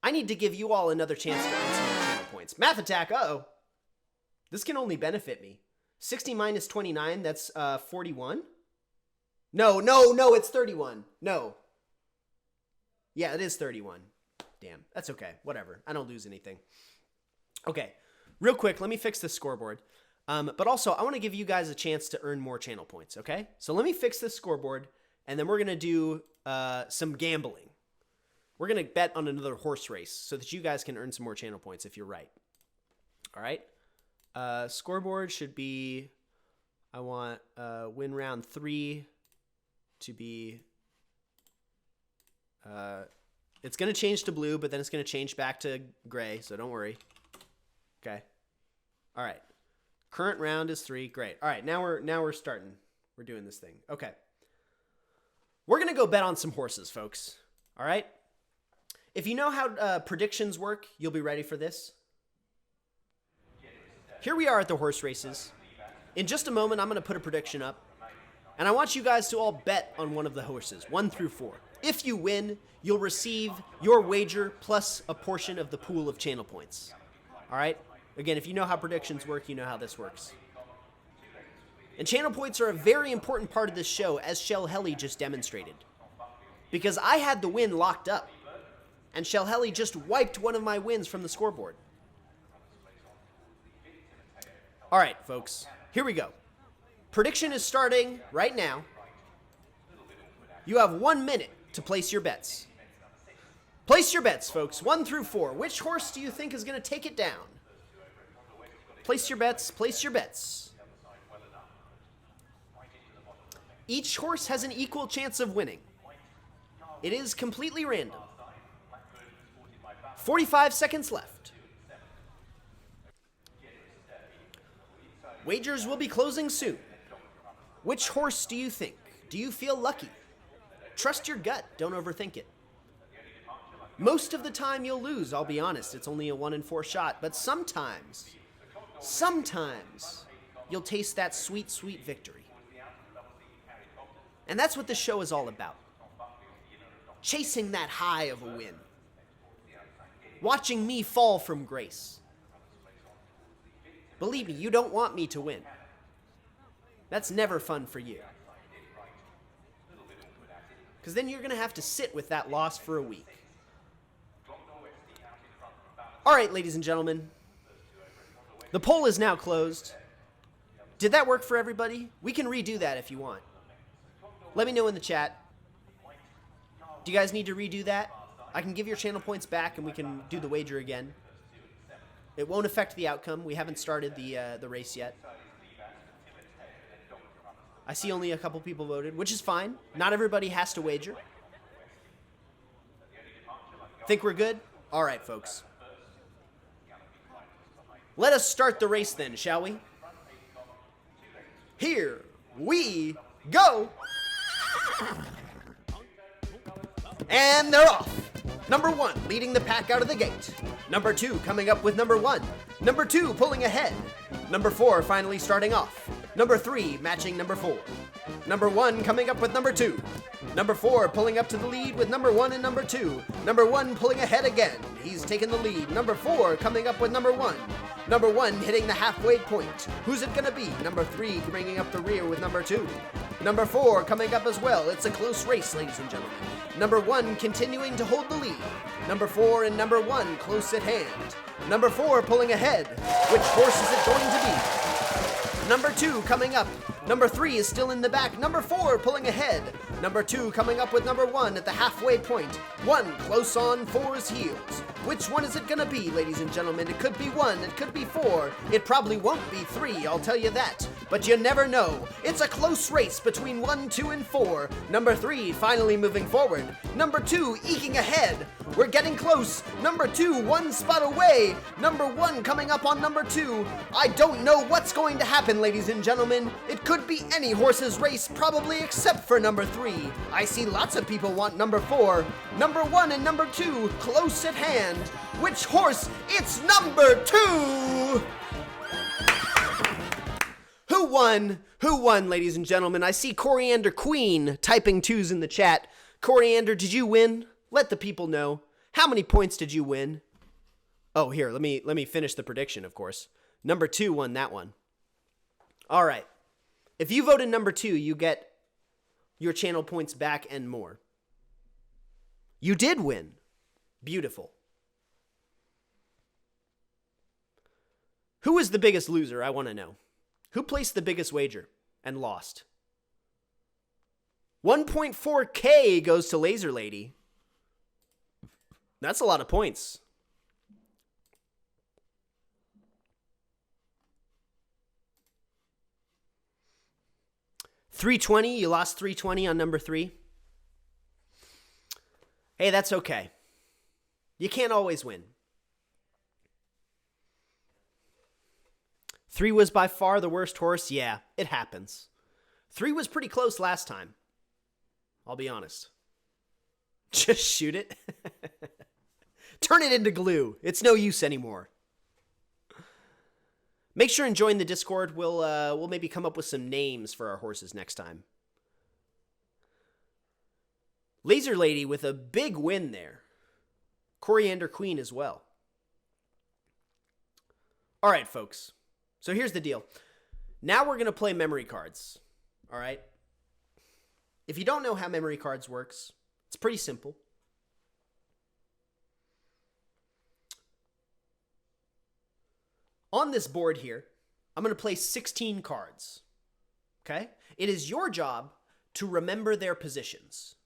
I need to give you all another chance to earn some more channel points. Math attack, uh-oh. This can only benefit me. 60 minus 29, that's 41? No, it's 31. No. Yeah, it is 31. Damn, that's okay. Whatever. I don't lose anything. Okay, real quick, let me fix this scoreboard. But also, I want to give you guys a chance to earn more channel points, okay? So let me fix this scoreboard, and then we're going to do some gambling. We're going to bet on another horse race so that you guys can earn some more channel points if you're right. All right? Scoreboard should be, I want win round 3 to be, it's going to change to blue, but then it's going to change back to gray, so don't worry. Okay. All right. Current round is 3. Great. All right, now we're starting. We're doing this thing. Okay. We're going to go bet on some horses, folks. All right? If you know how predictions work, you'll be ready for this. Here we are at the horse races. In just a moment, I'm going to put a prediction up. And I want you guys to all bet on one of the horses, 1 through 4. If you win, you'll receive your wager plus a portion of the pool of channel points. All right? Again, if you know how predictions work, you know how this works. And channel points are a very important part of this show, as Shellhelly just demonstrated. Because I had the win locked up, and Shellhelly just wiped one of my wins from the scoreboard. All right, folks, here we go. Prediction is starting right now. You have 1 minute to place your bets. Place your bets, folks, 1 through 4. Which horse do you think is going to take it down? Place your bets, place your bets. Each horse has an equal chance of winning. It is completely random. 45 seconds left. Wagers will be closing soon. Which horse do you think? Do you feel lucky? Trust your gut, don't overthink it. Most of the time you'll lose, I'll be honest. It's only a 1 in 4 shot, but sometimes you'll taste that sweet, sweet victory. And that's what this show is all about. Chasing that high of a win. Watching me fall from grace. Believe me, you don't want me to win. That's never fun for you. Because then you're going to have to sit with that loss for a week. All right, ladies and gentlemen. The poll is now closed. Did that work for everybody? We can redo that if you want. Let me know in the chat. Do you guys need to redo that? I can give your channel points back and we can do the wager again. It won't affect the outcome. We haven't started the race yet. I see only a couple people voted, which is fine. Not everybody has to wager. Think we're good? All right, folks. Let us start the race then, shall we? Here we go! And they're off! Number 1 leading the pack out of the gate. Number 2 coming up with number 1. Number 2 pulling ahead. Number 4 finally starting off. Number 3 matching number 4. Number 1 coming up with number 2. Number 4 pulling up to the lead with number 1 and number 2. Number 1 pulling ahead again. He's taken the lead. Number 4 coming up with number 1. Number 1 hitting the halfway point. Who's it gonna be? Number 3 bringing up the rear with number 2. Number 4 coming up as well. It's a close race, ladies and gentlemen. Number 1 continuing to hold the lead. Number 4 and number 1 close at hand. Number 4 pulling ahead. Which horse is it going to be? Number 2 coming up. Number 3 is still in the back. Number 4 pulling ahead. Number 2 coming up with number 1 at the halfway point. 1 close on 4's heels. Which one is it gonna be, ladies and gentlemen? It could be 1, it could be 4. It probably won't be 3, I'll tell you that. But you never know. It's a close race between 1, 2, and 4. Number 3 finally moving forward. Number 2 eking ahead. We're getting close. Number 2 1 spot away. Number 1 coming up on number 2. I don't know what's going to happen, ladies and gentlemen. It could be any horse's race, probably except for number 3. I see lots of people want number 4. Number 1 and number 2 close at hand. And which horse? It's number 2! Who won? Who won, ladies and gentlemen? I see Coriander Queen typing 2s in the chat. Coriander, did you win? Let the people know. How many points did you win? Oh, here, let me finish the prediction, of course. Number 2 won that one. All right. If you voted number 2, you get your channel points back and more. You did win. Beautiful. Who is the biggest loser? I want to know. Who placed the biggest wager and lost? 1.4K goes to Laser Lady. That's a lot of points. $320, you lost $320 on number 3. Hey, that's okay. You can't always win. 3 was by far the worst horse. Yeah, it happens. 3 was pretty close last time. I'll be honest. Just shoot it. Turn it into glue. It's no use anymore. Make sure and join the Discord. We'll maybe come up with some names for our horses next time. Laser Lady with a big win there. Coriander Queen as well. All right, folks. So here's the deal. Now we're going to play memory cards. All right? If you don't know how memory cards works, it's pretty simple. On this board here, I'm going to place 16 cards. Okay? It is your job to remember their positions.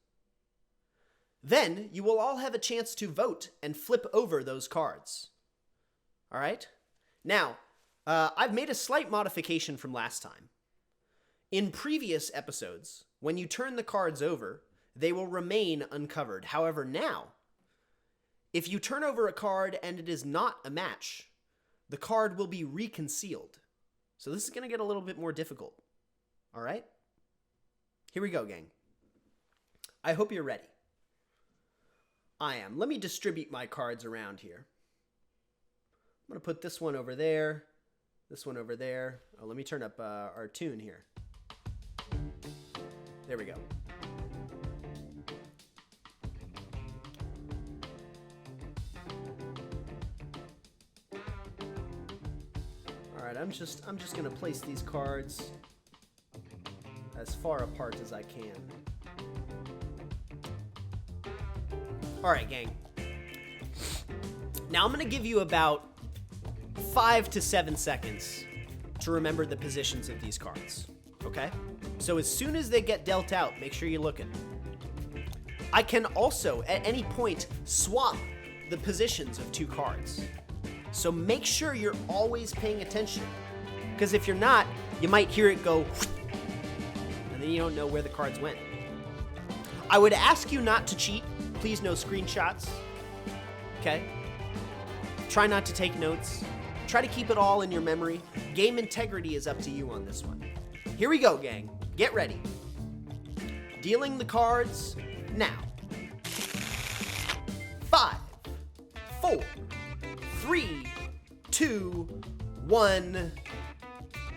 Then you will all have a chance to vote and flip over those cards. All right? Now, I've made a slight modification from last time. In previous episodes, when you turn the cards over, they will remain uncovered. However, now, if you turn over a card and it is not a match, the card will be reconcealed. So this is going to get a little bit more difficult. All right? Here we go, gang. I hope you're ready. I am. Let me distribute my cards around here. I'm going to put this one over there, this one over there. Oh, let me turn up our tune here. There we go. All right, I'm just going to place these cards as far apart as I can. All right, gang. Now I'm going to give you about 5 to 7 seconds to remember the positions of these cards, okay? So as soon as they get dealt out, make sure you're looking. I can also, at any point, swap the positions of 2 cards. So make sure you're always paying attention, because if you're not, you might hear it go, and then you don't know where the cards went. I would ask you not to cheat. Please no screenshots, okay? Try not to take notes. Try to keep it all in your memory. Game integrity is up to you on this one. Here we go, gang. Get ready. Dealing the cards now. 5, 4, 3, 2, 1,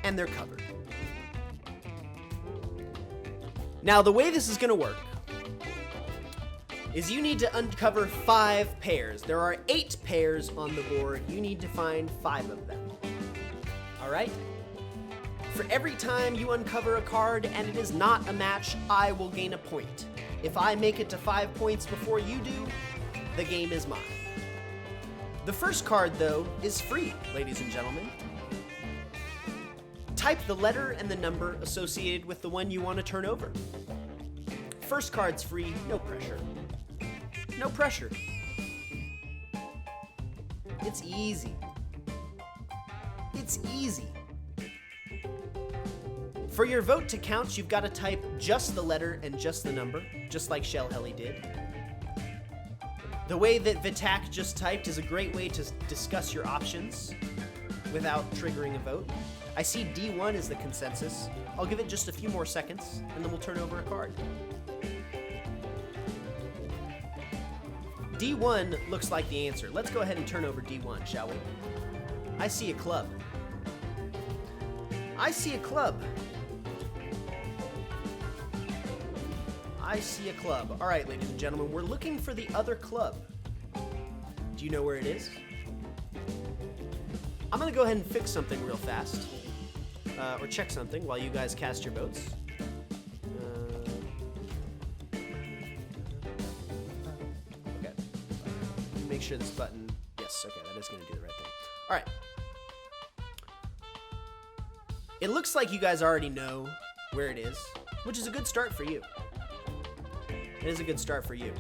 and they're covered. Now, the way this is going to work is you need to uncover 5 pairs. There are 8 pairs on the board. You need to find 5 of them. All right? For every time you uncover a card and it is not a match, I will gain a point. If I make it to 5 points before you do, the game is mine. The first card, though, is free, ladies and gentlemen. Type the letter and the number associated with the one you want to turn over. First card's free, no pressure. No pressure. It's easy. It's easy. For your vote to count, you've got to type just the letter and just the number, just like Shell Helly did. The way that Vitak just typed is a great way to discuss your options without triggering a vote. I see D1 is the consensus. I'll give it just a few more seconds, and then we'll turn over a card. D1 looks like the answer. Let's go ahead and turn over D1, shall we? I see a club. I see a club. I see a club. All right, ladies and gentlemen, we're looking for the other club. Do you know where it is? I'm going to go ahead and fix something real fast. Or check something while you guys cast your votes. Okay. Make sure this button... Yes, okay, that is going to do the right thing. All right. It looks like you guys already know where it is, which is a good start for you. It is a good start for you.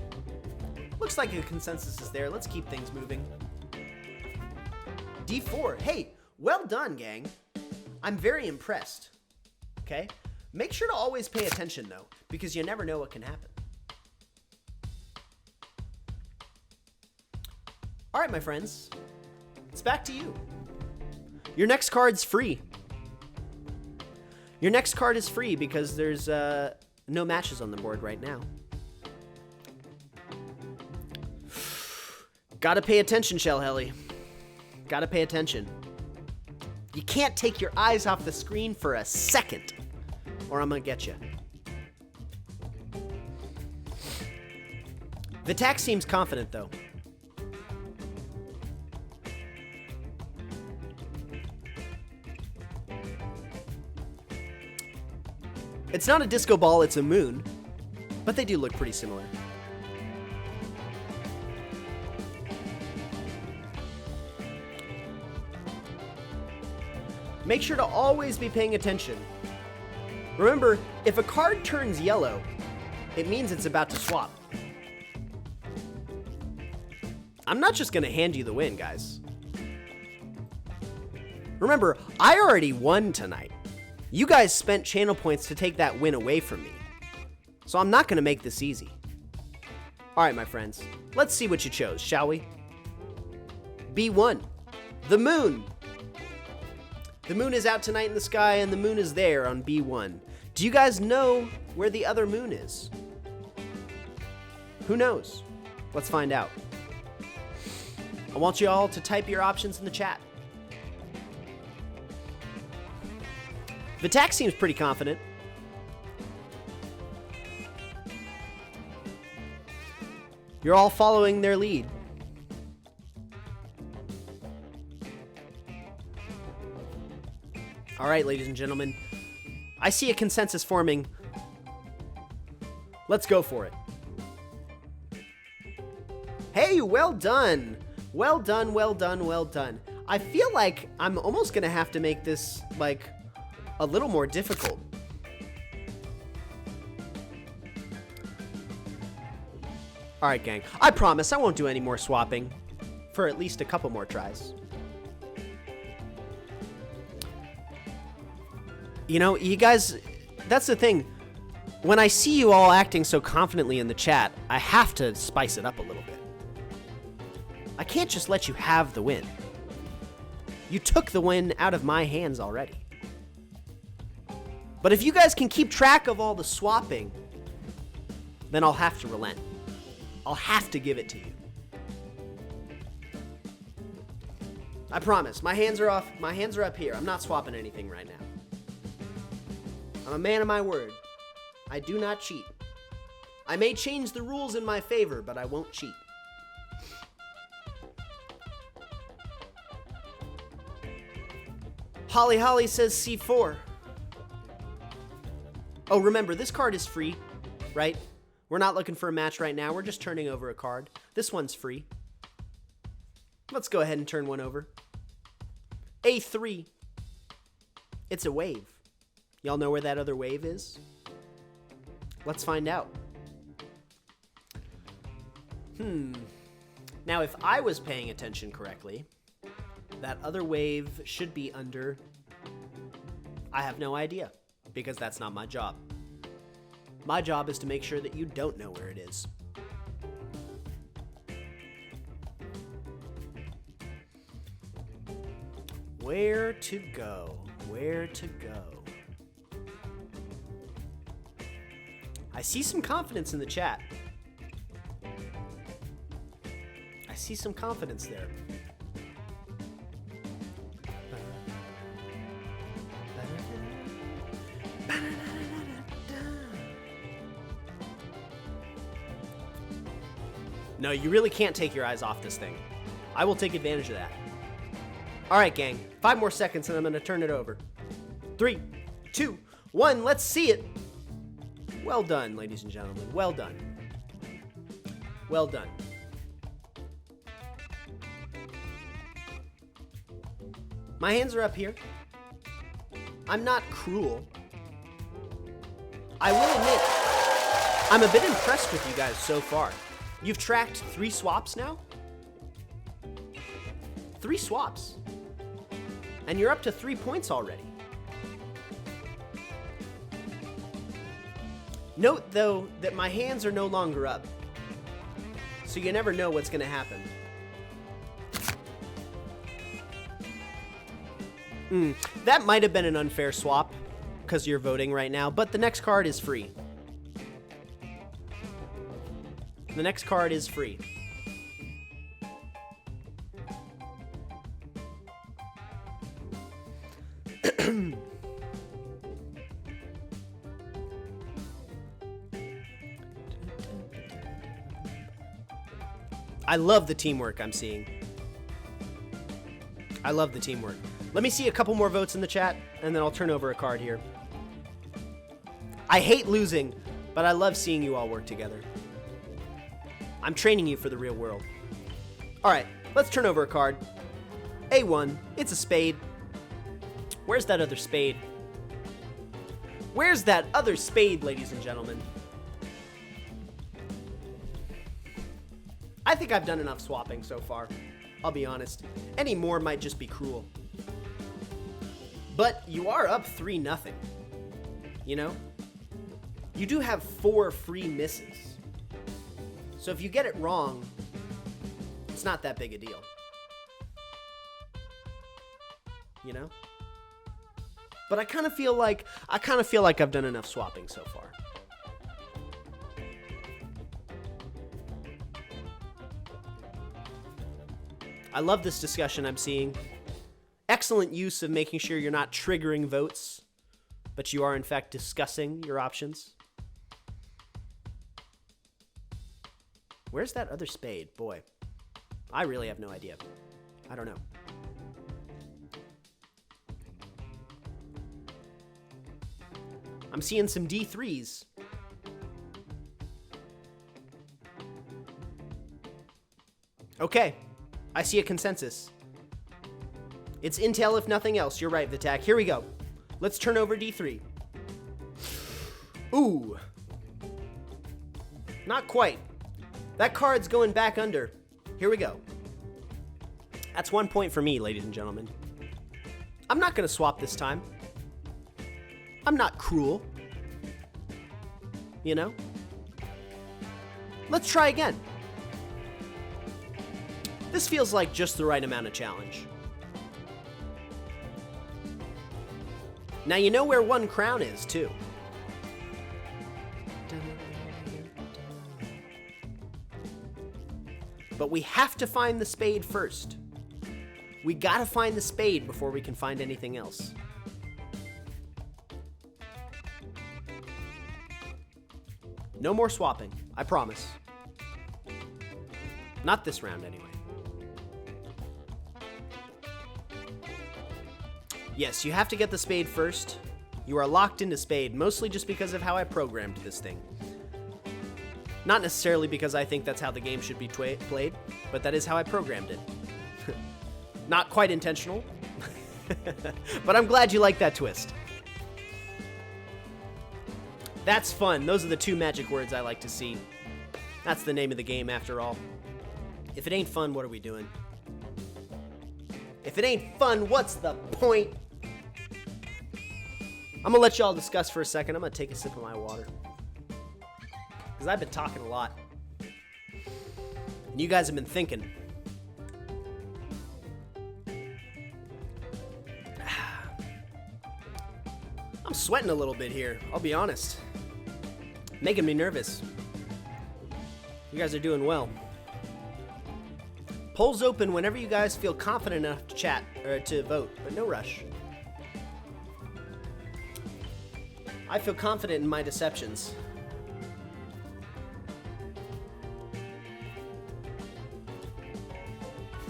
Looks like a consensus is there. Let's keep things moving. D4. Hey, well done, gang. I'm very impressed. Okay? Make sure to always pay attention, though, because you never know what can happen. All right, my friends. It's back to you. Your next card's free. Your next card is free because there's no matches on the board right now. Gotta pay attention, Shellhelly. Gotta pay attention. You can't take your eyes off the screen for a second, or I'm gonna get you. Vitak seems confident, though. It's not a disco ball, it's a moon, but they do look pretty similar. Make sure to always be paying attention. Remember, if a card turns yellow, it means it's about to swap. I'm not just going to hand you the win, guys. Remember, I already won tonight. You guys spent channel points to take that win away from me. So I'm not going to make this easy. All right, my friends. Let's see what you chose, shall we? B1. The moon. The moon is out tonight in the sky, and the moon is there on B1. Do you guys know where the other moon is? Who knows? Let's find out. I want you all to type your options in the chat. Vitak seems pretty confident. You're all following their lead. All right, ladies and gentlemen. I see a consensus forming. Let's go for it. Hey, well done. Well done, well done, well done. I feel like I'm almost going to have to make this, like, a little more difficult. All right, gang. I promise I won't do any more swapping for at least a couple more tries. You know, you guys, that's the thing. When I see you all acting so confidently in the chat, I have to spice it up a little bit. I can't just let you have the win. You took the win out of my hands already. But if you guys can keep track of all the swapping, then I'll have to relent. I'll have to give it to you. I promise. My hands are off. My hands are up here. I'm not swapping anything right now. I'm a man of my word. I do not cheat. I may change the rules in my favor, but I won't cheat. Holly says C4. Oh, remember, this card is free, right? We're not looking for a match right now. We're just turning over a card. This one's free. Let's go ahead and turn one over. A3. It's a wave. Y'all know where that other wave is? Let's find out. Now, if I was paying attention correctly, that other wave should be under... I have no idea, because that's not my job. My job is to make sure that you don't know where it is. Where to go? Where to go? I see some confidence in the chat. see some confidence there. No, you really can't take your eyes off this thing. I will take advantage of that. All right, gang. 5 more seconds and I'm going to turn it over. 3, 2, 1. Let's see it. Well done, ladies and gentlemen. Well done. Well done. My hands are up here. I'm not cruel. I will admit, I'm a bit impressed with you guys so far. You've tracked 3 swaps now? 3 swaps. And you're up to 3 points already. Note, though, that my hands are no longer up. So you never know what's going to happen. That might have been an unfair swap, because you're voting right now, but the next card is free. The next card is free. I love the teamwork I'm seeing. I love the teamwork. Let me see a couple more votes in the chat, and then I'll turn over a card here. I hate losing, but I love seeing you all work together. I'm training you for the real world. All right, let's turn over a card. A1, it's a spade. Where's that other spade? Where's that other spade, ladies and gentlemen? I think I've done enough swapping so far. I'll be honest. Any more might just be cruel. But you are up 3-0. You know? You do have 4 free misses. So if you get it wrong, it's not that big a deal. You know? But I kind of feel like I've done enough swapping so far. I love this discussion I'm seeing. Excellent use of making sure you're not triggering votes, but you are in fact discussing your options. Where's that other spade? Boy, I really have no idea. I don't know. I'm seeing some D3s. Okay, I see a consensus. It's intel if nothing else. You're right, Vitak. Here we go. Let's turn over D3. Ooh. Not quite. That card's going back under. Here we go. That's 1 point for me, ladies and gentlemen. I'm not going to swap this time. I'm not cruel. You know? Let's try again. This feels like just the right amount of challenge. Now you know where 1 crown is, too. But we have to find the spade first. We gotta find the spade before we can find anything else. No more swapping, I promise. Not this round, anyway. Yes, you have to get the spade first. You are locked into spade, mostly just because of how I programmed this thing. Not necessarily because I think that's how the game should be played, but that is how I programmed it. Not quite intentional, but I'm glad you like that twist. That's fun. Those are the 2 magic words I like to see. That's the name of the game, after all. If it ain't fun, what are we doing? If it ain't fun, what's the point? I'm gonna let y'all discuss for a second. I'm gonna take a sip of my water. Because I've been talking a lot. And you guys have been thinking. I'm sweating a little bit here, I'll be honest. Making me nervous. You guys are doing well. Polls open whenever you guys feel confident enough to chat or to vote, but no rush. I feel confident in my deceptions.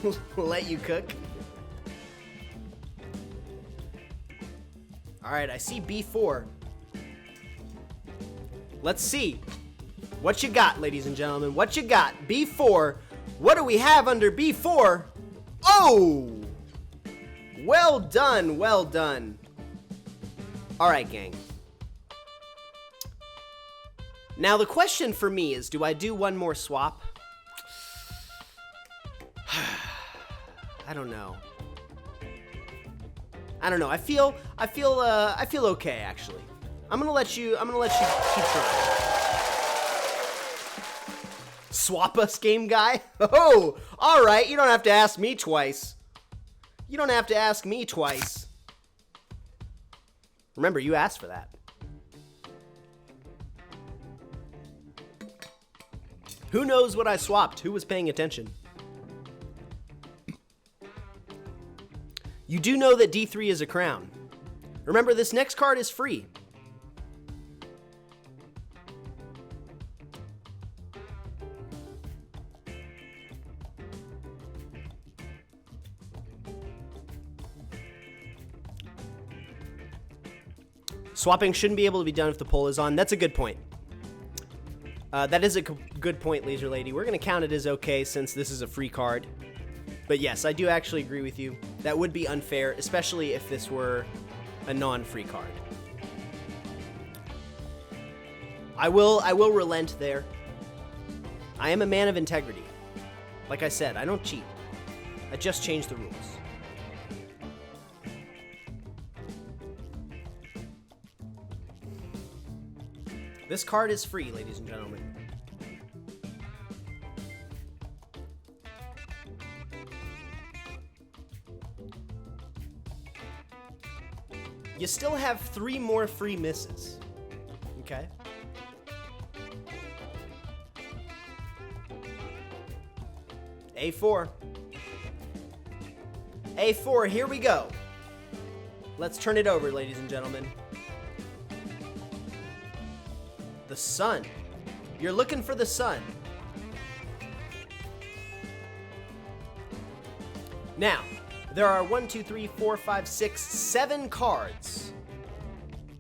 We'll let you cook. All right, I see B4. Let's see. What you got, ladies and gentlemen? What you got? B4. What do we have under B4? Oh! Well done, well done. All right, gang. Now, the question for me is, do I do one more swap? I don't know. I feel okay, actually. I'm gonna let you keep trying. Swap us, game guy? Oh, all right. You don't have to ask me twice. Remember, you asked for that. Who knows what I swapped? Who was paying attention? You do know that D3 is a crown. Remember, this next card is free. Swapping shouldn't be able to be done if the poll is on. That's a good point. That is a good point, Laser Lady. We're going to count it as okay since this is a free card. But yes, I do actually agree with you. That would be unfair, especially if this were a non-free card. I will relent there. I am a man of integrity. Like I said, I don't cheat. I just change the rules. This card is free, ladies and gentlemen. You still have 3 more free misses. Okay? A4. A4, here we go. Let's turn it over, ladies and gentlemen. The sun. You're looking for the sun. Now, there are 1, 2, 3, 4, 5, 6, 7 cards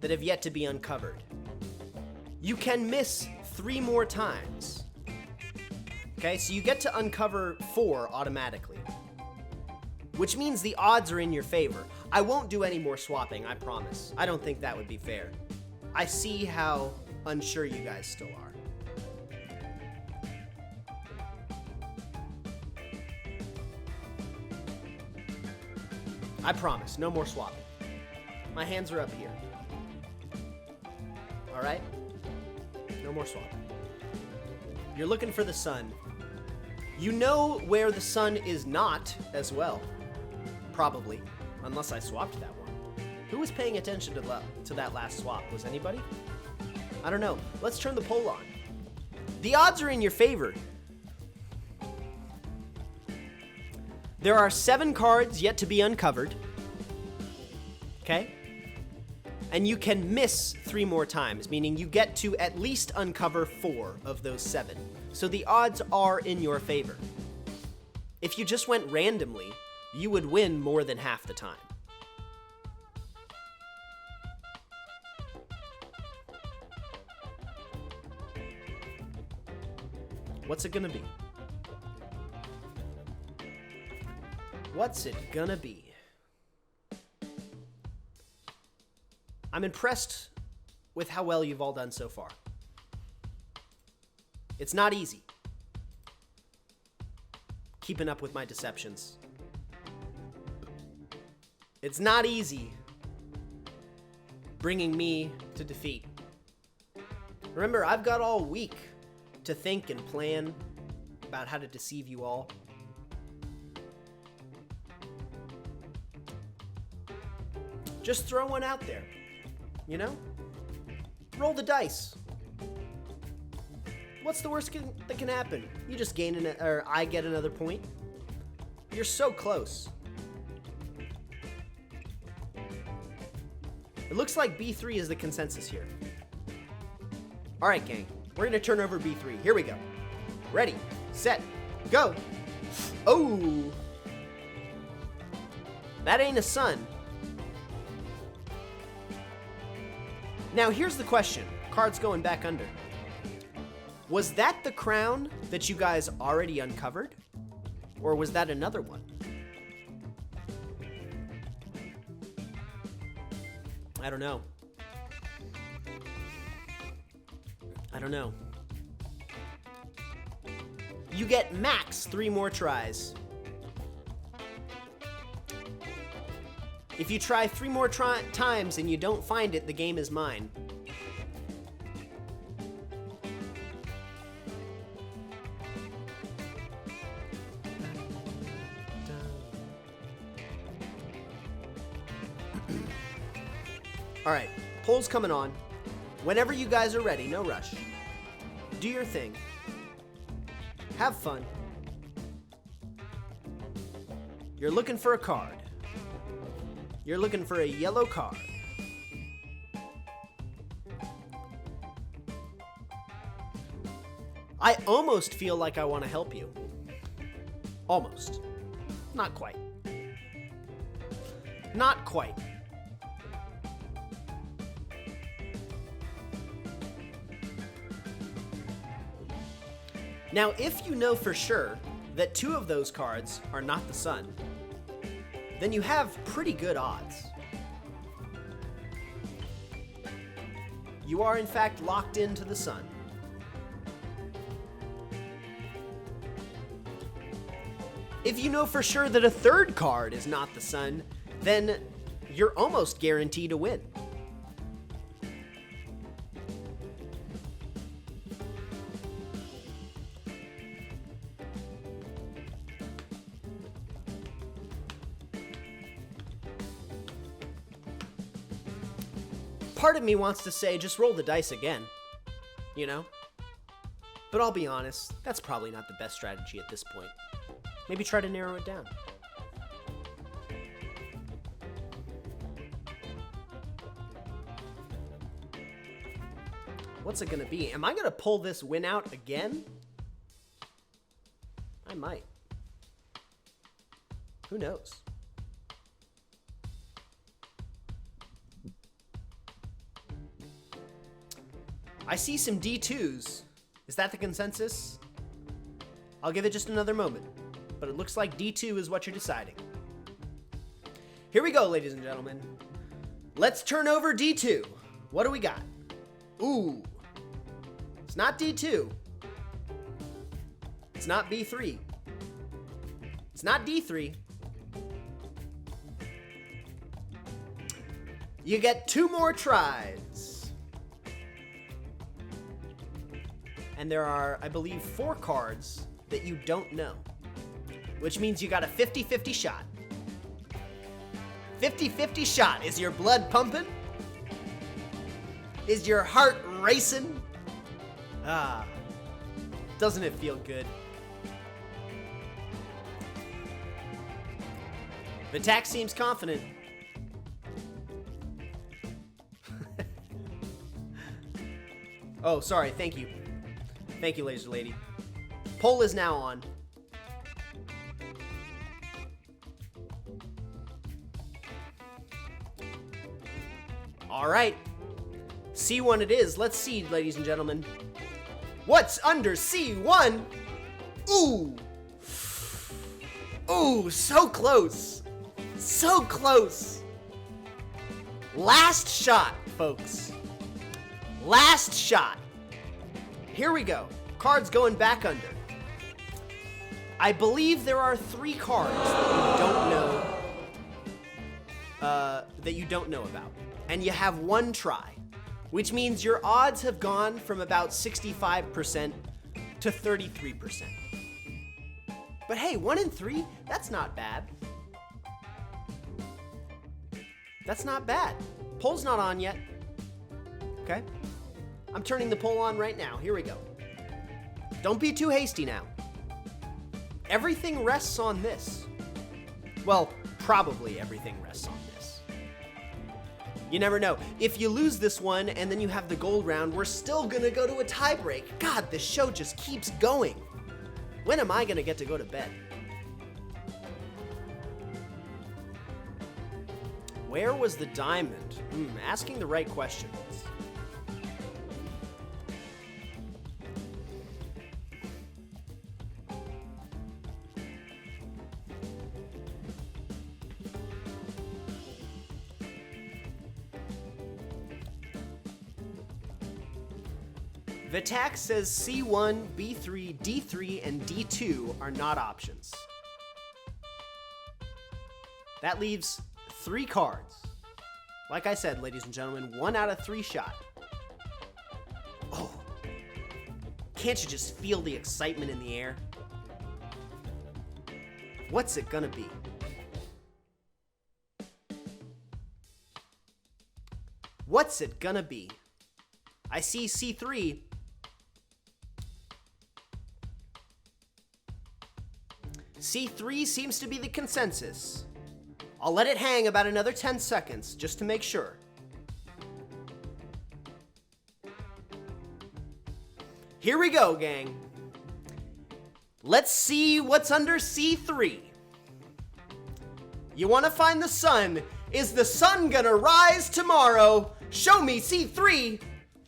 that have yet to be uncovered. You can miss 3 more times. Okay, so you get to uncover 4 automatically, which means the odds are in your favor. I won't do any more swapping, I promise. I don't think that would be fair. I see how unsure you guys still are. I promise, no more swapping. My hands are up here. All right? No more swapping. You're looking for the sun. You know where the sun is not as well. Probably, unless I swapped that one. Who was paying attention to that last swap? Was anybody? I don't know. Let's turn the poll on. The odds are in your favor. There are 7 cards yet to be uncovered. Okay? And you can miss 3 more times, meaning you get to at least uncover 4 of those 7. So the odds are in your favor. If you just went randomly, you would win more than half the time. What's it gonna be? What's it gonna be? I'm impressed with how well you've all done so far. It's not easy keeping up with my deceptions. It's not easy bringing me to defeat. Remember, I've got all week to think and plan about how to deceive you all. Just throw one out there, you know? Roll the dice. What's the worst that can happen? You just gain or I get another point. You're so close. It looks like B3 is the consensus here. All right, gang. We're going to turn over B3. Here we go. Ready, set, go. Oh. That ain't a sun. Now, here's the question. Cards going back under. Was that the crown that you guys already uncovered? Or was that another one? I don't know. I don't know. You get max 3 more tries. If you try 3 more times and you don't find it, the game is mine. All right, poll's coming on. Whenever you guys are ready, no rush. Do your thing. Have fun. You're looking for a card. You're looking for a yellow card. I almost feel like I want to help you. Almost. Not quite. Not quite. Now, if you know for sure that 2 of those cards are not the sun, then you have pretty good odds. You are in fact locked into the sun. If you know for sure that a 3rd card is not the sun, then you're almost guaranteed to win. Part of me wants to say, just roll the dice again, you know? But I'll be honest, that's probably not the best strategy at this point. Maybe try to narrow it down. What's it gonna be? Am I gonna pull this win out again? I might. Who knows? I see some D2s. Is that the consensus? I'll give it just another moment, but it looks like D2 is what you're deciding. Here we go, ladies and gentlemen. Let's turn over D2. What do we got? Ooh. It's not D2. It's not B3. It's not D3. You get 2 more tries. And there are, I believe, 4 cards that you don't know, which means you got a 50-50 shot. 50-50 shot. Is your blood pumping? Is your heart racing? Ah, doesn't it feel good? Vitak seems confident. Oh, sorry, thank you. Thank you, Laser Lady. Poll is now on. All right. C1 it is. Let's see, ladies and gentlemen. What's under C1? Ooh. Ooh, so close. So close. Last shot, folks. Last shot. Here we go. Cards going back under. I believe there are 3 cards that you don't know about. And you have 1 try, which means your odds have gone from about 65% to 33%. But hey, 1 in 3, that's not bad. That's not bad. Poll's not on yet. Okay? I'm turning the poll on right now. Here we go. Don't be too hasty now. Everything rests on this. Well, probably everything rests on this. You never know. If you lose this one and then you have the gold round, we're still gonna go to a tiebreak. God, this show just keeps going. When am I gonna get to go to bed? Where was the diamond? Asking the right questions. Vitak says C1, B3, D3, and D2 are not options. That leaves 3 cards. Like I said, ladies and gentlemen, 1 out of 3 shot. Oh, can't you just feel the excitement in the air? What's it gonna be? What's it gonna be? I see C3. C3 seems to be the consensus. I'll let it hang about another 10 seconds just to make sure. Here we go, gang. Let's see what's under C3. You want to find the sun? Is the sun gonna rise tomorrow? Show me C3.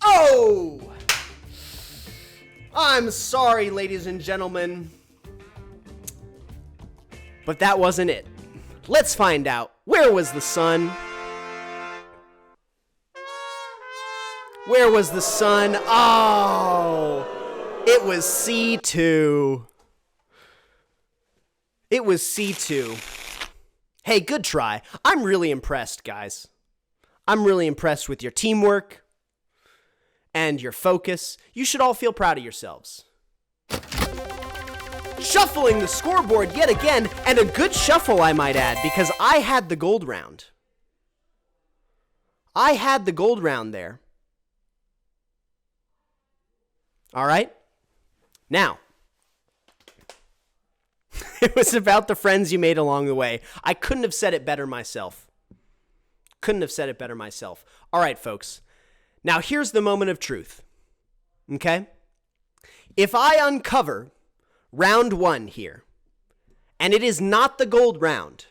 Oh! I'm sorry, ladies and gentlemen, but that wasn't it. Let's find out. Where was the sun? Where was the sun? Oh, it was C2. It was C2. Hey, good try. I'm really impressed, guys. I'm really impressed with your teamwork and your focus. You should all feel proud of yourselves. Shuffling the scoreboard yet again, and a good shuffle, I might add, because I had the gold round. I had the gold round there. All right? Now, it was about the friends you made along the way. I couldn't have said it better myself. Couldn't have said it better myself. All right, folks. Now, here's the moment of truth. Okay? If I uncover round 1 here, and it is not the gold round,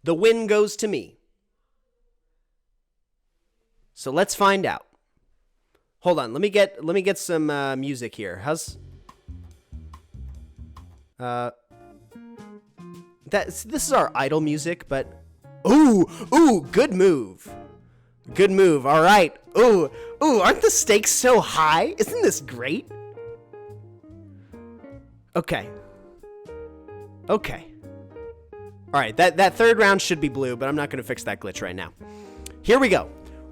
the win goes to me. So let's find out. Hold on, let me get some music here. How's this is our idle music, but ooh, good move. Good move. All right. Ooh, aren't the stakes so high? Isn't this great? Okay. All right, that third round should be blue, but I'm not going to fix that glitch right now. Here we go.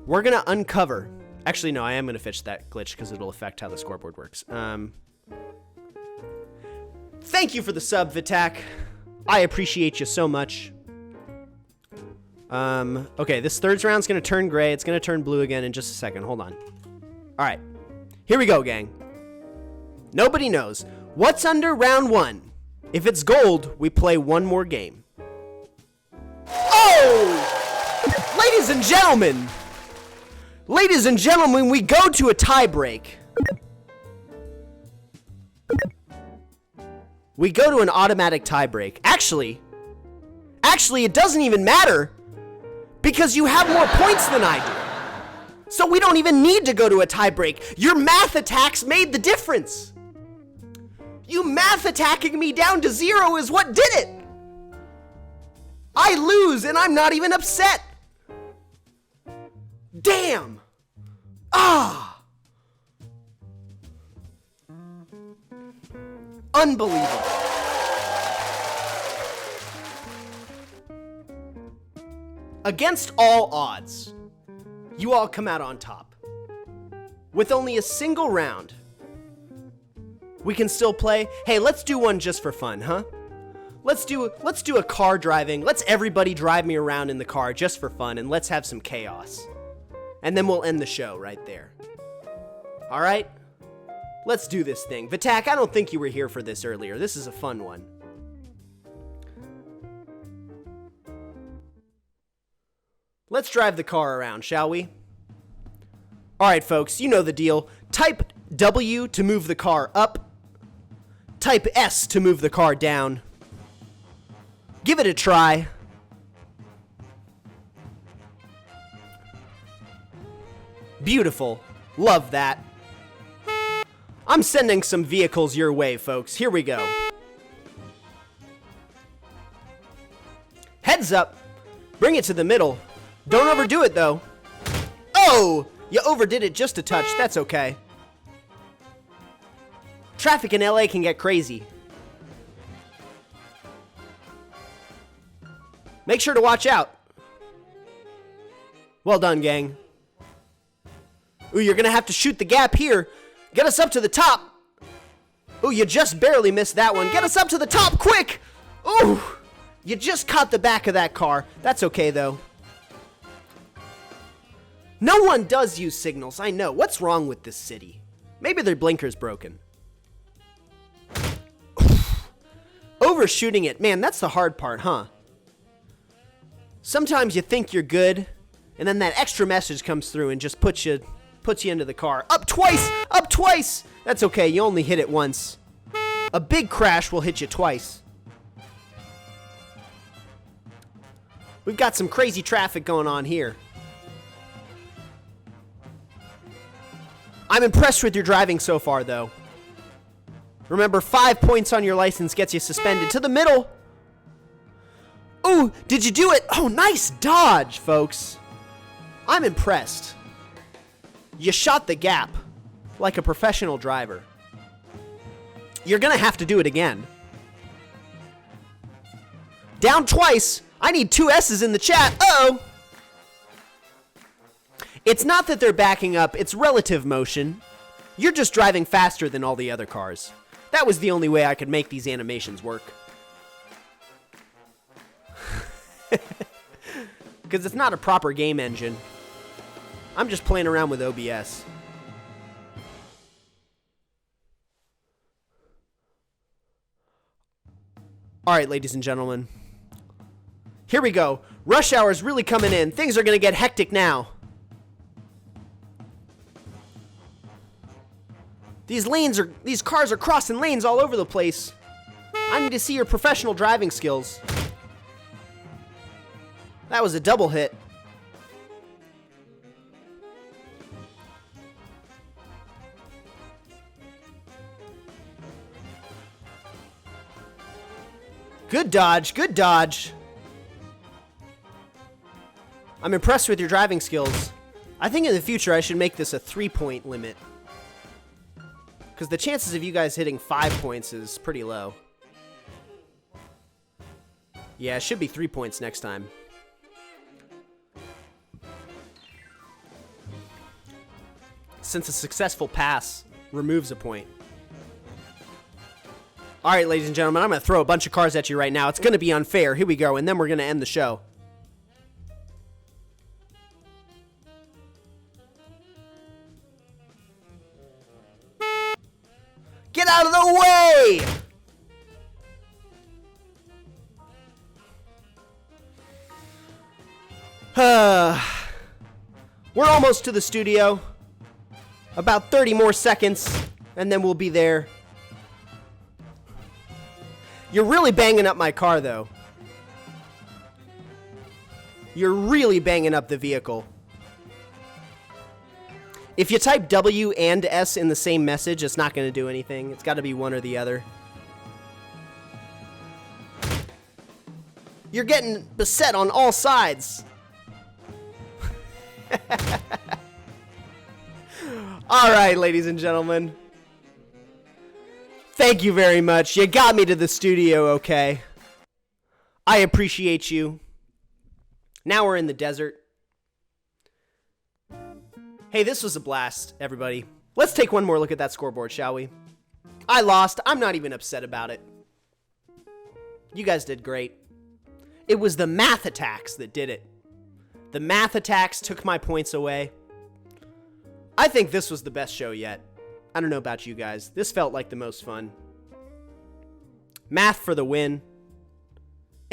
We're going to uncover. Actually, no, I am going to fix that glitch because it'll affect how the scoreboard works. Thank you for the sub, Vitak. I appreciate you so much. Okay, this third round's going to turn gray. It's going to turn blue again in just a second. Hold on. All right. Here we go, gang. Nobody knows. What's under round 1? If it's gold, we play one more game. Oh! Ladies and gentlemen, we go to a tie break. We go to an automatic tie break. Actually, it doesn't even matter because you have more points than I do. So we don't even need to go to a tie break. Your math attacks made the difference. You math attacking me down to 0 is what did it. I lose and I'm not even upset. Damn. Unbelievable. Against all odds, you all come out on top. With only a single round, we can still play. Hey, let's do one just for fun, huh? Let's do a car driving. Let's everybody drive me around in the car just for fun, and let's have some chaos. And then we'll end the show right there. All right? Let's do this thing. Vitak, I don't think you were here for this earlier. This is a fun one. Let's drive the car around, shall we? Alright, folks, you know the deal. Type W to move the car up. Type S to move the car down. Give it a try. Beautiful. Love that. I'm sending some vehicles your way, folks. Here we go. Heads up. Bring it to the middle. Don't overdo it, though. Oh! You overdid it just a touch. That's okay. Traffic in LA can get crazy. Make sure to watch out. Well done, gang. Ooh, you're gonna have to shoot the gap here. Get us up to the top. Ooh, you just barely missed that one. Get us up to the top, quick! Ooh, you just caught the back of that car. That's okay, though. No one does use signals, I know. What's wrong with this city? Maybe their blinker's broken. Overshooting it. Man, that's the hard part, huh? Sometimes you think you're good, and then that extra message comes through and just puts you into the car. Up twice! Up twice! That's okay, you only hit it once. A big crash will hit you twice. We've got some crazy traffic going on here. I'm impressed with your driving so far, though. Remember, 5 points on your license gets you suspended. To the middle! Ooh, did you do it? Oh, nice dodge, folks. I'm impressed. You shot the gap like a professional driver. You're gonna have to do it again. Down twice. I need 2 S's in the chat. Uh-oh. It's not that they're backing up, it's relative motion. You're just driving faster than all the other cars. That was the only way I could make these animations work. Because it's not a proper game engine. I'm just playing around with OBS. Alright, ladies and gentlemen. Here we go. Rush hour is really coming in. Things are going to get hectic now. These cars are crossing lanes all over the place. I need to see your professional driving skills. That was a double hit. Good dodge, good dodge. I'm impressed with your driving skills. I think in the future I should make this a 3-point limit. Because the chances of you guys hitting 5 points is pretty low. Yeah, it should be 3 points next time. Since a successful pass removes a point. Alright, ladies and gentlemen, I'm going to throw a bunch of cars at you right now. It's going to be unfair. Here we go, and then we're going to end the show. Get out of the way! We're almost to the studio. About 30 more seconds, and then we'll be there. You're really banging up my car, though. You're really banging up the vehicle. If you type W and S in the same message, it's not going to do anything. It's got to be one or the other. You're getting beset on all sides. All right, ladies and gentlemen. Thank you very much. You got me to the studio, okay? I appreciate you. Now we're in the desert. Hey, this was a blast, everybody. Let's take one more look at that scoreboard, shall we? I lost. I'm not even upset about it. You guys did great. It was the math attacks that did it. The math attacks took my points away. I think this was the best show yet. I don't know about you guys. This felt like the most fun. Math for the win.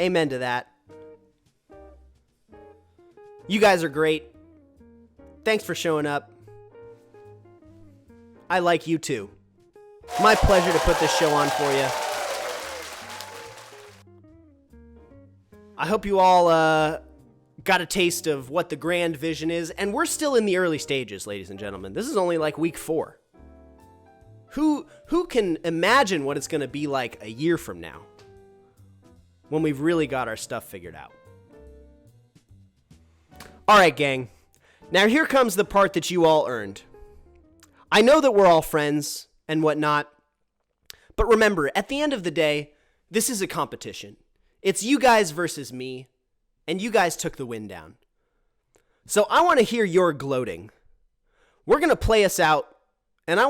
Amen to that. You guys are great. Thanks for showing up. I like you too. My pleasure to put this show on for you. I hope you all got a taste of what the grand vision is, and we're still in the early stages, ladies and gentlemen. This is only like week 4. Who can imagine what it's going to be like a year from now when we've really got our stuff figured out? All right, gang. Now here comes the part that you all earned. I know that we're all friends and whatnot, but remember, at the end of the day, this is a competition. It's you guys versus me, and you guys took the win down. So I want to hear your gloating. We're going to play us out, and I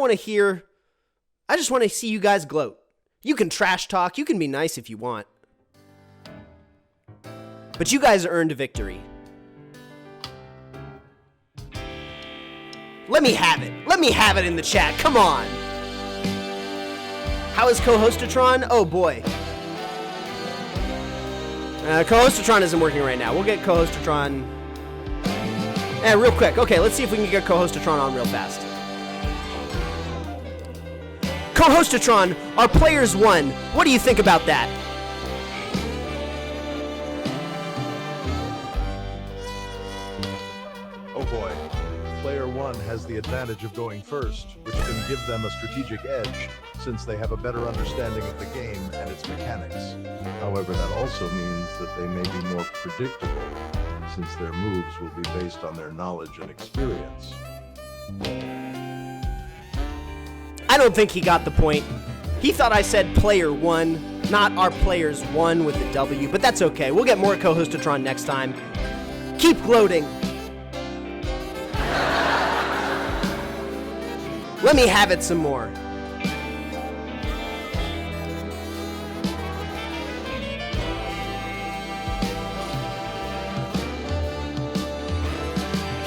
just want to see you guys gloat. You can trash talk, you can be nice if you want. But you guys earned a victory. Let me have it. Let me have it in the chat. Come on. How is Co-Hostatron? Oh boy. Co-Hostatron isn't working right now. We'll get Co-Hostatron. Real quick. Okay, let's see if we can get Co-Hostatron on real fast. Co-Hostatron, our players won. What do you think about that? Oh boy. Player 1 has the advantage of going first, which can give them a strategic edge, since they have a better understanding of the game and its mechanics. However, that also means that they may be more predictable, since their moves will be based on their knowledge and experience. I don't think he got the point. He thought I said player 1, not our players 1 with the W, but that's okay. We'll get more Co-Hostatron next time. Keep gloating. Let me have it some more.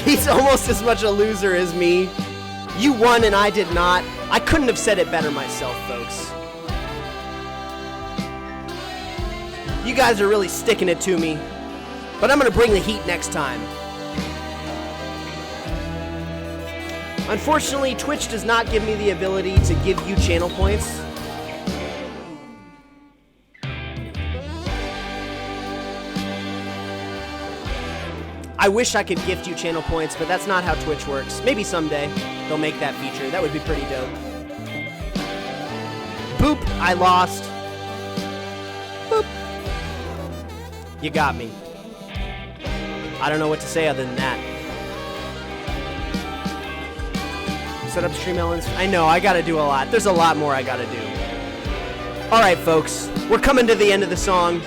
He's almost as much a loser as me. You won and I did not. I couldn't have said it better myself, folks. You guys are really sticking it to me, but I'm gonna bring the heat next time. Unfortunately, Twitch does not give me the ability to give you channel points. I wish I could gift you channel points, but that's not how Twitch works. Maybe someday they'll make that feature. That would be pretty dope. Boop, I lost. Boop. You got me. I don't know what to say other than that. Set up stream elements. I know, I gotta do a lot. There's a lot more I gotta do. Alright, folks. We're coming to the end of the song.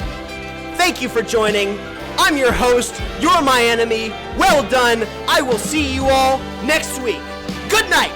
Thank you for joining. I'm your host. You're my enemy. Well done. I will see you all next week. Good night.